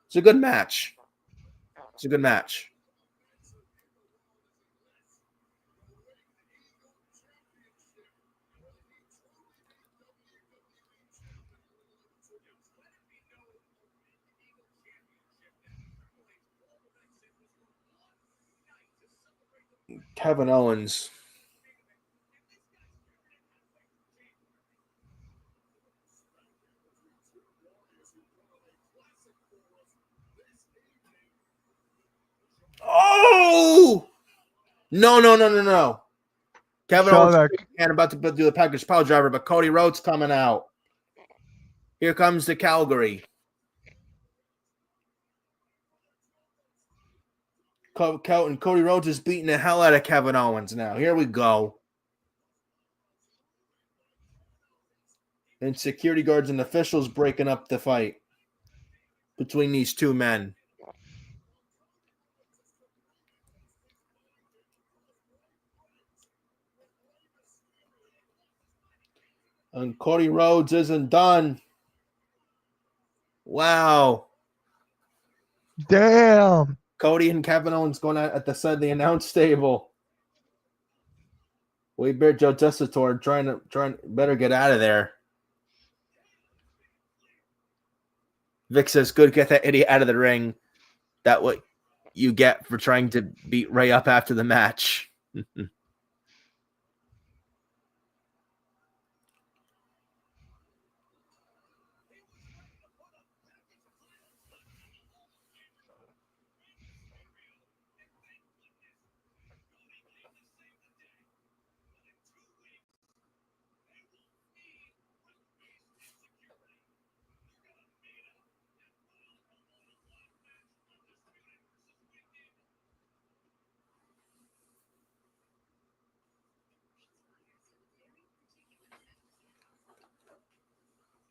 It's a good match. Kevin Owens. Oh! No. Kevin Owens and about to do the package power driver, but Cody Rhodes coming out. Here comes the Calgary. And Cody Rhodes is beating the hell out of Kevin Owens now. Here we go. And security guards and officials breaking up the fight between these two men. And Cody Rhodes isn't done. Wow. Damn. Cody and Kevin Owens going at the side of the announce table. Wade Bear Joe Tessitore trying better get out of there. Vic says, good, get that idiot out of the ring. That's what you get for trying to beat Ray up after the match.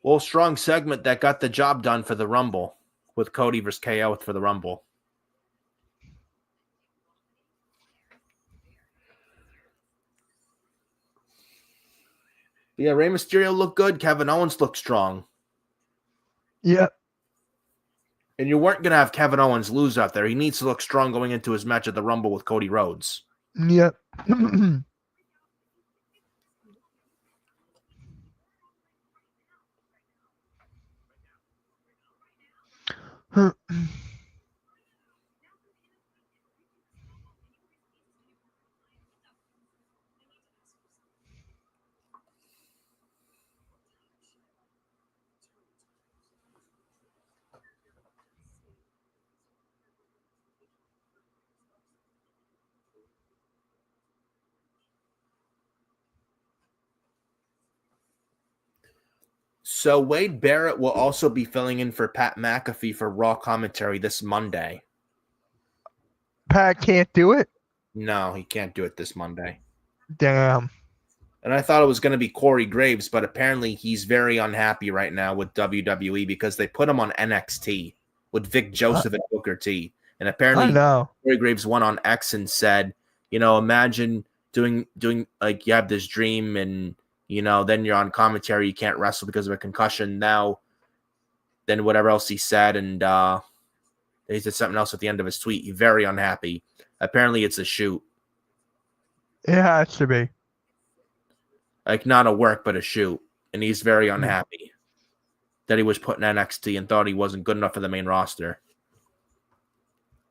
Well, strong segment that got the job done for the Rumble with Cody versus KO for the Rumble. Yeah, Rey Mysterio looked good. Kevin Owens looked strong. Yep. And you weren't going to have Kevin Owens lose out there. He needs to look strong going into his match at the Rumble with Cody Rhodes. Yep. So Wade Barrett will also be filling in for Pat McAfee for Raw commentary this Monday. Pat can't do it? No, he can't do it this Monday. Damn. And I thought it was going to be Corey Graves, but apparently he's very unhappy right now with WWE because they put him on NXT with Vic Joseph and Booker T. And I apparently know. Corey Graves went on X and said, imagine doing like you have this dream and, then you're on commentary, you can't wrestle because of a concussion. Now, then whatever else he said. And he said something else at the end of his tweet. He's very unhappy. Apparently it's a shoot. It has to be. Like not a work, but a shoot. And he's very unhappy that he was put in NXT and thought he wasn't good enough for the main roster.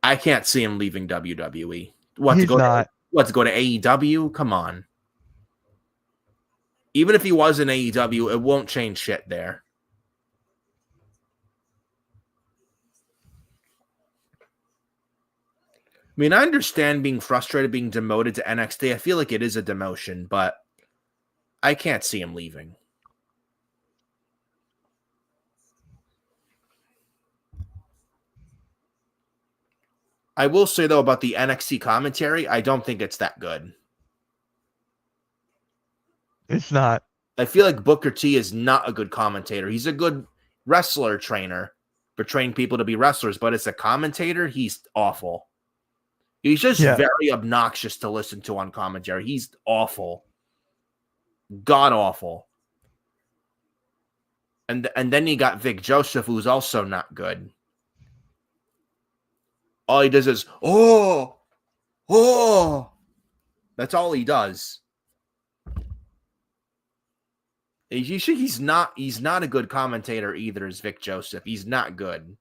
I can't see him leaving WWE. He's not. To go to AEW? Come on. Even if he was in AEW, it won't change shit there. I mean, I understand being frustrated, being demoted to NXT. I feel like it is a demotion, but I can't see him leaving. I will say, though, about the NXT commentary, I don't think it's that good. It's not. I feel like Booker T is not a good commentator. He's a good wrestler trainer for training people to be wrestlers, but as a commentator, he's awful. He's just very obnoxious to listen to on commentary. He's awful. God-awful. And then you got Vic Joseph, who's also not good. All he does is, oh. That's all he does. He's not a good commentator either, is Vic Joseph. He's not good.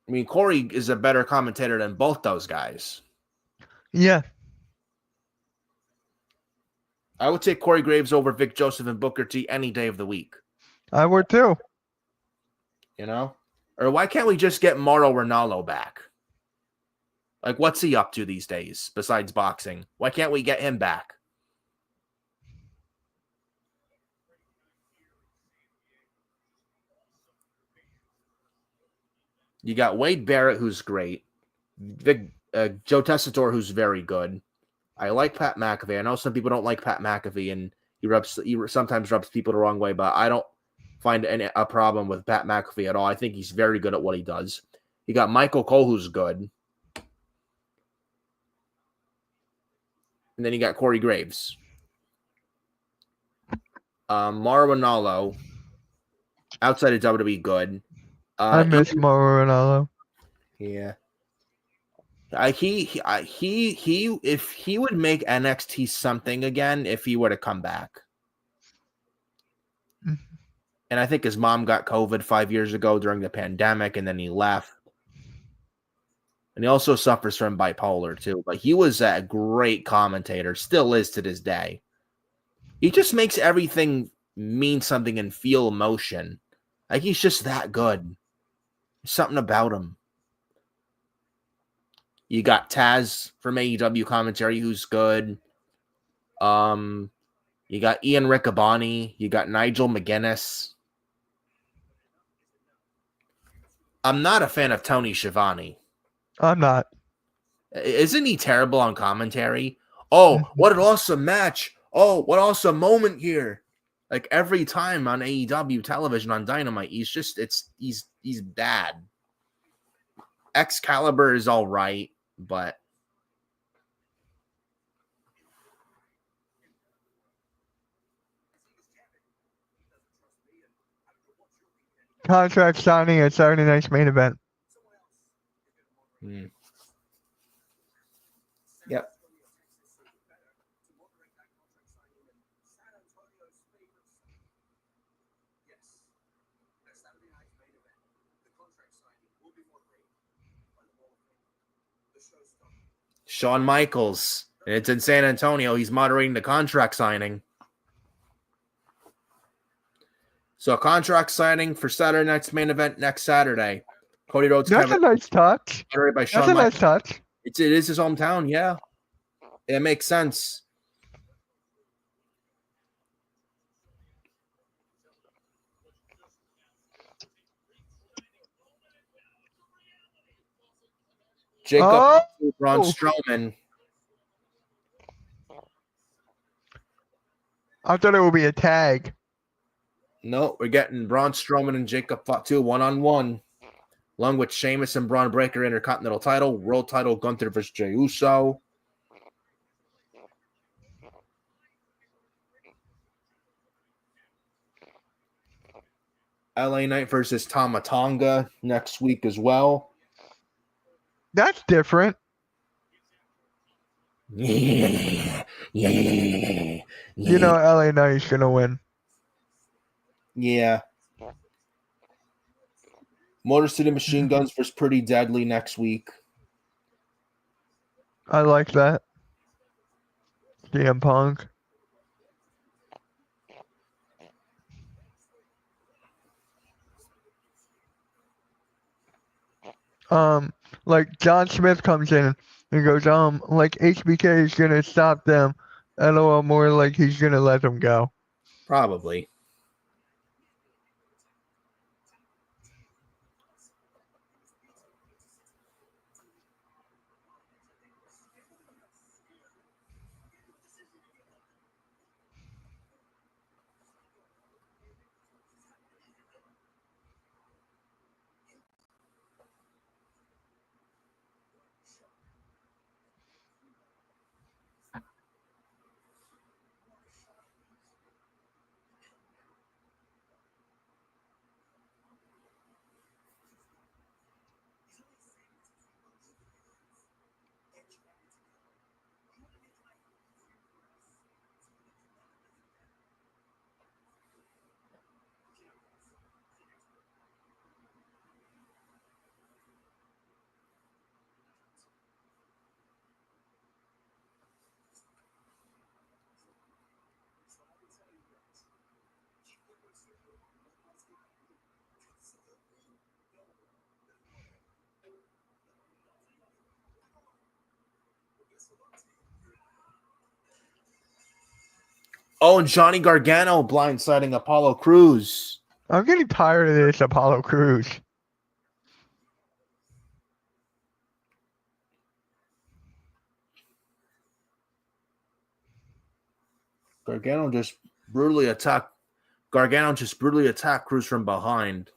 I mean, Corey is a better commentator than both those guys. Yeah. I would take Corey Graves over Vic Joseph and Booker T any day of the week. I would too. Or why can't we just get Mauro Ranallo back? Like, what's he up to these days besides boxing? Why can't we get him back? You got Wade Barrett, who's great. Joe Tessitore, who's very good. I like Pat McAfee. I know some people don't like Pat McAfee, and he sometimes rubs people the wrong way, but I don't find a problem with Pat McAfee at all. I think he's very good at what he does. You got Michael Cole, who's good. And then you got Corey Graves. Mauro Ranallo, outside of WWE, good. I miss Mauro Ranallo. Yeah. If he would make NXT something again, if he were to come back. Mm-hmm. And I think his mom got COVID 5 years ago during the pandemic, and then he left. And he also suffers from bipolar too. But he was a great commentator, still is to this day. He just makes everything mean something and feel emotion. Like he's just that good. There's something about him. You got Taz from AEW commentary, who's good. You got Ian Riccaboni. You got Nigel McGuinness. I'm not a fan of Tony Schiavone. I'm not. Isn't he terrible on commentary? Oh, what an awesome match. Oh, what awesome moment here. Like every time on AEW television on Dynamite, he's bad. Excalibur is all right, but Contract signing at Saturday night's main event. Yep. Shawn Michaels. And it's in San Antonio. He's moderating the contract signing. So a contract signing for Saturday night's main event next Saturday. Cody Rhodes. That's a nice touch. By Shawn That's a Michaels. nice touch. It is his hometown, yeah. It makes sense. Jacob Oh! Braun Strowman. I thought it would be a tag. No, we're getting Braun Strowman and Jacob Fatu 1-on-1. Along with Sheamus and Braun Breaker Intercontinental title, World title, Gunther versus Jey Uso. LA Knight versus Tama Tonga next week as well. That's different. Yeah. You know LA Knight's going to win. Yeah. Motor City Machine Guns versus Pretty Deadly next week. I like that. CM Punk. Like John Smith comes in and goes, like HBK is gonna stop them. LOL, more like he's gonna let them go. Probably. Oh, and Johnny Gargano blindsiding Apollo Crews. I'm getting tired of this Apollo Crews. Gargano just brutally attacked Crews from behind.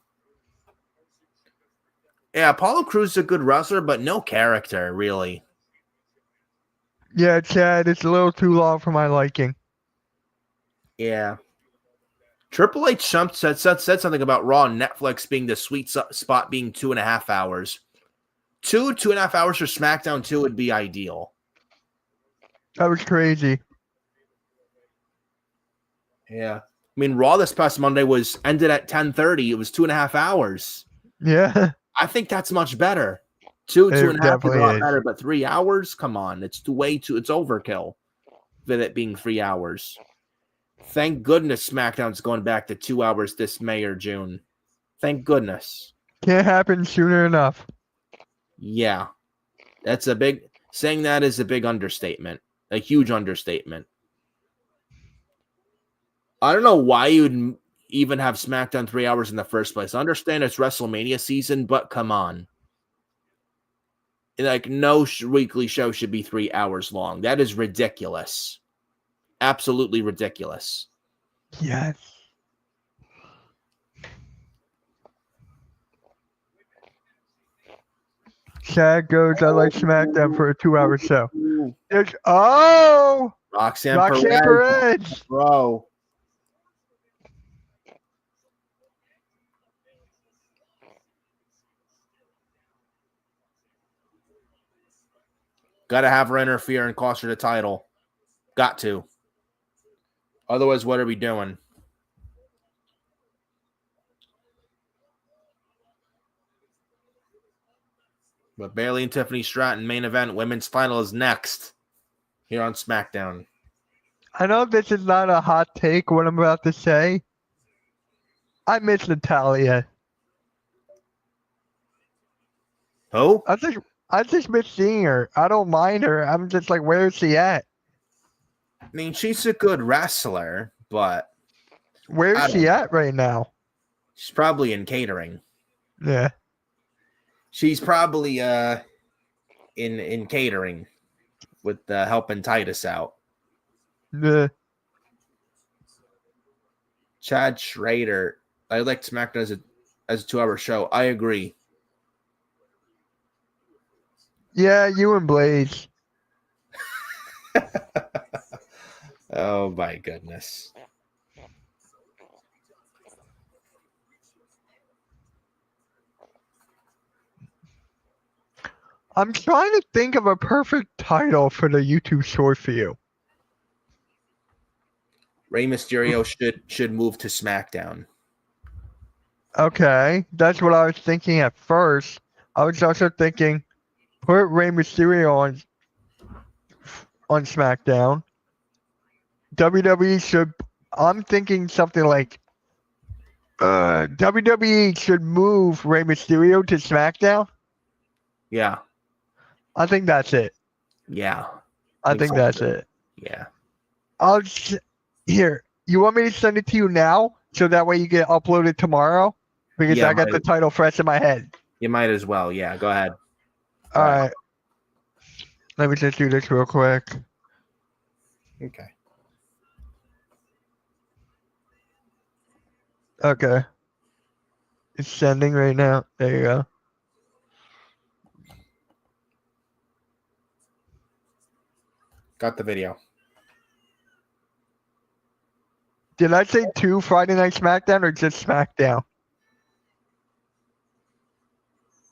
Yeah, Apollo Crews is a good wrestler, but no character, really. Yeah, Chad, it's a little too long for my liking. Yeah. Triple H said something about Raw and Netflix being the sweet spot being 2.5 hours. 2.5 hours for SmackDown 2 would be ideal. That was crazy. Yeah. I mean, Raw this past Monday ended at 10:30. It was 2.5 hours. Yeah. I think that's much better. 2.5 is a lot is. better, but 3 hours? Come on. It's it's overkill with it being 3 hours. Thank goodness SmackDown's going back to 2 hours this May or June. Thank goodness. Can't happen sooner enough. Yeah. Saying that is a big understatement. A huge understatement. I don't know why you would even have SmackDown 3 hours in the first place. I understand it's WrestleMania season, but come on. Like, no weekly show should be 3 hours long. That is ridiculous. Absolutely ridiculous. Yes. Chad goes, I like SmackDown for a 2-hour show. Roxanne Perez. Bro. Gotta have her interfere and cost her the title. Got to. Otherwise, what are we doing? But Bayley and Tiffany Stratton main event women's title is next here on SmackDown. I know this is not a hot take, what I'm about to say. I miss Natalya. Who? I just miss seeing her. I don't mind her. I'm just like, where is she at? I mean, she's a good wrestler, but where is she at right now? She's probably in catering. Yeah. She's probably in catering with helping Titus out. Nah. Chad Schrader. I like SmackDown as a 2-hour show. I agree. Yeah, you and Blaze. Oh my goodness. I'm trying to think of a perfect title for the YouTube short for you. Rey Mysterio should move to SmackDown. Okay, that's what I was thinking at first. I was also thinking put Rey Mysterio on SmackDown. WWE should. I'm thinking something like WWE should move Rey Mysterio to SmackDown. Yeah. I think that's it. Yeah. I think that's it. Yeah. Here. You want me to send it to you now so that way you get uploaded tomorrow? Because Yeah, I got the title fresh in my head. You might as well. Yeah, go ahead. All right. Let me just do this real quick. Okay. Okay. It's sending right now. There you go. Got the video. Did I say 2 Friday Night SmackDown or just SmackDown?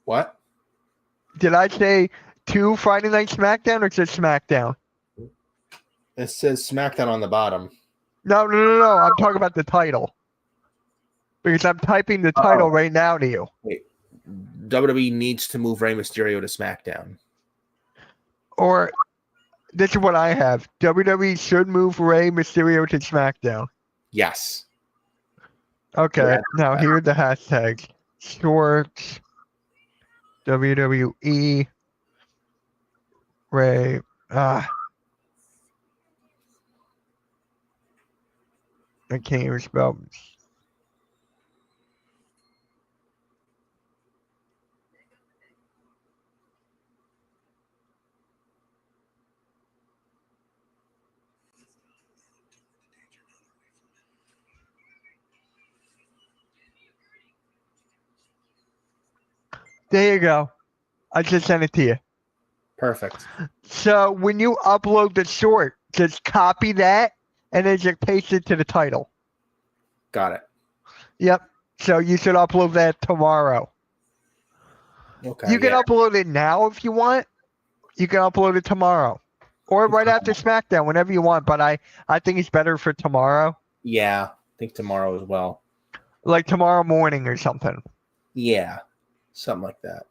What? Did I say 2 Friday Night SmackDown or just SmackDown? It says SmackDown on the bottom. No. I'm talking about the title. Because I'm typing the title right now to you. Wait. WWE needs to move Rey Mysterio to SmackDown. Or this is what I have. WWE should move Rey Mysterio to SmackDown. Yes. Okay. Yeah, Now here are the hashtags. Shorts. WWE. Rey. I can't even spell. There you go. I just sent it to you. Perfect. So when you upload the short, just copy that and then just paste it to the title. Got it. Yep. So you should upload that tomorrow. Okay. You can upload it now if you want. You can upload it tomorrow. Or right after SmackDown, whenever you want. But I think it's better for tomorrow. Yeah. I think tomorrow as well. Like tomorrow morning or something. Yeah. Something like that.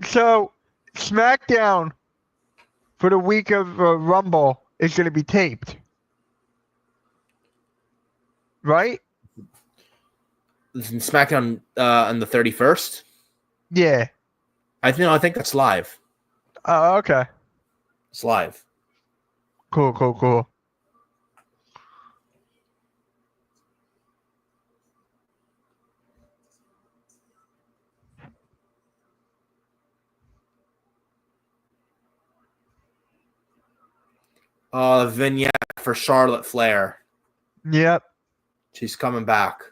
So SmackDown for the week of Rumble is going to be taped. Right? SmackDown on the 31st? Yeah. I think that's live. Oh, okay. It's live. Cool. Vignette for Charlotte Flair. Yep. She's coming back.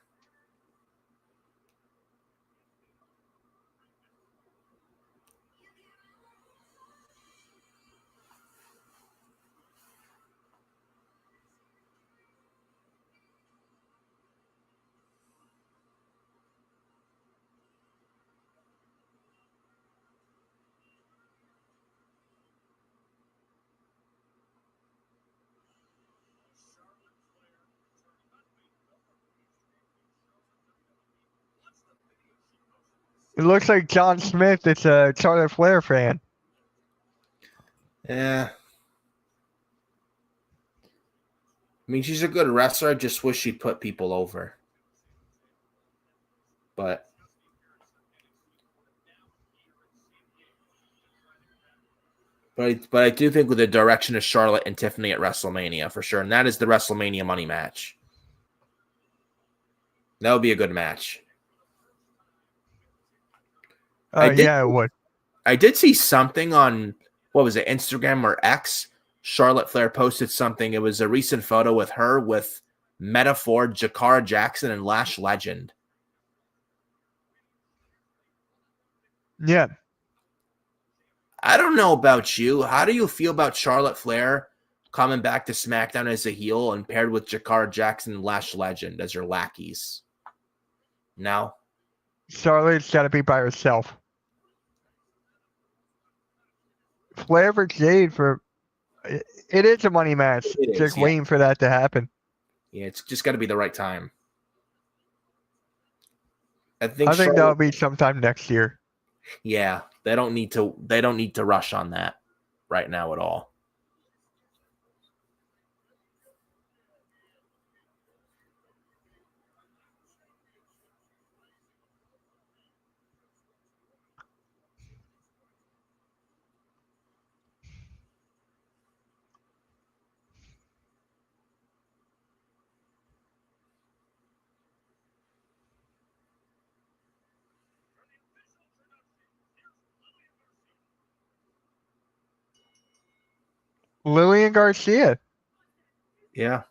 It looks like John Smith is a Charlotte Flair fan. Yeah. I mean, she's a good wrestler. I just wish she'd put people over. But I do think with the direction of Charlotte and Tiffany at WrestleMania for sure, and that is the WrestleMania money match. That would be a good match. Yeah, it would. I did see something on, what was it, Instagram or X? Charlotte Flair posted something. It was a recent photo with her with Metaphor, Jakara Jackson, and Lash Legend. Yeah. I don't know about you. How do you feel about Charlotte Flair coming back to SmackDown as a heel and paired with Jakara Jackson and Lash Legend as her lackeys? No? Charlotte's got to be by herself. Flair for Jade it is a money match. It Just is, yeah. waiting for that to happen. Yeah, it's just got to be the right time. I think that'll be sometime next year. Yeah, they don't need to rush on that right now at all. Lillian Garcia. Yeah.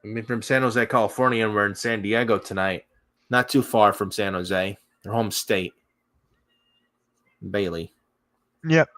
I mean, from San Jose, California, and we're in San Diego tonight. Not too far from San Jose, their home state. Bailey. Yep.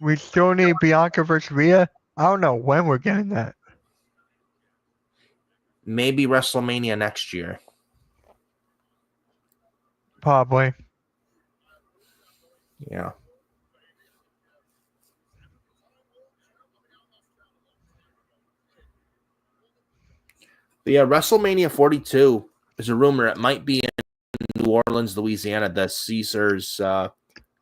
We still need Bianca versus Rhea. I don't know when we're getting that. Maybe WrestleMania next year. Probably. Yeah. But yeah, WrestleMania 42 is a rumor. It might be in New Orleans, Louisiana, the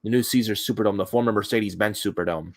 new Caesars Superdome, the former Mercedes-Benz Superdome.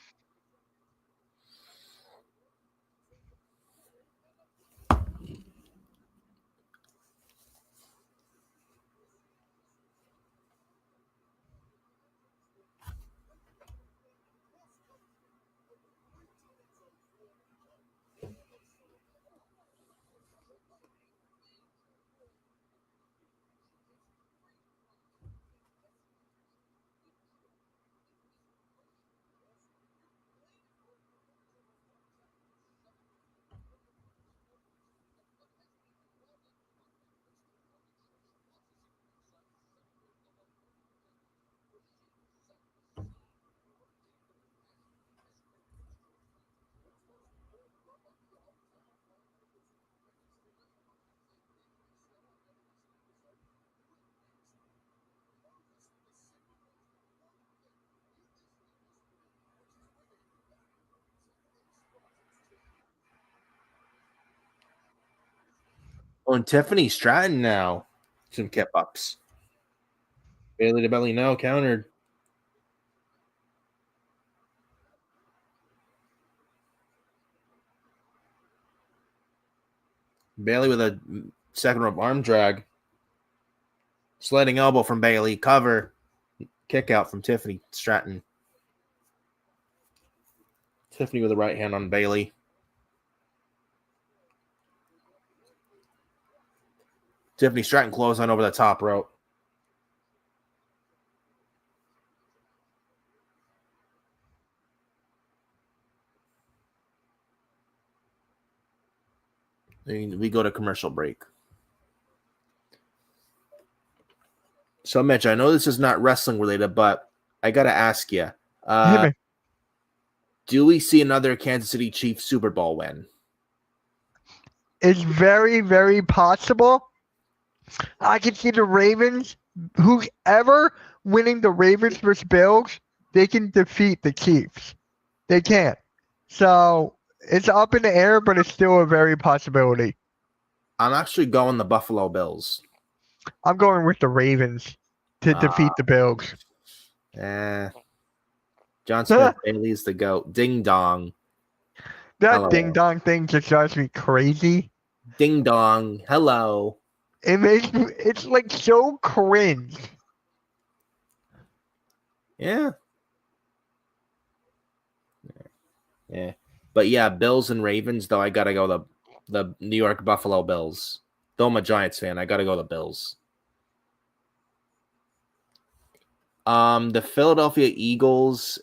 Oh, and Tiffany Stratton now. Some kip ups. Bailey to belly now countered. Bailey with a second rope arm drag. Sliding elbow from Bailey. Cover. Kick out from Tiffany Stratton. Tiffany with the right hand on Bailey. Tiffany Stratton close on over the top rope. Then we go to commercial break. So, Mitch, I know this is not wrestling related, but I got to ask you. Hit me. Do we see another Kansas City Chiefs Super Bowl win? It's very, very possible. I can see the Ravens, whoever winning the Ravens versus Bills, they can defeat the Chiefs. They can. So it's up in the air, but it's still a very possibility. I'm actually going the Buffalo Bills. I'm going with the Ravens to defeat the Bills. John Smith Bailey's the GOAT. Ding dong. That Hello. ding dong thing just drives me crazy. Ding dong. Hello. It's like so cringe. Yeah. Yeah. But yeah, Bills and Ravens, though, I gotta go the New York Buffalo Bills. Though I'm a Giants fan, I gotta go the Bills. The Philadelphia Eagles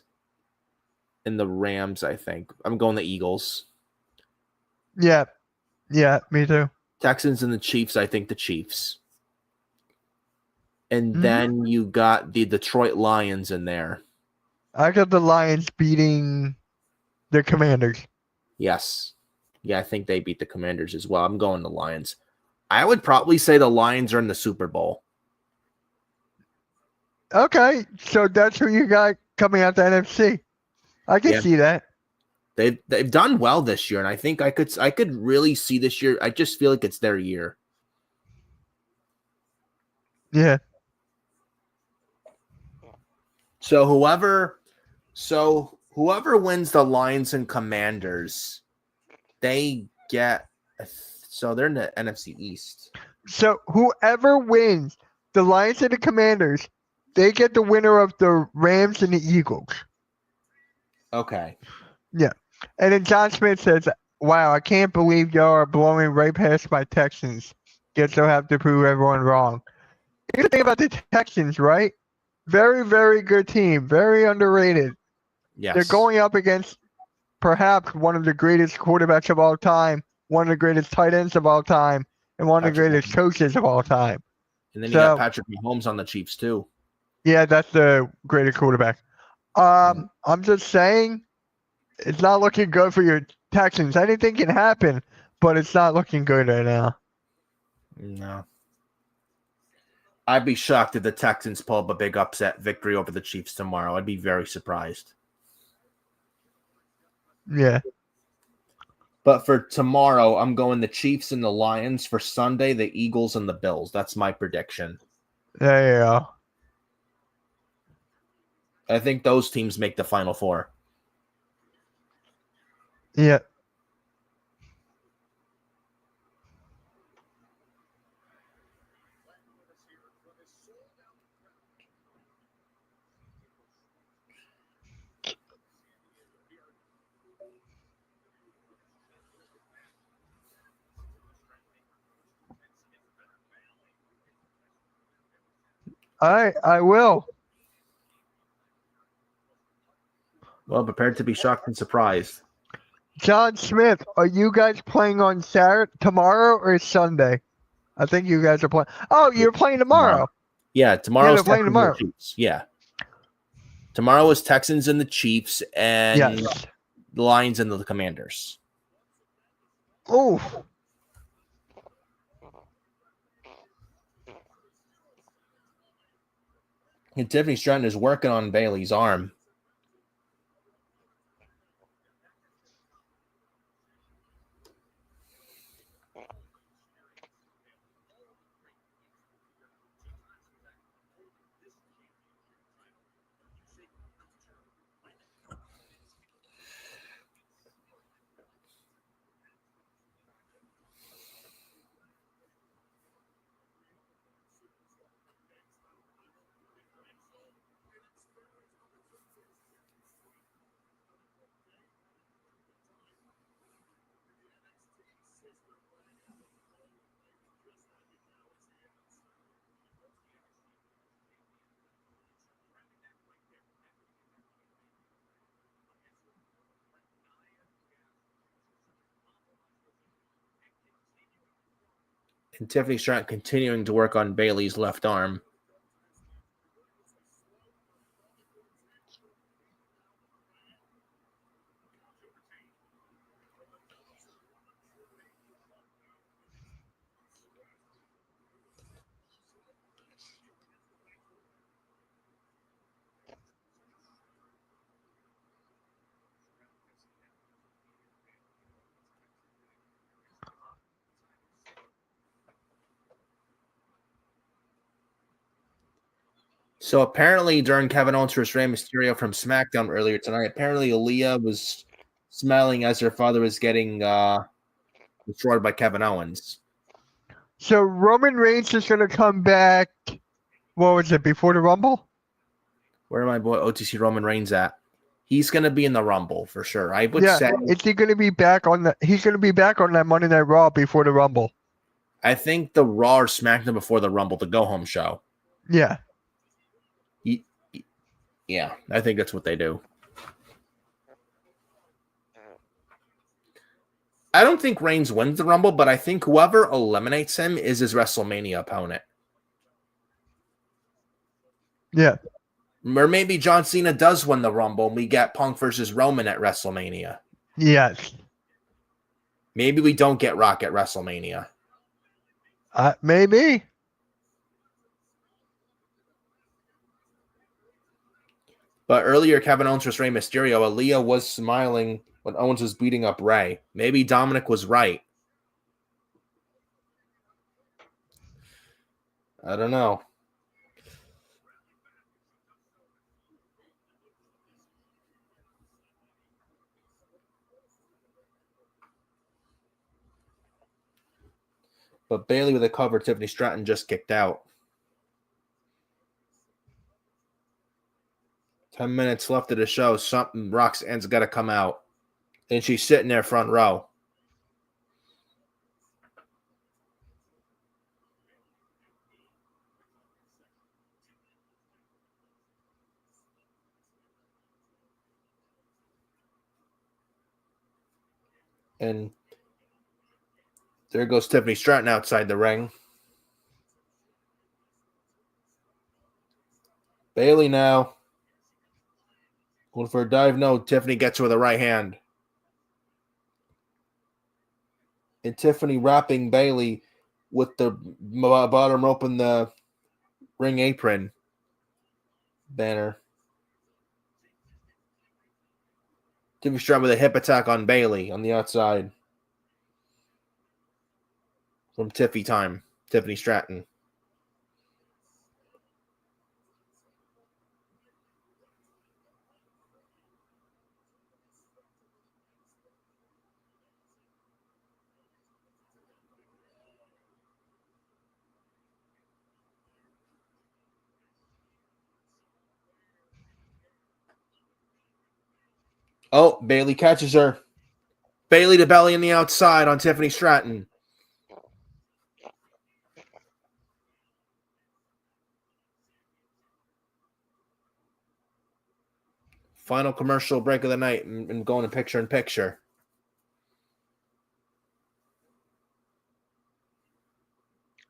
and the Rams, I think. I'm going the Eagles. Yeah. Yeah, me too. Texans and the Chiefs, I think the Chiefs. And then you got the Detroit Lions in there. I got the Lions beating the Commanders. Yes. Yeah, I think they beat the Commanders as well. I'm going the Lions. I would probably say the Lions are in the Super Bowl. Okay, so that's who you got coming out the NFC. I can see that. They've done well this year, and I think I could really see this year. I just feel like it's their year. Yeah. So whoever wins the Lions and Commanders, they get. So they're in the NFC East. So whoever wins the Lions and the Commanders, they get the winner of the Rams and the Eagles. Okay. Yeah. And then John Smith says, wow, I can't believe y'all are blowing right past my Texans. Guess I'll have to prove everyone wrong. Here's the thing about the Texans, right? Very, very good team. Very underrated. Yes. They're going up against perhaps one of the greatest quarterbacks of all time, one of the greatest tight ends of all time, and one of the greatest coaches of all time. And then you got Patrick Mahomes on the Chiefs too. Yeah, that's the greatest quarterback. I'm just saying, it's not looking good for your Texans. Anything can happen, but it's not looking good right now. No. I'd be shocked if the Texans pull up a big upset victory over the Chiefs tomorrow. I'd be very surprised. Yeah. But for tomorrow, I'm going the Chiefs and the Lions. For Sunday, the Eagles and the Bills. That's my prediction. There you go. I think those teams make the Final Four. Yeah. All right, I will. Well, prepared to be shocked and surprised. John Smith, are you guys playing on Saturday, tomorrow, or Sunday? I think you guys are playing. Oh, you're playing tomorrow. Yeah, tomorrow's they're playing tomorrow. And the Chiefs. Yeah. Tomorrow is Texans and the Chiefs and the Lions and the Commanders. Oh. And Tiffany Stratton is working on Bailey's arm. And Tiffany Stratton continuing to work on Bayley's left arm. So apparently during Kevin Owens vs. Rey Mysterio from SmackDown earlier tonight, apparently Aaliyah was smiling as her father was getting destroyed by Kevin Owens. So Roman Reigns is going to come back. What was it, before the Rumble? Where my boy OTC Roman Reigns at? He's going to be in the Rumble for sure. I would say. Is he going to be back on he's going to be back on that Monday Night Raw before the Rumble. I think the Raw or SmackDown before the Rumble, the go-home show. Yeah. Yeah, I think that's what they do. I don't think Reigns wins the Rumble, but I think whoever eliminates him is his WrestleMania opponent. Yeah. Or maybe John Cena does win the Rumble and we get Punk versus Roman at WrestleMania. Yes. Maybe we don't get Rock at WrestleMania. Maybe. But earlier, Kevin Owens vs. Rey Mysterio, Aaliyah was smiling when Owens was beating up Rey. Maybe Dominic was right. I don't know. But Bayley with a cover, Tiffany Stratton just kicked out. 10 minutes left of the show. Something Roxanne's got to come out. And she's sitting there front row. And there goes Tiffany Stratton outside the ring. Bayley now. Going for a dive. No, Tiffany gets her with a right hand. And Tiffany wrapping Bayley with the bottom rope and the ring apron banner. Tiffany Stratton with a hip attack on Bayley on the outside. From Tiffany Stratton. Oh, Bayley catches her. Bayley to belly on the outside on Tiffany Stratton. Final commercial break of the night and going to picture in picture.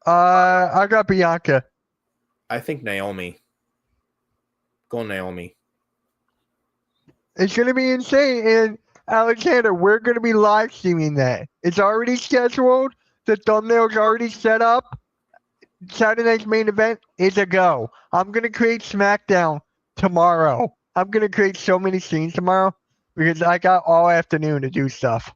I got Bianca. I think Naomi. Go Naomi. It's going to be insane. And Alexander, we're going to be live streaming that. It's already scheduled. The thumbnail's already set up. Saturday night's main event is a go. I'm going to create Smackdown tomorrow. I'm going to create so many scenes tomorrow because I got all afternoon to do stuff.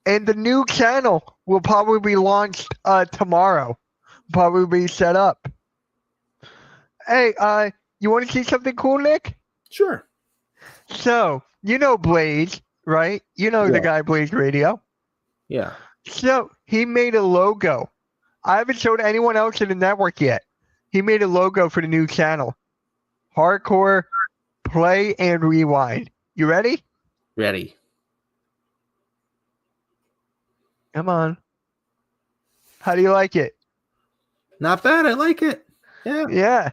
And the new channel will probably be launched tomorrow. Probably be set up. Hey, you want to see something cool, Nick? Sure. So, you know Blaze, right? You know the guy Blaze Radio. Yeah. So, he made a logo. I haven't showed anyone else in the network yet. He made a logo for the new channel. Hardcore Play and Rewind. You ready? Ready. Come on. How do you like it? Not bad. I like it. Yeah. Yeah.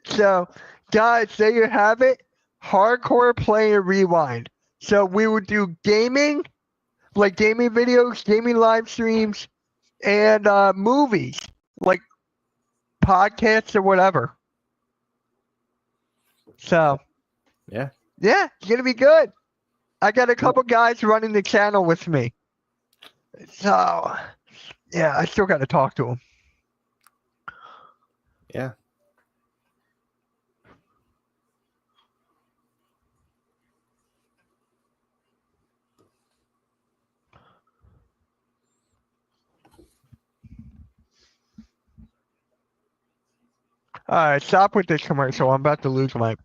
So, guys, there you have it. Hardcore Play and Rewind. So, we would do gaming, like gaming videos, gaming live streams, and movies, like podcasts or whatever. So, Yeah. yeah, it's going to be good. I got a couple guys running the channel with me. So, yeah, I still got to talk to them. Yeah. All right, stop with this commercial. I'm about to lose my.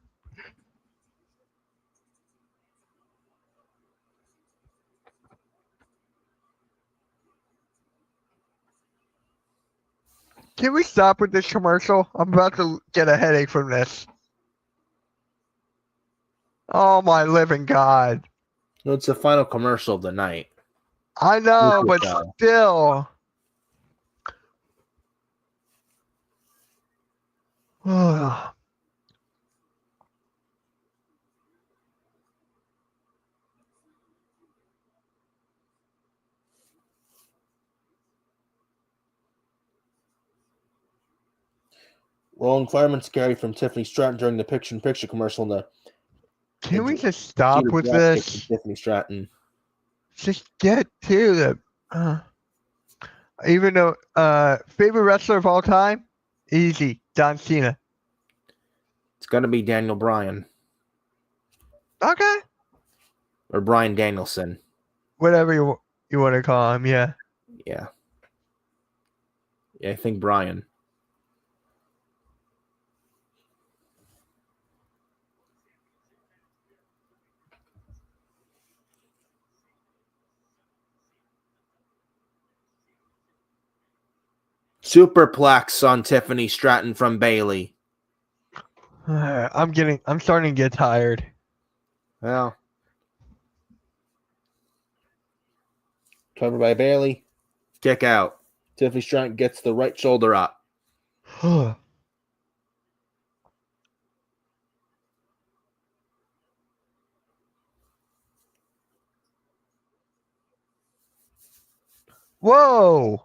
Can we stop with this commercial? I'm about to get a headache from this. Oh my living God. Well, it's the final commercial of the night. I know, Look but at that. still. Rolling fireman scary from Tiffany Stratton during the picture-in-picture commercial. In the Can we just stop Cheetah with Dropkick from this? Tiffany Stratton. Just get to the. Even though favorite wrestler of all time, easy, John Cena. It's gonna be Daniel Bryan Okay, or Bryan Danielson. whatever you want to call him, yeah. Yeah. Yeah, I think Bryan. Superplex on Tiffany Stratton from Bailey. I'm starting to get tired. Well, covered by Bailey. Kick out. Tiffany Stratton gets the right shoulder up. Whoa!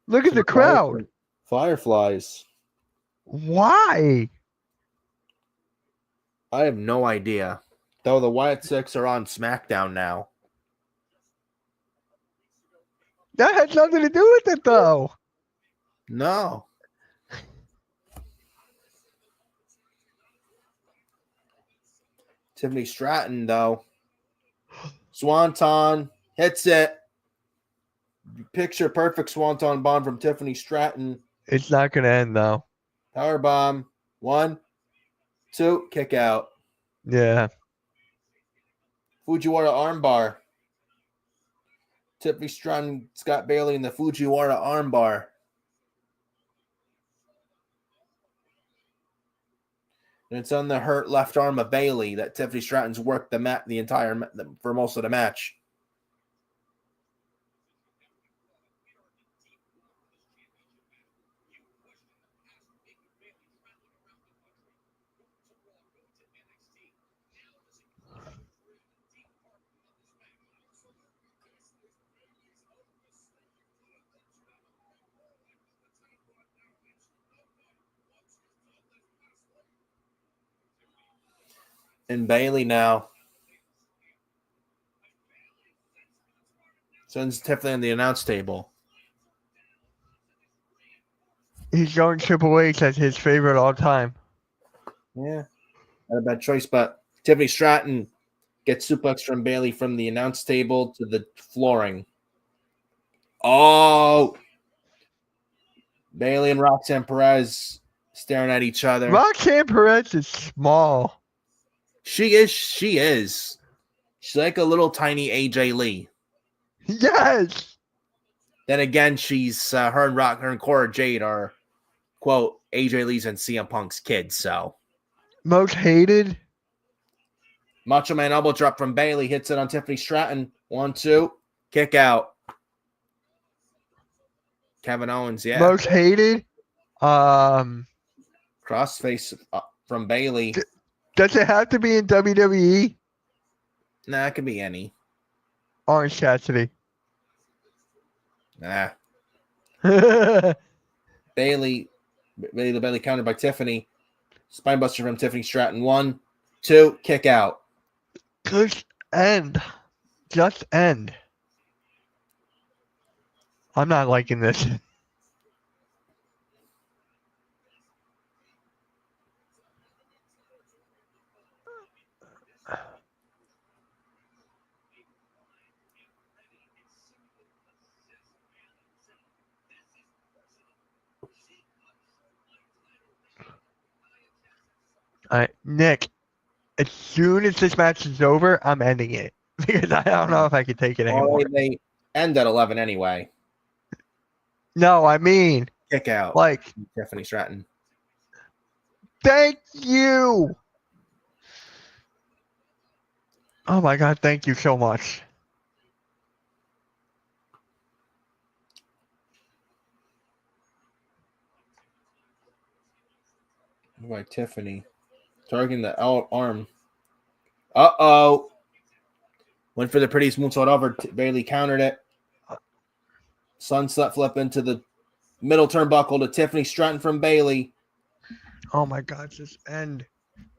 Look at the crowd. Fireflies. Why? I have no idea. Though the Wyatt Six are on SmackDown now. That has nothing to do with it, though. No. Tiffany Stratton, though. Swanton hits it. Picture perfect Swanton bomb from Tiffany Stratton. It's not going to end, though. Power bomb. 1, 2, kick out. Yeah. Fujiwara armbar. Tiffany Stratton, Scott Bailey in the Fujiwara armbar. And it's on the hurt left arm of Bailey that Tiffany Stratton's worked for most of the match. And Bailey now sends Tiffany on the announce table. He's going Triple H as his favorite all time. Yeah, not a bad choice, but Tiffany Stratton gets suplex from Bailey from the announce table to the flooring. Oh! Bailey and Roxanne Perez staring at each other. Roxanne Perez is small. She is. She's like a little tiny AJ Lee. Yes. Then again, she's her and Cora Jade are, quote, AJ Lee's and CM Punk's kids. So Most hated. Macho Man elbow drop from Bailey hits it on Tiffany Stratton. 1, 2, kick out. Kevin Owens, yeah. Most hated. Crossface from Bailey. Does it have to be in WWE? Nah, it could be any. Orange Cassidy. Nah. Bailey countered by Tiffany. Spinebuster from Tiffany Stratton. 1, 2, kick out. Just end. Just end. I'm not liking this. All right, Nick. As soon as this match is over, I'm ending it because I don't know if I can take it anymore. They end at 11 anyway. No, I mean, Kick out. like, Tiffany Stratton. thank you. Oh my God, thank you so much. By Tiffany. Targeting the arm. Uh-oh. Went for the prettiest moonsault over. Bailey countered it. Sunset flip into the middle turnbuckle to Tiffany Stratton from Bailey. Oh my God, just end.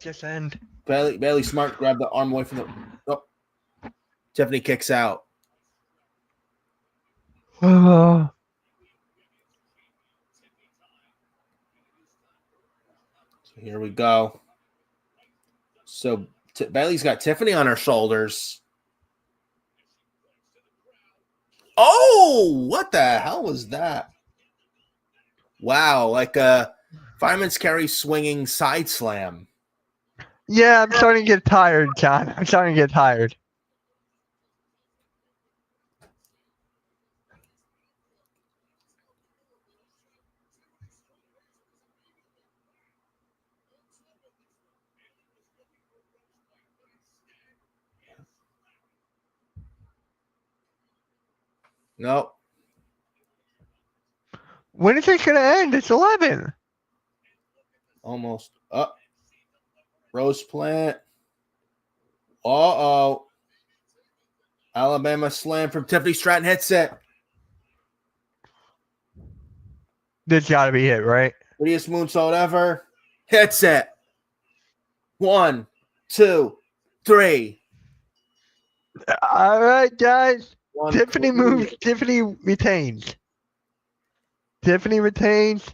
Just end. Bailey smart grabbed the arm away from the. Oh. Tiffany kicks out. Oh. So here we go. So Bailey's got Tiffany on her shoulders. Oh, what the hell was that? Wow, like a fireman's carry swinging side slam. Yeah, I'm starting to get tired, John. I'm starting to get tired. Nope. When is it going to end? It's 11. Almost. Rose plant. Uh-oh. Alabama slam from Tiffany Stratton hits it. This got to be it, right? Prettiest moonsault ever. Hits it. 1, 2, 3. All right, guys. 1, Tiffany 3. moves. Tiffany retains. Tiffany retains.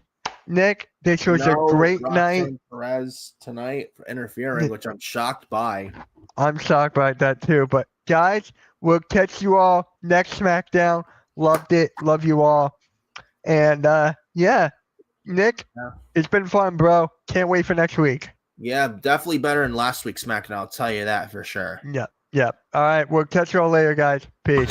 Nick, this was a great night. Perez tonight for interfering, which I'm shocked by. I'm shocked by that too. But guys, we'll catch you all next SmackDown. Loved it. Love you all. And yeah, Nick, It's been fun, bro. Can't wait for next week. Yeah, definitely better than last week's SmackDown. I'll tell you that for sure. Yep. All right, we'll catch you all later, guys. Peace.